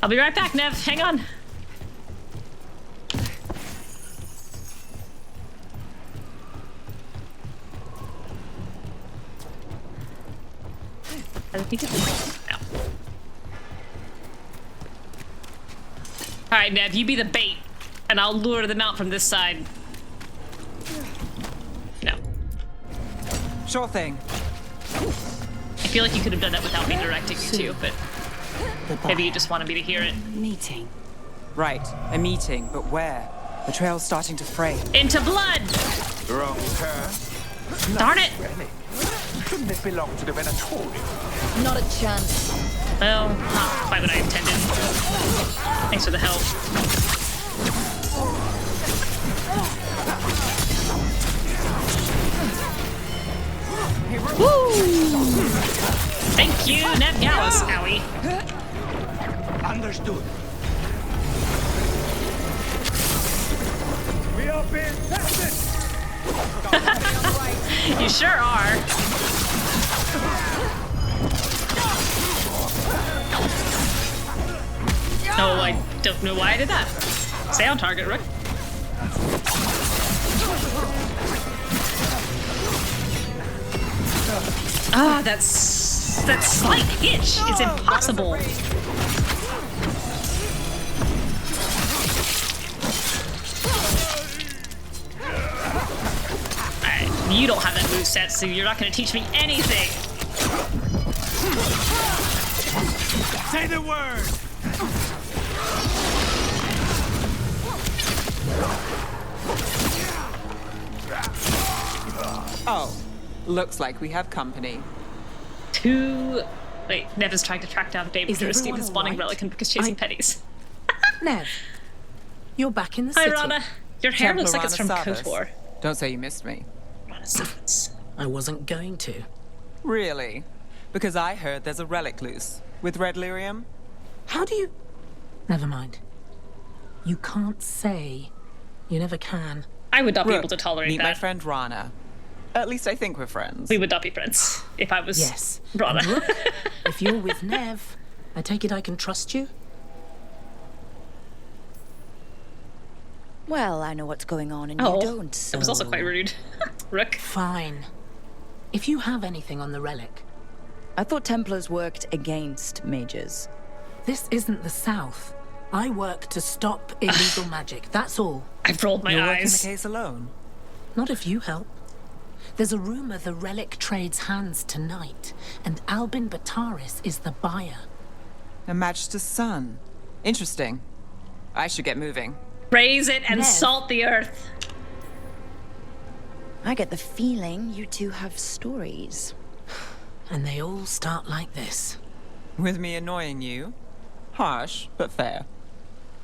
Speaker 1: I'll be right back, Neve. Hang on. I think it's no. Alright, Neve, you be the bait, and I'll lure them out from this side. No.
Speaker 11: Sure thing.
Speaker 1: I feel like you could have done that without me directing you too, but maybe you just wanted me to hear it.
Speaker 11: Meeting. Right, a meeting, but where? The trail's starting to fray.
Speaker 1: Into blood!
Speaker 18: Wrong turn.
Speaker 1: Darn it!
Speaker 18: Really? Couldn't it belong to the Venatorium?
Speaker 4: Not a chance.
Speaker 1: Well, not quite what I intended. Thanks for the help. Woo! Thank you, Neve Gallus, owie.
Speaker 18: Understood. We are being tested!
Speaker 1: You sure are. Oh, I don't know why I did that. Stay on target, Rook. Ah, that slight hitch is impossible. You don't have that moveset, so you're not going to teach me anything.
Speaker 18: Say the word!
Speaker 11: Oh, looks like we have company.
Speaker 1: Wait, Neve is trying to track down David to receive his spawning relic and because chasing pennies.
Speaker 3: Neve, you're back in the
Speaker 1: Hi,
Speaker 3: city.
Speaker 1: Rana. Your hair looks like it's from
Speaker 11: Rana
Speaker 1: KOTOR.
Speaker 11: Don't say you missed me.
Speaker 3: I wasn't going to.
Speaker 11: Really? Because I heard there's a relic loose. With red lyrium?
Speaker 3: How do you... Never mind. You can't say. You never can.
Speaker 1: I would not be
Speaker 11: Rook,
Speaker 1: able to tolerate
Speaker 11: meet
Speaker 1: that.
Speaker 11: my friend Rana. At least I think we're friends.
Speaker 1: We would not be friends if I was
Speaker 3: yes.
Speaker 1: Rana.
Speaker 3: Rook, if you're with Neve, I take it I can trust you?
Speaker 4: Well, I know what's going on and you don't, so...
Speaker 1: That was also quite rude. Rook.
Speaker 3: Fine. If you have anything on the relic...
Speaker 4: I thought Templars worked against mages.
Speaker 3: This isn't the South. I work to stop illegal magic, that's all.
Speaker 1: I've rolled my
Speaker 11: You're working
Speaker 1: eyes.
Speaker 11: the case alone?
Speaker 3: Not if you help. There's a rumor the relic trades hands tonight, and Albin Bataris is the buyer.
Speaker 11: A Magister's son. Interesting. I should get moving.
Speaker 1: Raise it and
Speaker 4: Neve.
Speaker 1: salt the earth.
Speaker 4: I get the feeling you two have stories.
Speaker 3: And they all start like this.
Speaker 11: With me annoying you? Harsh, but fair.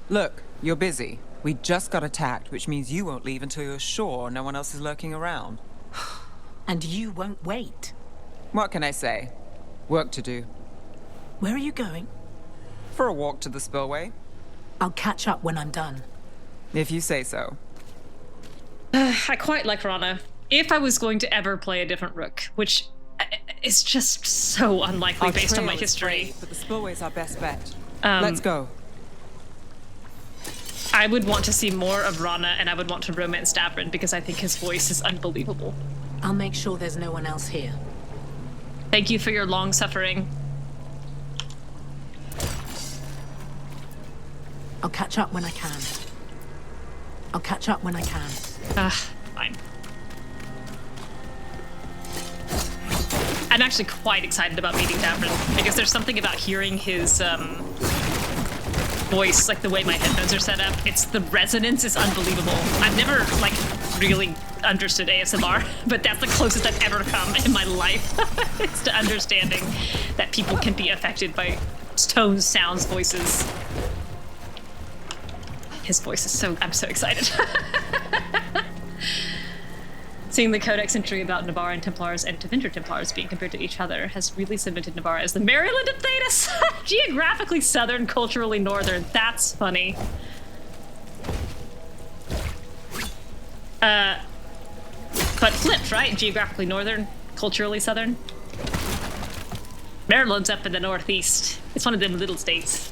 Speaker 11: Look, you're busy. We just got attacked, which means you won't leave until you're sure no one else is lurking around.
Speaker 3: And you won't wait.
Speaker 11: What can I say? Work to do.
Speaker 3: Where are you going?
Speaker 11: For a walk to the spillway.
Speaker 3: I'll catch up when I'm done.
Speaker 11: If you say so.
Speaker 1: I quite like Rana. If I was going to ever play a different Rook, which is just so unlikely based on my history.
Speaker 11: But the spillway's our best bet.
Speaker 1: Um,
Speaker 11: Let's go.
Speaker 1: I would want to see more of Rana, and I would want to romance Davrin because I think his voice is unbelievable.
Speaker 3: I'll make sure there's no one else here.
Speaker 1: Thank you for your long suffering.
Speaker 3: I'll catch up when I can.
Speaker 1: Fine. I'm actually quite excited about meeting Davrin, because there's something about hearing his voice, like the way my headphones are set up. The resonance is unbelievable. I've never, like, really understood ASMR, but that's the closest I've ever come in my life. It's to understanding that people can be affected by tones, sounds, voices. His voice is I'm so excited. Seeing the Codex entry about Nevarran Templars and Tevinter Templars being compared to each other has really cemented Nevarra as the Maryland of Thedas. Geographically southern, culturally northern. That's funny. But flipped, right? Geographically northern, culturally southern. Maryland's up in the northeast. It's one of them little states.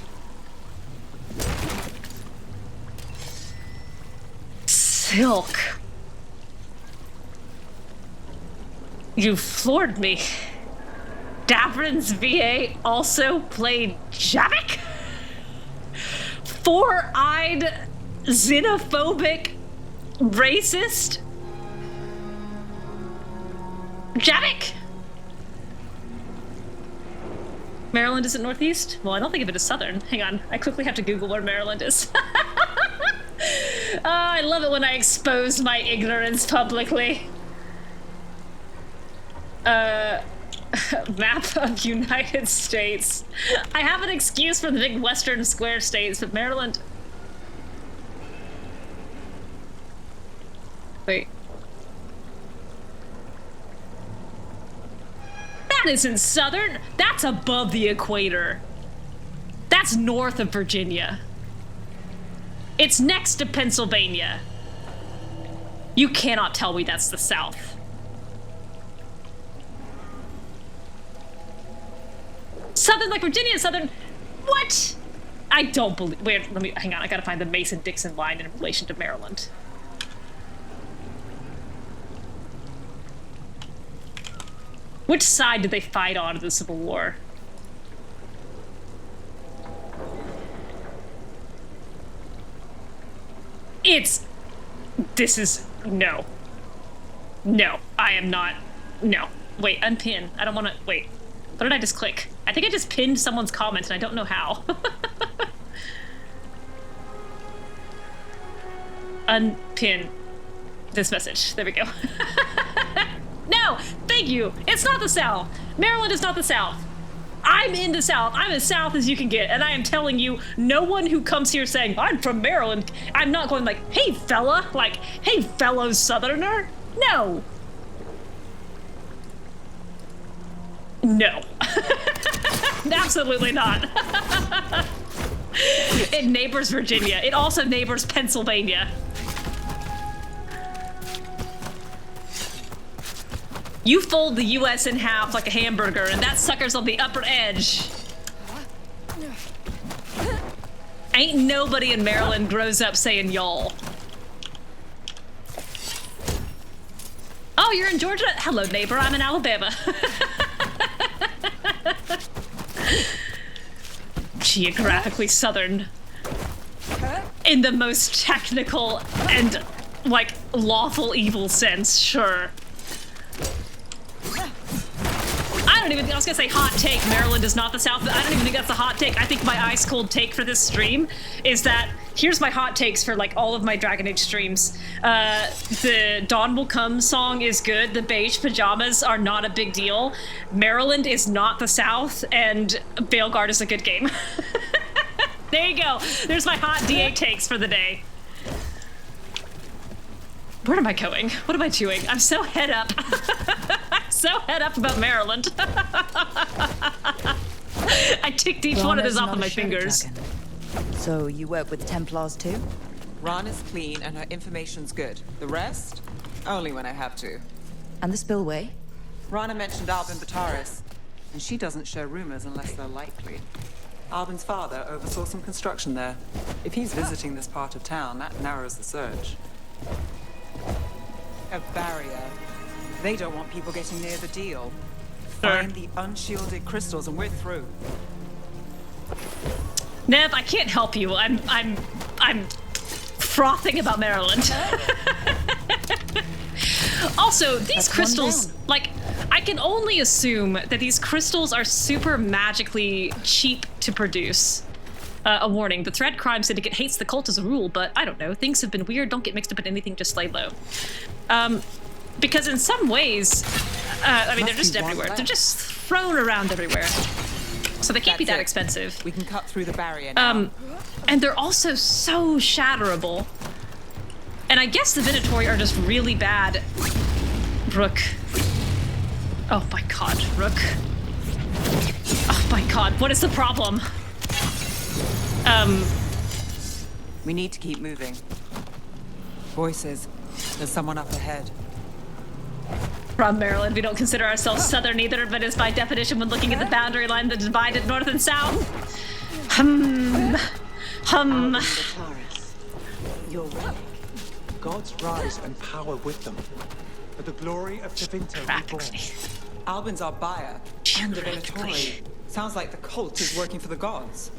Speaker 1: Silk. You floored me. Davrin's VA also played Javik? Four-eyed, xenophobic, racist? Javik? Maryland isn't northeast? Well, I don't think of it as southern. Hang on, I quickly have to Google where Maryland is. I love it when I expose my ignorance publicly. Map of United States. I have an excuse for the big western square states, but Maryland... Wait. That isn't southern. That's above the equator. That's north of Virginia. It's next to Pennsylvania. You cannot tell me that's the South. Southern like Virginia, southern... What? I don't believe... Wait, hang on, I gotta find the Mason-Dixon line in relation to Maryland. Which side did they fight on in the Civil War? This is... No. No, I am not... No. Wait, unpin. I don't want to... Wait. What did I just click? I think I just pinned someone's comment and I don't know how. Unpin this message. There we go. No! Thank you! It's not the South! Maryland is not the South! I'm in the South. I'm as South as you can get, and I am telling you, no one who comes here saying, I'm from Maryland, I'm not going like, hey fella, like, hey fellow Southerner. No! No. Absolutely not. It neighbors Virginia. It also neighbors Pennsylvania. You fold the US in half like a hamburger, and that sucker's on the upper edge. Ain't nobody in Maryland grows up saying y'all. Oh, you're in Georgia? Hello, neighbor. I'm in Alabama. Geographically southern. In the most technical and, like, lawful evil sense, sure. I don't even think, I was gonna say hot take, Maryland is not the South, but I don't even think that's a hot take. I think my ice cold take for this stream is that, here's my hot takes for like all of my Dragon Age streams. The Dawn Will Come song is good, the beige pajamas are not a big deal. Maryland is not the South, and Veilguard is a good game. There you go, there's my hot DA takes for the day. Where am I going? What am I doing? I'm so head up. I'm so head up about Maryland. I ticked each one of those off of my fingers.
Speaker 4: Dragon. So you work with Templars too?
Speaker 11: Rana's clean and her information's good. The rest? Only when I have to.
Speaker 4: And the spillway?
Speaker 11: Rana mentioned Albin Bataris, and she doesn't share rumors unless they're likely. Albin's father oversaw some construction there. If he's visiting this part of town, that narrows the search. A barrier. They don't want people getting near the deal. Find the unshielded crystals and we're through.
Speaker 1: Neve, I can't help you. I'm frothing about Maryland. Also, these crystals, like, I can only assume that these crystals are super magically cheap to produce. A warning, the Thread Crime Syndicate hates the cult as a rule, but I don't know, things have been weird, don't get mixed up in anything, just lay low. Because in some ways, I mean, they're just everywhere. They're just thrown around everywhere. So they can't be that expensive.
Speaker 11: We can cut through the barrier now.
Speaker 1: And they're also so shatterable. And I guess the Venatori are just really bad. Rook. Oh my god, Rook. Oh my god, what is the problem?
Speaker 11: We need to keep moving. Voices. There's someone up ahead.
Speaker 1: From Maryland, we don't consider ourselves Southern either, but is by definition when looking at the boundary line that divided North and South.
Speaker 5: You're right. Gods rise and power with them. For the glory of Treviso reborn.
Speaker 11: Albin's our buyer. And the Venatori. Sounds like the cult is working for the gods.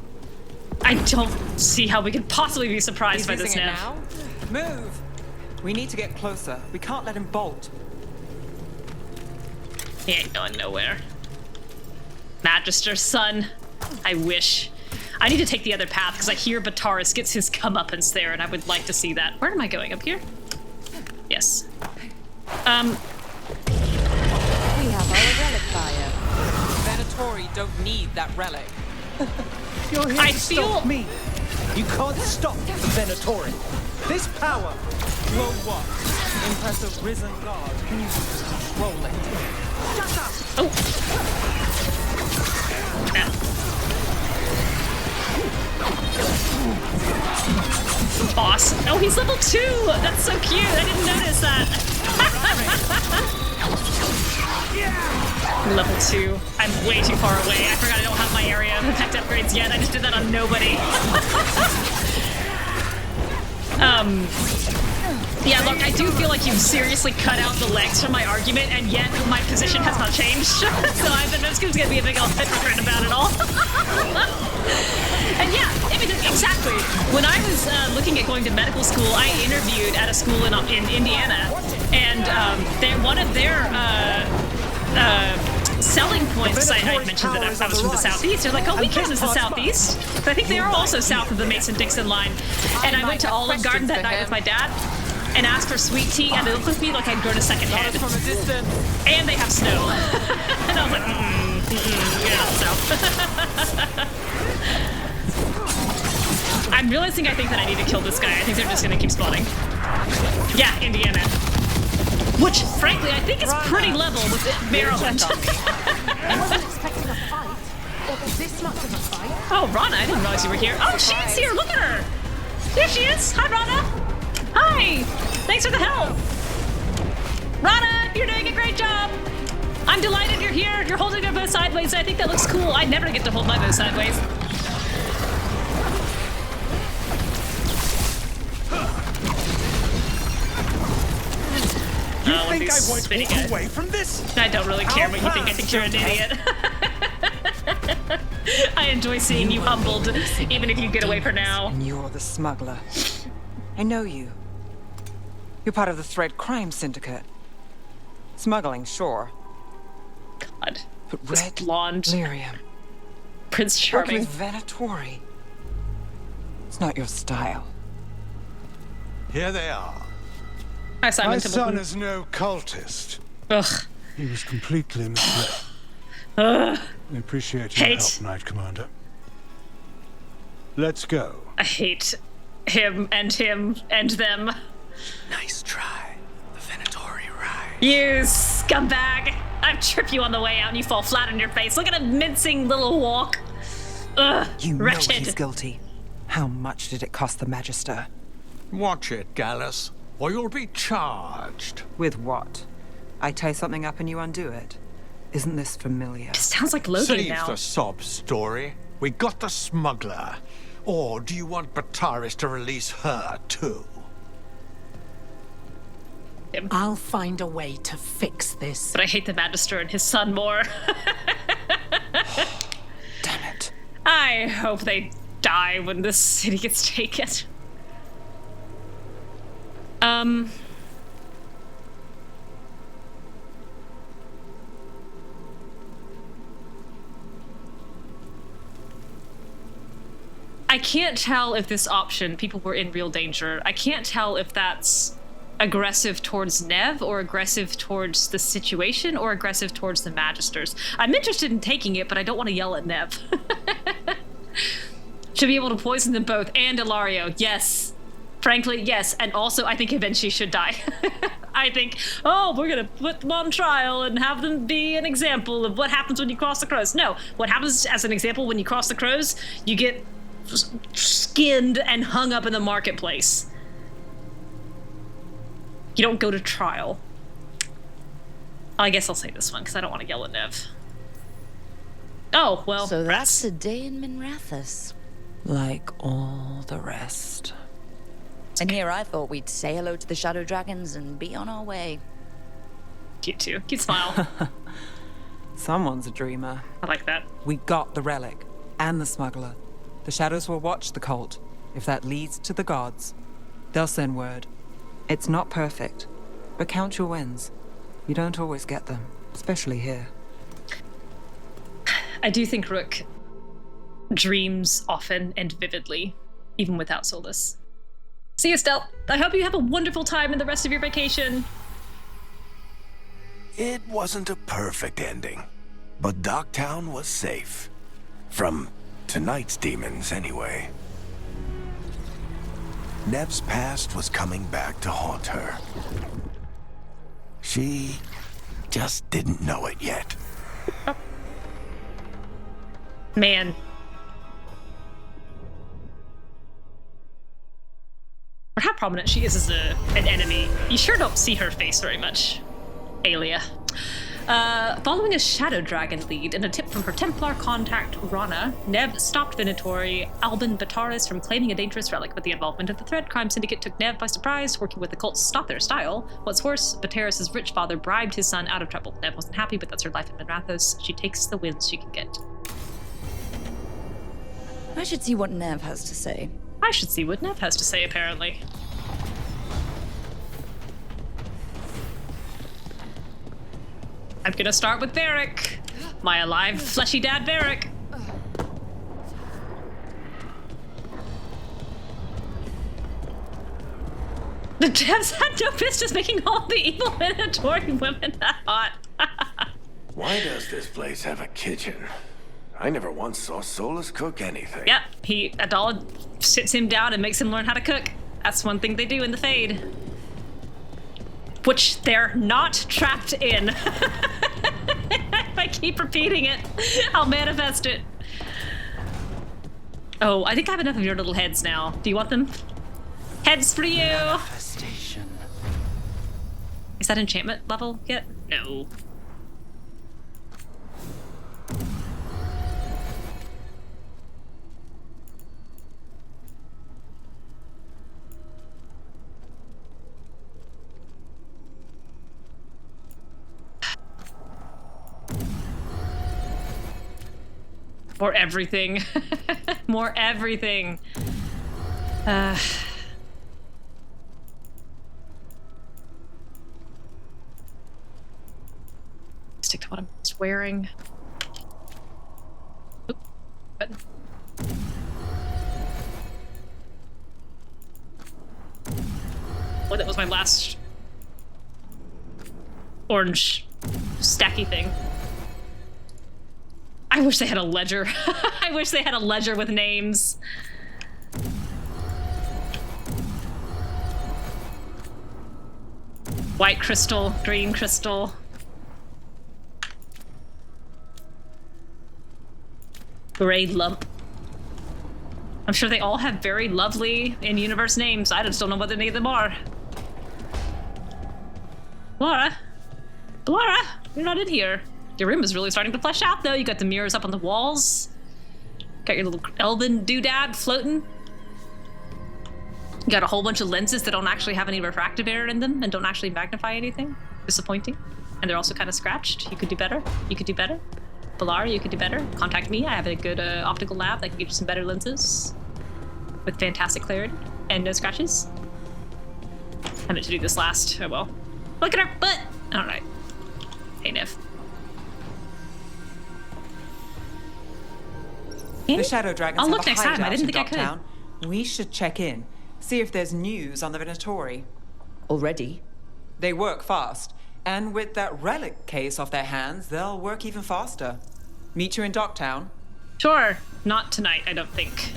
Speaker 1: I don't see how we could possibly be surprised by this
Speaker 11: now. Move! We need to get closer. We can't let him bolt.
Speaker 1: He ain't going nowhere. Magister's son. I wish. I need to take the other path because I hear Bataris gets his comeuppance there, and I would like to see that. Where am I going? Up here? Yes.
Speaker 11: We have our relic buyer. Venatori don't need that relic.
Speaker 13: You're here to stop me. You can't stop the Venatori. This power will what?
Speaker 11: Impress a risen god. Can you control it?
Speaker 13: Shut up!
Speaker 1: Oh. Boss. Oh, he's level 2! That's so cute! I didn't notice that. Level 2. I'm way too far away. I forgot I don't have my area of effect upgrades yet. I just did that on nobody. Yeah, look, I do feel like you've seriously cut out the legs from my argument, and yet my position has not changed. So I'm just going to be a big old hypocrite about it all. And yeah, I mean, exactly. When I was looking at going to medical school, I interviewed at a school in Indiana, and one of their selling points, I mentioned that I was from the Southeast. They're like, oh, we count as the Southeast. But I think they are also south of the Mason-Dixon line. And I went to Olive Garden that night with my dad and asked for sweet tea, and they looked at me like I'd grown a second head. And they have snow. And I was like, you're not south. I'm realizing I think that I need to kill this guy. I think they're just gonna keep spawning. Yeah, Indiana. Which, frankly, I think is pretty level with Maryland.
Speaker 3: I wasn't expecting a fight. Or this much of a fight.
Speaker 1: Oh, Rana, I didn't realize you were here. Oh, she's here, look at her! There she is! Hi, Rana! Hi! Thanks for the help! Rana, you're doing a great job! I'm delighted you're here. You're holding your bow sideways. I think that looks cool. I never get to hold my bow sideways.
Speaker 13: You think I won't walk away from this?
Speaker 1: I don't really care what you think. I think you're an idiot. I enjoy seeing you humbled, even if you get away for now.
Speaker 11: And you're the smuggler. I know you. You're part of the Thread Crime Syndicate. Smuggling, sure.
Speaker 1: God.
Speaker 11: But
Speaker 1: this
Speaker 11: red
Speaker 1: blonde
Speaker 11: lyrium.
Speaker 1: Prince Charming.
Speaker 11: Working with Venatori. It's not your style.
Speaker 6: Here they are.
Speaker 1: Hi, Simon.
Speaker 6: My son is no cultist.
Speaker 1: Ugh.
Speaker 21: He was completely misled.
Speaker 1: Ugh.
Speaker 21: I appreciate your help, Knight Commander. Let's go.
Speaker 1: I hate him and them.
Speaker 2: Nice try. The Venatori ride.
Speaker 1: You scumbag! I'd trip you on the way out and you fall flat on your face. Look at a mincing little walk. Ugh,
Speaker 11: you
Speaker 1: wretched.
Speaker 11: know he's guilty. How much did it cost the Magister?
Speaker 6: Watch it, Gallus, or you'll be charged.
Speaker 11: With what? I tie something up and you undo it. Isn't this familiar?
Speaker 1: It sounds like Logan
Speaker 6: Save
Speaker 1: now.
Speaker 6: the sob story. We got the smuggler. Or do you want Bataris to release her, too?
Speaker 3: I'll find a way to fix this.
Speaker 1: But I hate the Magister and his son more.
Speaker 11: Damn it.
Speaker 1: I hope they die when this city gets taken. I can't tell if this option, people were in real danger, I can't tell if that's aggressive towards Neve or aggressive towards the situation or aggressive towards the Magisters. I'm interested in taking it, but I don't want to yell at Neve. Should be able to poison them both, and Ilario, yes. Frankly, yes, and also I think eventually should die. I think, oh, we're gonna put them on trial and have them be an example of what happens when you cross the crows. No, what happens as an example when you cross the crows, you get skinned and hung up in the marketplace. You don't go to trial. I guess I'll say this one, because I don't want to yell at Neve. Oh, well.
Speaker 4: So that's a day in Minrathous.
Speaker 11: Like all the rest.
Speaker 4: And here I thought we'd say hello to the Shadow Dragons and be on our way.
Speaker 1: Cute too. Cute smile.
Speaker 11: Someone's a dreamer.
Speaker 1: I like that.
Speaker 11: We got the relic and the smuggler. The shadows will watch the cult. If that leads to the gods, they'll send word. It's not perfect, but count your wins. You don't always get them, especially here.
Speaker 1: I do think Rook dreams often and vividly, even without Solas. See you, Stealth. I hope you have a wonderful time in the rest of your vacation.
Speaker 10: It wasn't a perfect ending, but Docktown was safe. From tonight's demons, anyway. Neve's past was coming back to haunt her. She just didn't know it yet.
Speaker 1: Oh. Man. Or how prominent she is as an enemy. You sure don't see her face very much. Aelia. Following a shadow dragon lead and a tip from her Templar contact, Rana, Neve stopped Venatori, Albin Bataris from claiming a dangerous relic, but the involvement of the Thread Crime Syndicate took Neve by surprise, working with the cult to stop their style. What's worse, Bataris' rich father bribed his son out of trouble. Neve wasn't happy, but that's her life in Minrathous. She takes the wins she can get.
Speaker 4: I should see what Neve has to say.
Speaker 1: I should see what Neve has to say, apparently. I'm gonna start with Varric. My alive, fleshy dad Varric. The devs had no business making all the evil Minotaur women that hot.
Speaker 10: Why does this place have a kitchen? I never once saw Solas cook anything.
Speaker 1: Yep, Adahla sits him down and makes him learn how to cook. That's one thing they do in the Fade. Which they're not trapped in. If I keep repeating it, I'll manifest it. Oh, I think I have enough of your little heads now. Do you want them? Heads for you!
Speaker 2: Manifestation.
Speaker 1: Is that enchantment level yet? No. More everything. More everything. Stick to what I'm wearing. Oop, button. Oh, that was my last orange stacky thing. I wish they had a ledger. I wish they had a ledger with names. White crystal, green crystal. Gray lump. I'm sure they all have very lovely in-universe names. I just don't know what any of them are. Bellara? Bellara? You're not in here. Your room is really starting to flesh out, though. You got the mirrors up on the walls. Got your little elven doodad floating. You got a whole bunch of lenses that don't actually have any refractive error in them and don't actually magnify anything. Disappointing. And they're also kind of scratched. You could do better. You could do better. Bellara, you could do better. Contact me. I have a good optical lab that can give you some better lenses with fantastic clarity and no scratches. I meant to do this last. Oh well. Look at her butt! Alright. Hey, Neve.
Speaker 11: The Shadow Dragons
Speaker 1: I'll
Speaker 11: have
Speaker 1: look
Speaker 11: a
Speaker 1: next time. I
Speaker 11: hideout
Speaker 1: didn't
Speaker 11: in
Speaker 1: think I could.
Speaker 11: Docktown. We should check in, see if there's news on the Venatori.
Speaker 3: Already?
Speaker 11: They work fast, and with that relic case off their hands, they'll work even faster. Meet you in Docktown.
Speaker 1: Sure. Not tonight, I don't think.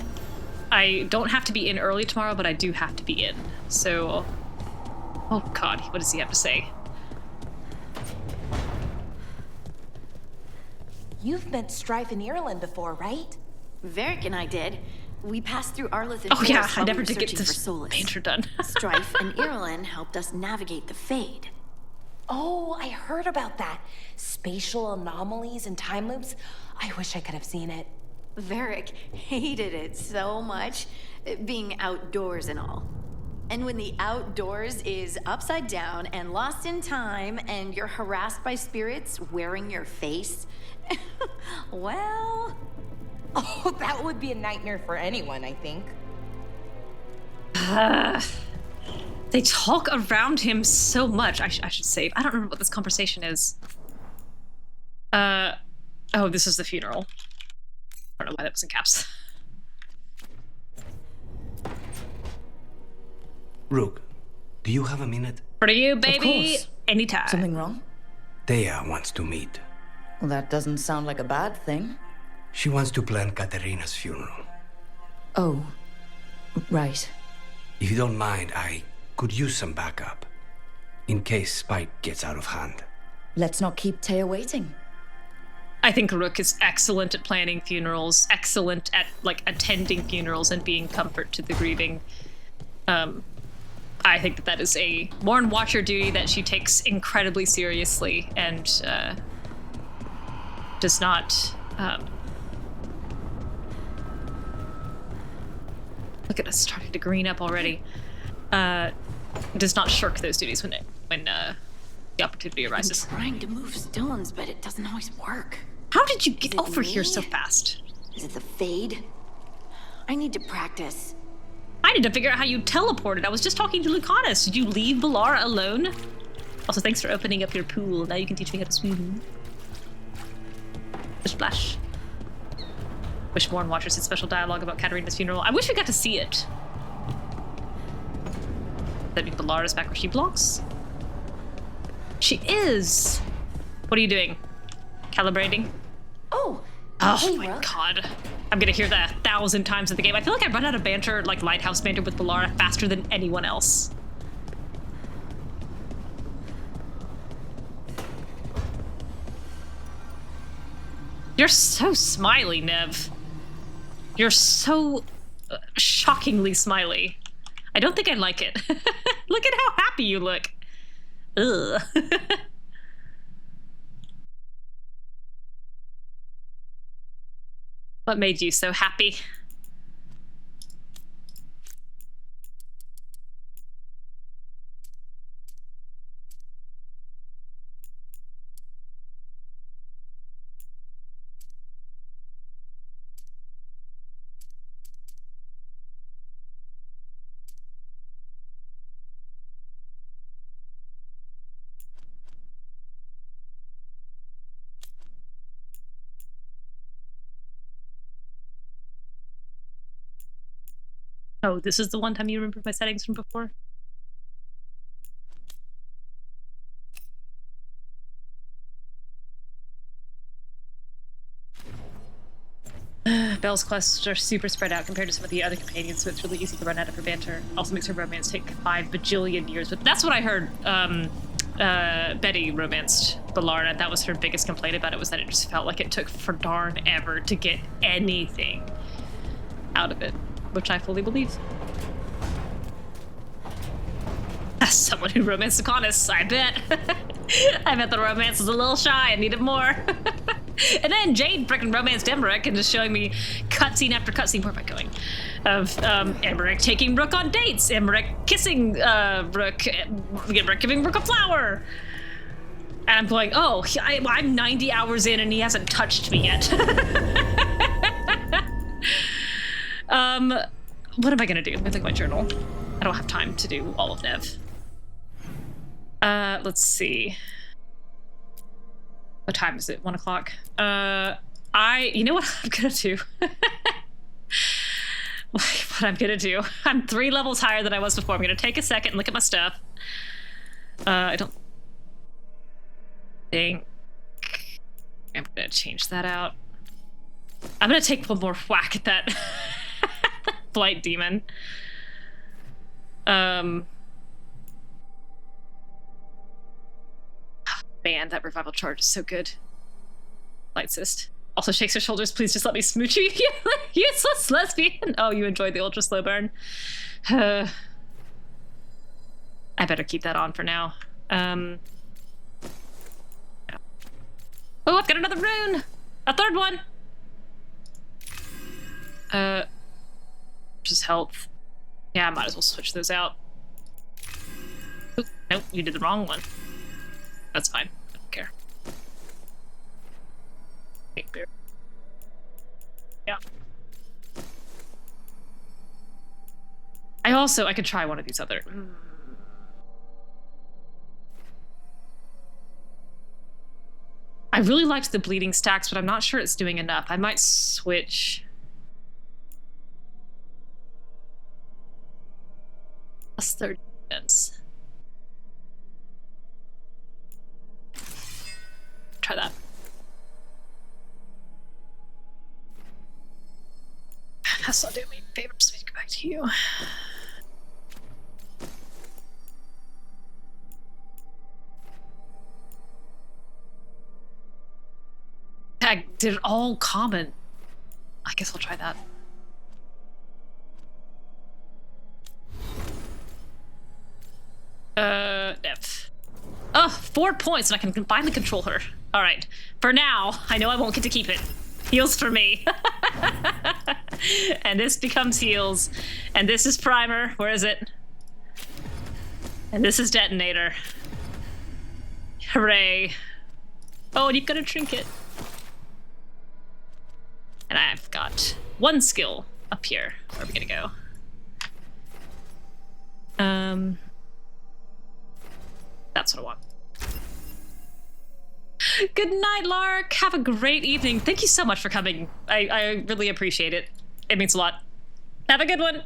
Speaker 1: I don't have to be in early tomorrow, but I do have to be in. So... Oh god, what does he have to say?
Speaker 7: You've met Strife in Ireland before, right?
Speaker 22: Varric and I did. We passed through Arlith and
Speaker 1: Oh yeah,
Speaker 22: Forest
Speaker 1: I
Speaker 22: while
Speaker 1: never
Speaker 22: we were
Speaker 1: did get
Speaker 22: searching
Speaker 1: this
Speaker 22: for Solas.
Speaker 1: painter done.
Speaker 22: Strife and Ireland helped us navigate the Fade.
Speaker 7: Oh, I heard about that. Spatial anomalies and time loops. I wish I could have seen it.
Speaker 22: Varric hated it so much, being outdoors and all. And when the outdoors is upside down and lost in time and you're harassed by spirits wearing your face, well...
Speaker 7: Oh, that would be a nightmare for anyone, I think.
Speaker 1: They talk around him so much. I should save. I don't remember what this conversation is. Oh, this is the funeral. I don't know why that was in caps.
Speaker 2: Rook, do you have a minute?
Speaker 1: For you, baby.
Speaker 4: Of course.
Speaker 1: Anytime.
Speaker 4: Something wrong?
Speaker 2: Thea wants to meet.
Speaker 4: Well, that doesn't sound like a bad thing.
Speaker 2: She wants to plan Katerina's funeral.
Speaker 4: Oh, right.
Speaker 2: If you don't mind, I could use some backup. In case Spike gets out of hand.
Speaker 4: Let's not keep Taya waiting.
Speaker 1: I think Rook is excellent at planning funerals, excellent at, like, attending funerals and being comfort to the grieving. I think that is a Mourn Watcher duty that she takes incredibly seriously and does not... Look at us starting to green up already. Does not shirk those duties when the opportunity arises.
Speaker 22: I'm trying to move stones, but it doesn't always work.
Speaker 1: How did you get over here so fast?
Speaker 22: Is it the Fade? I need to practice.
Speaker 1: I need to figure out how you teleported. I was just talking to Lucanis. Did you leave Bellara alone? Also, thanks for opening up your pool. Now you can teach me how to swim. Splash. Wish Mourn Watchers had special dialogue about Katerina's funeral. I wish we got to see it. That means Bellara's back where she belongs. She is. What are you doing? Calibrating?
Speaker 7: Oh.
Speaker 1: Oh
Speaker 7: hey,
Speaker 1: my
Speaker 7: Rook.
Speaker 1: god. I'm gonna hear that 1,000 times in the game. I feel like I run out of banter, like Lighthouse banter with Bellara faster than anyone else. You're so smiley, Neve. You're so shockingly smiley. I don't think I like it. Look at how happy you look. Ugh. What made you so happy? Oh, this is the one time you remember my settings from before? Belle's quests are super spread out compared to some of the other companions, so it's really easy to run out of her banter. Also makes her romance take 5 bajillion years, but that's what I heard. Betty romanced Bellara. That was her biggest complaint about it, was that it just felt like it took for darn ever to get anything out of it, which I fully believe. As someone who romanced Lucanis, I bet. I bet the romance was a little shy and needed more. And then Jade frickin' romanced Emmerich and just showing me cutscene after cutscene, where am I going? Of Emmerich taking Rook on dates, Emmerich kissing Rook, Emmerich giving Rook a flower. And I'm going, oh, I'm 90 hours in and he hasn't touched me yet. What am I gonna do? Let me look at my journal. I don't have time to do all of Neve. Let's see. What time is it? 1 o'clock? You know what I'm gonna do? What I'm gonna do? I'm 3 levels higher than I was before. I'm gonna take a second and look at my stuff. I don't think I'm gonna change that out. I'm gonna take one more whack at that Blight demon. Man, that revival charge is so good. Light cyst. Also shakes her shoulders. Please just let me smooch you, you useless lesbian. Oh, you enjoyed the ultra slow burn. I better keep that on for now. Yeah. Oh, I've got another rune. A third one. Just health. Yeah, I might as well switch those out. Oop, nope, you did the wrong one. That's fine. I don't care. Yeah. I could try one of these other. I really liked the bleeding stacks, but I'm not sure it's doing enough. I might switch. Plus 30 minutes. Try that. That's not doing me a favor, so we can go back to you. I did it all common. I guess I'll try that. Neve. Oh, 4 points, and I can finally control her. All right. For now, I know I won't get to keep it. Heals for me. And this becomes heals. And this is primer. Where is it? And this is detonator. Hooray. Oh, and you've got a trinket. And I've got 1 skill up here. Where are we gonna go? That's what I want. Good night, Lark. Have a great evening. Thank you so much for coming. I really appreciate it. It means a lot. Have a good one.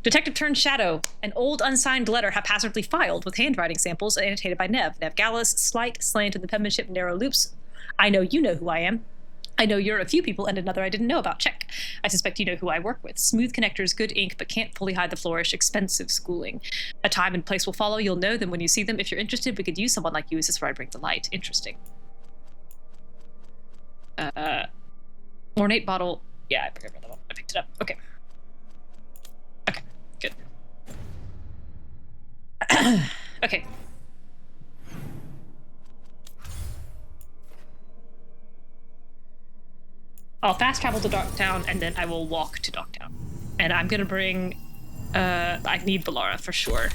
Speaker 1: Detective turned shadow. An old unsigned letter haphazardly filed with handwriting samples annotated by Neve. Neve Gallus, slight, slant in the penmanship, narrow loops. I know you know who I am. I know you're a few people and another I didn't know about. Check. I suspect you know who I work with. Smooth connectors, good ink, but can't fully hide the flourish. Expensive schooling. A time and place will follow. You'll know them when you see them. If you're interested, we could use someone like you. Is this where I bring the light? Interesting. Ornate bottle. Yeah, I picked it up. Okay. Okay, good. Okay. I'll fast travel to Darktown, and then I will walk to Darktown. And I'm gonna bring... I need Bellara, for sure.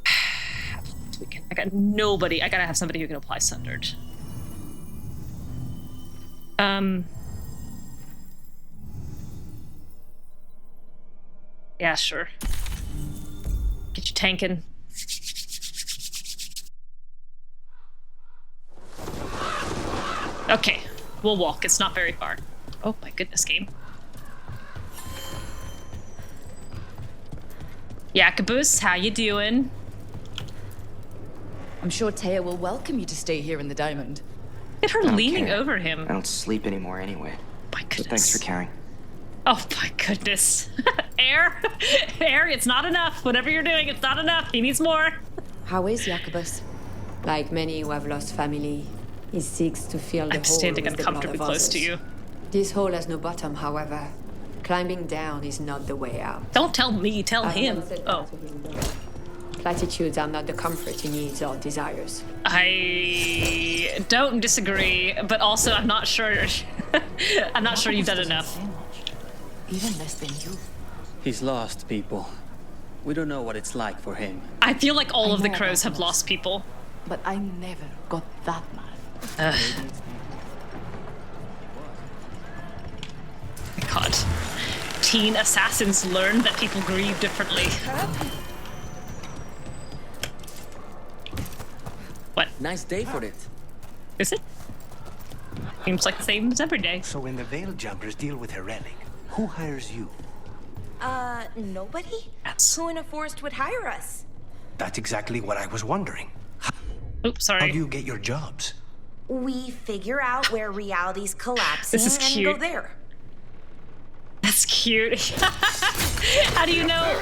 Speaker 1: I got nobody. I gotta have somebody who can apply Sundered. Yeah, sure. Get you tanking. Okay. We'll walk. It's not very far. Oh my goodness, game. Jacobus, how you doing?
Speaker 4: I'm sure Taya will welcome you to stay here in the Diamond.
Speaker 1: Get her leaning over him.
Speaker 12: I don't sleep anymore anyway.
Speaker 1: My goodness.
Speaker 12: So thanks for caring.
Speaker 1: Oh my goodness. Air? Air, it's not enough. Whatever you're doing, it's not enough. He needs more.
Speaker 4: How is Jacobus?
Speaker 14: Like many who have lost family, he seeks to fill the hole.
Speaker 1: I'm standing
Speaker 14: with
Speaker 1: uncomfortably
Speaker 14: the blood of
Speaker 1: close to
Speaker 14: others.
Speaker 1: you.
Speaker 14: This hole has no bottom, however. Climbing down is not the way out.
Speaker 1: Don't tell me, tell him. Oh.
Speaker 14: Platitudes are not the comfort he needs or desires.
Speaker 1: I don't disagree, but also I'm not sure. I'm not sure you've done enough.
Speaker 4: Even less than you.
Speaker 12: He's lost people. We don't know what it's like for him.
Speaker 1: I feel like all of the crows have lost people.
Speaker 9: but I never got that mad.
Speaker 1: God. Teen assassins learned that people grieve differently. What?
Speaker 12: Nice day for it.
Speaker 1: Is it? Seems like the same as every day.
Speaker 2: So when the Veil Jumpers deal with her relic, who hires you?
Speaker 7: Nobody?
Speaker 1: Yes.
Speaker 7: Who in a forest would hire us?
Speaker 2: That's exactly what I was wondering.
Speaker 1: Oops, sorry.
Speaker 2: How do you get your jobs?
Speaker 7: We figure out where reality's collapsing
Speaker 1: This is
Speaker 7: and
Speaker 1: cute.
Speaker 7: go there.
Speaker 1: That's cute. How do you know?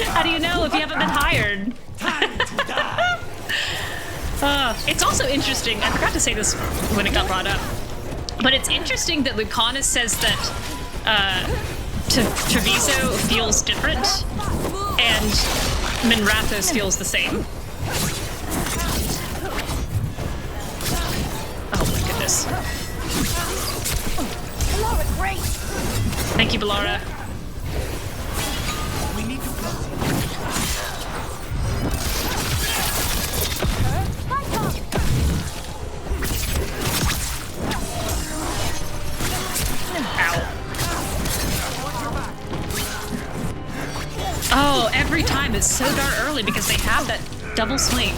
Speaker 1: How do you know if you haven't been hired? It's also interesting. I forgot to say this when it got brought up, but it's interesting that Lucanis says that Treviso feels different, and Minrathos feels the same. Oh my goodness.
Speaker 7: Bellara, great!
Speaker 1: Thank you, Bellara.
Speaker 2: We need to
Speaker 1: Ow. Oh, every time it's so darn early because they have that double swing.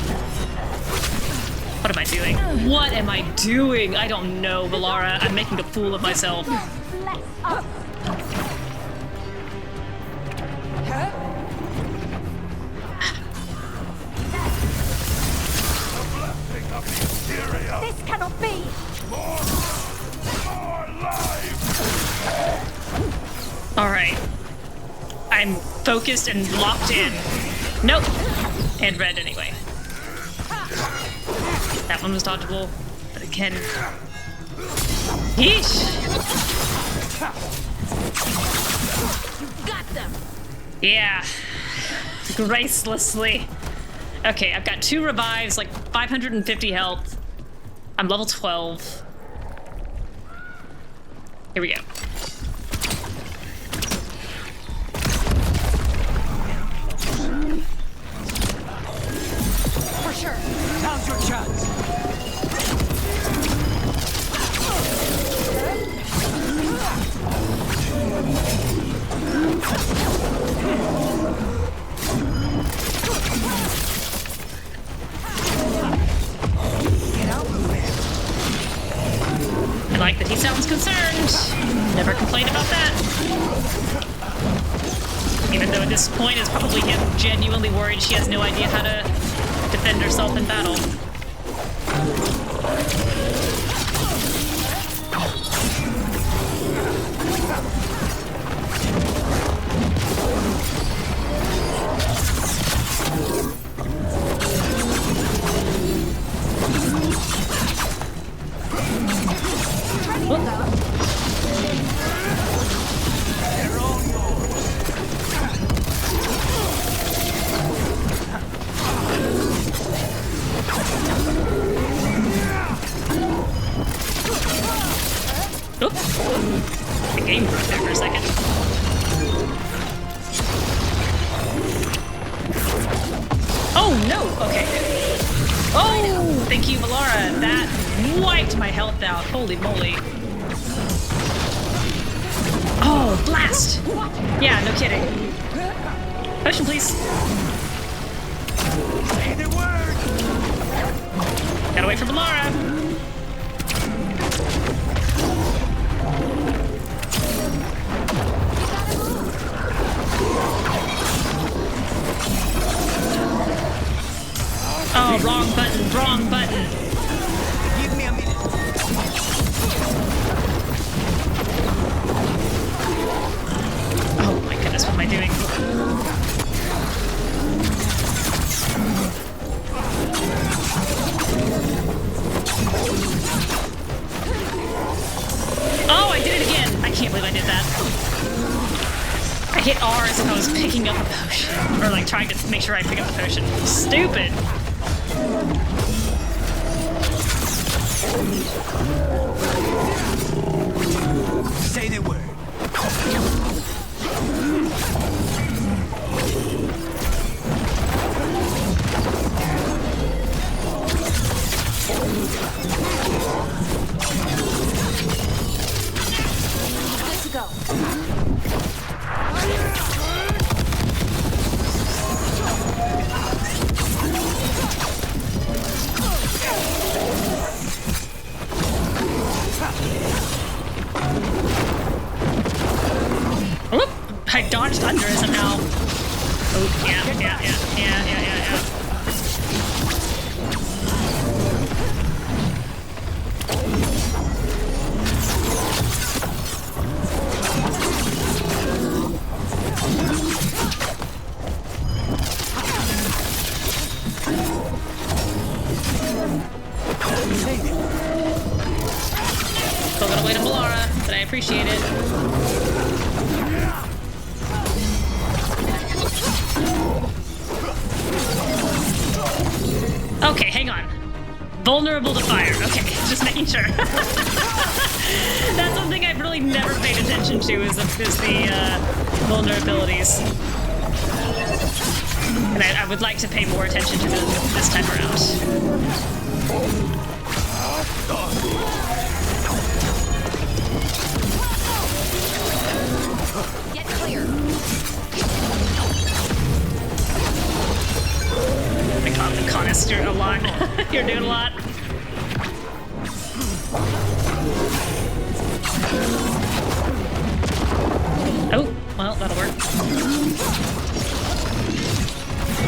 Speaker 1: What am I doing? What am I doing? I don't know, Bellara. I'm making a fool of myself.
Speaker 7: This cannot be!
Speaker 1: Alright. I'm focused and locked in. Nope. And red anyway. That one was dodgeable, but again. Yeesh!
Speaker 7: You got them!
Speaker 1: Yeah. Gracelessly. Okay, I've got 2 revives, like 550 health. I'm level 12. Here we go.
Speaker 13: For sure. Now's your chance.
Speaker 1: I like that he sounds concerned. Never complain about that. Even though at this point it's probably him genuinely worried she has no idea how to defend herself in battle. The game broke there for a second. Oh no! Okay. Oh! Thank you, Bellara. That wiped my health out. Holy moly. Oh, blast! Yeah, no kidding. Potion, please.
Speaker 13: Say the word!
Speaker 1: Gotta wait for Bellara. Oh, wrong button, wrong button.
Speaker 13: Give me a minute.
Speaker 1: Oh my goodness, what am I doing? Oh, I did it again. I can't believe I did that. I hit R as if I was picking up a potion. Or like trying to make sure I pick up the potion. Stupid.
Speaker 13: Say the word.
Speaker 17: Good to go.
Speaker 1: Whoop! I dodged under somehow. Oh, yeah. Still gotta wait on Bellara, but I appreciate it. Okay, hang on. Vulnerable to fire. Okay, just making sure. That's something I've really never paid attention to is the vulnerabilities. And I would like to pay more attention to them this time around.
Speaker 17: Get clear.
Speaker 1: My God, Lucanis, you're a lot. You're doing a lot. Oh, well, that'll work.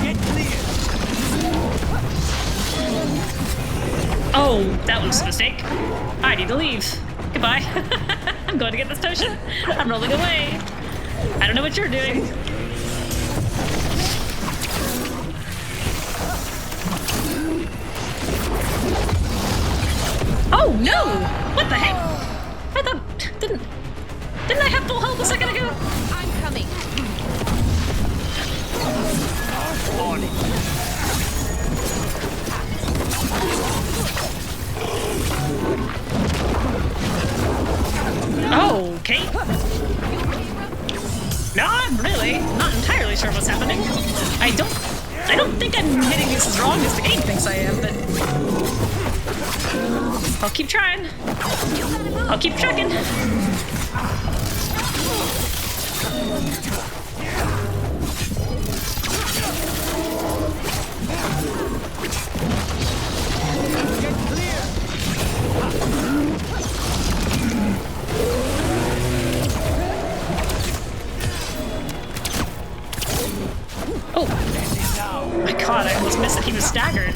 Speaker 13: Get clear.
Speaker 1: Oh, that was a mistake. I need to leave. Goodbye. I'm going to get this potion. I'm rolling away. I don't know what you're doing. Oh no! What the heck? I thought didn't I have full health a second ago?
Speaker 17: I'm coming.
Speaker 1: Oh, okay. No, I'm really not entirely sure what's happening. I don't think I'm hitting this as wrong as the game thinks I am, but I'll keep trying. I'll keep trucking. Oh my God, I almost missed it. He was staggered.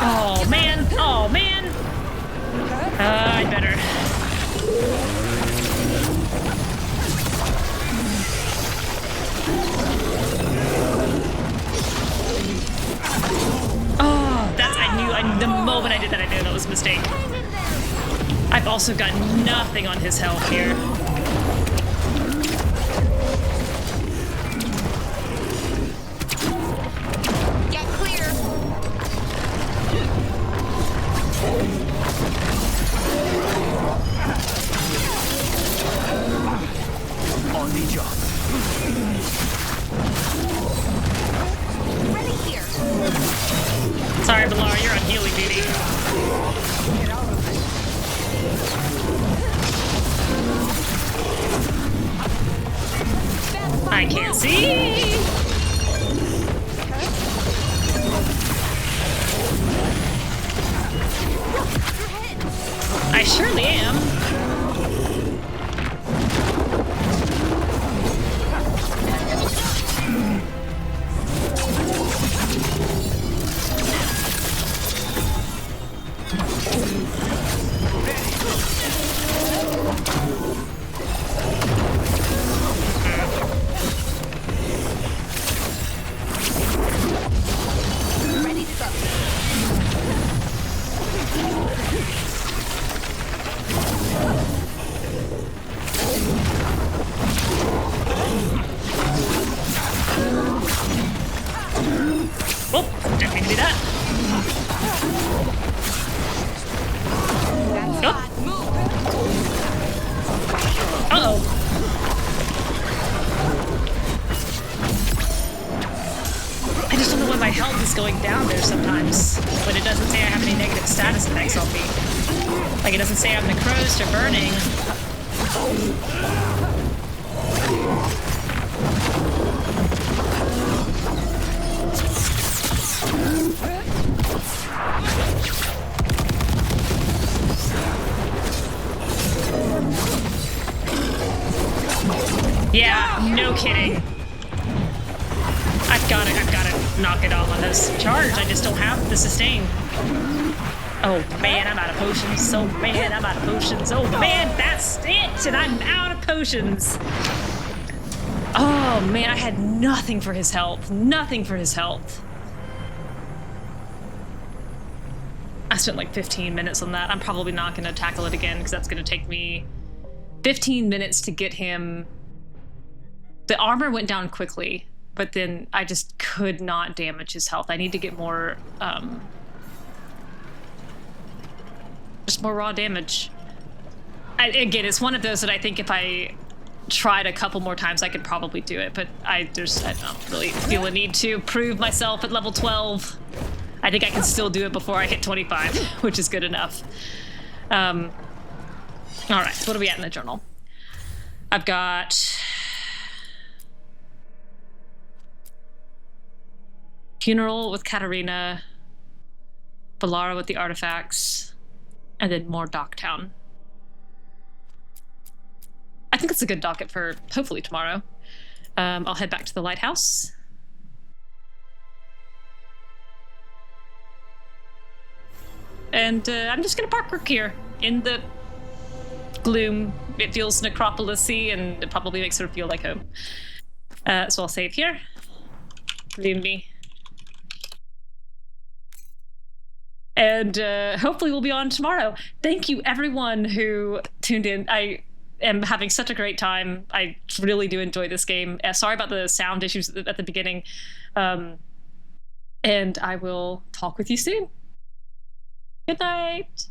Speaker 1: Oh man! Oh man! I better. Oh, the moment I did that, I knew that was a mistake. I've also got nothing on his health here.
Speaker 17: Get clear.
Speaker 13: On the job.
Speaker 17: Ready here.
Speaker 1: Sorry, Bellara, you're on healing duty. I can't see. I surely am. around there sometimes, but it doesn't say I have any negative status effects on me. Like, it doesn't say I'm necrosed or burning. Yeah, no kidding. I've got to knock it off on this charge. I just don't have the sustain. Oh man, I'm out of potions. Oh man, I'm out of potions. Oh man, that's it, and I'm out of potions. Oh man, I had nothing for his health. Nothing for his health. I spent like 15 minutes on that. I'm probably not going to tackle it again because that's going to take me 15 minutes to get him. The armor went down quickly, but then I just could not damage his health. I need to get more, just more raw damage. Again, it's one of those that I think if I tried a couple more times, I could probably do it, but I don't really feel a need to prove myself at level 12. I think I can still do it before I hit 25, which is good enough. All right, so what are we at in the journal? I've got funeral with Katarina, Bellara with the artifacts, and then more Docktown. I think it's a good docket for hopefully tomorrow. I'll head back to the lighthouse. And I'm just gonna park Rook here in the gloom. It feels necropolis-y and it probably makes her feel like home. So I'll save here. Leave me. And hopefully we'll be on tomorrow. Thank you everyone who tuned in. I am having such a great time. I really do enjoy this game. Sorry about the sound issues at the beginning. And I will talk with you soon. Good night.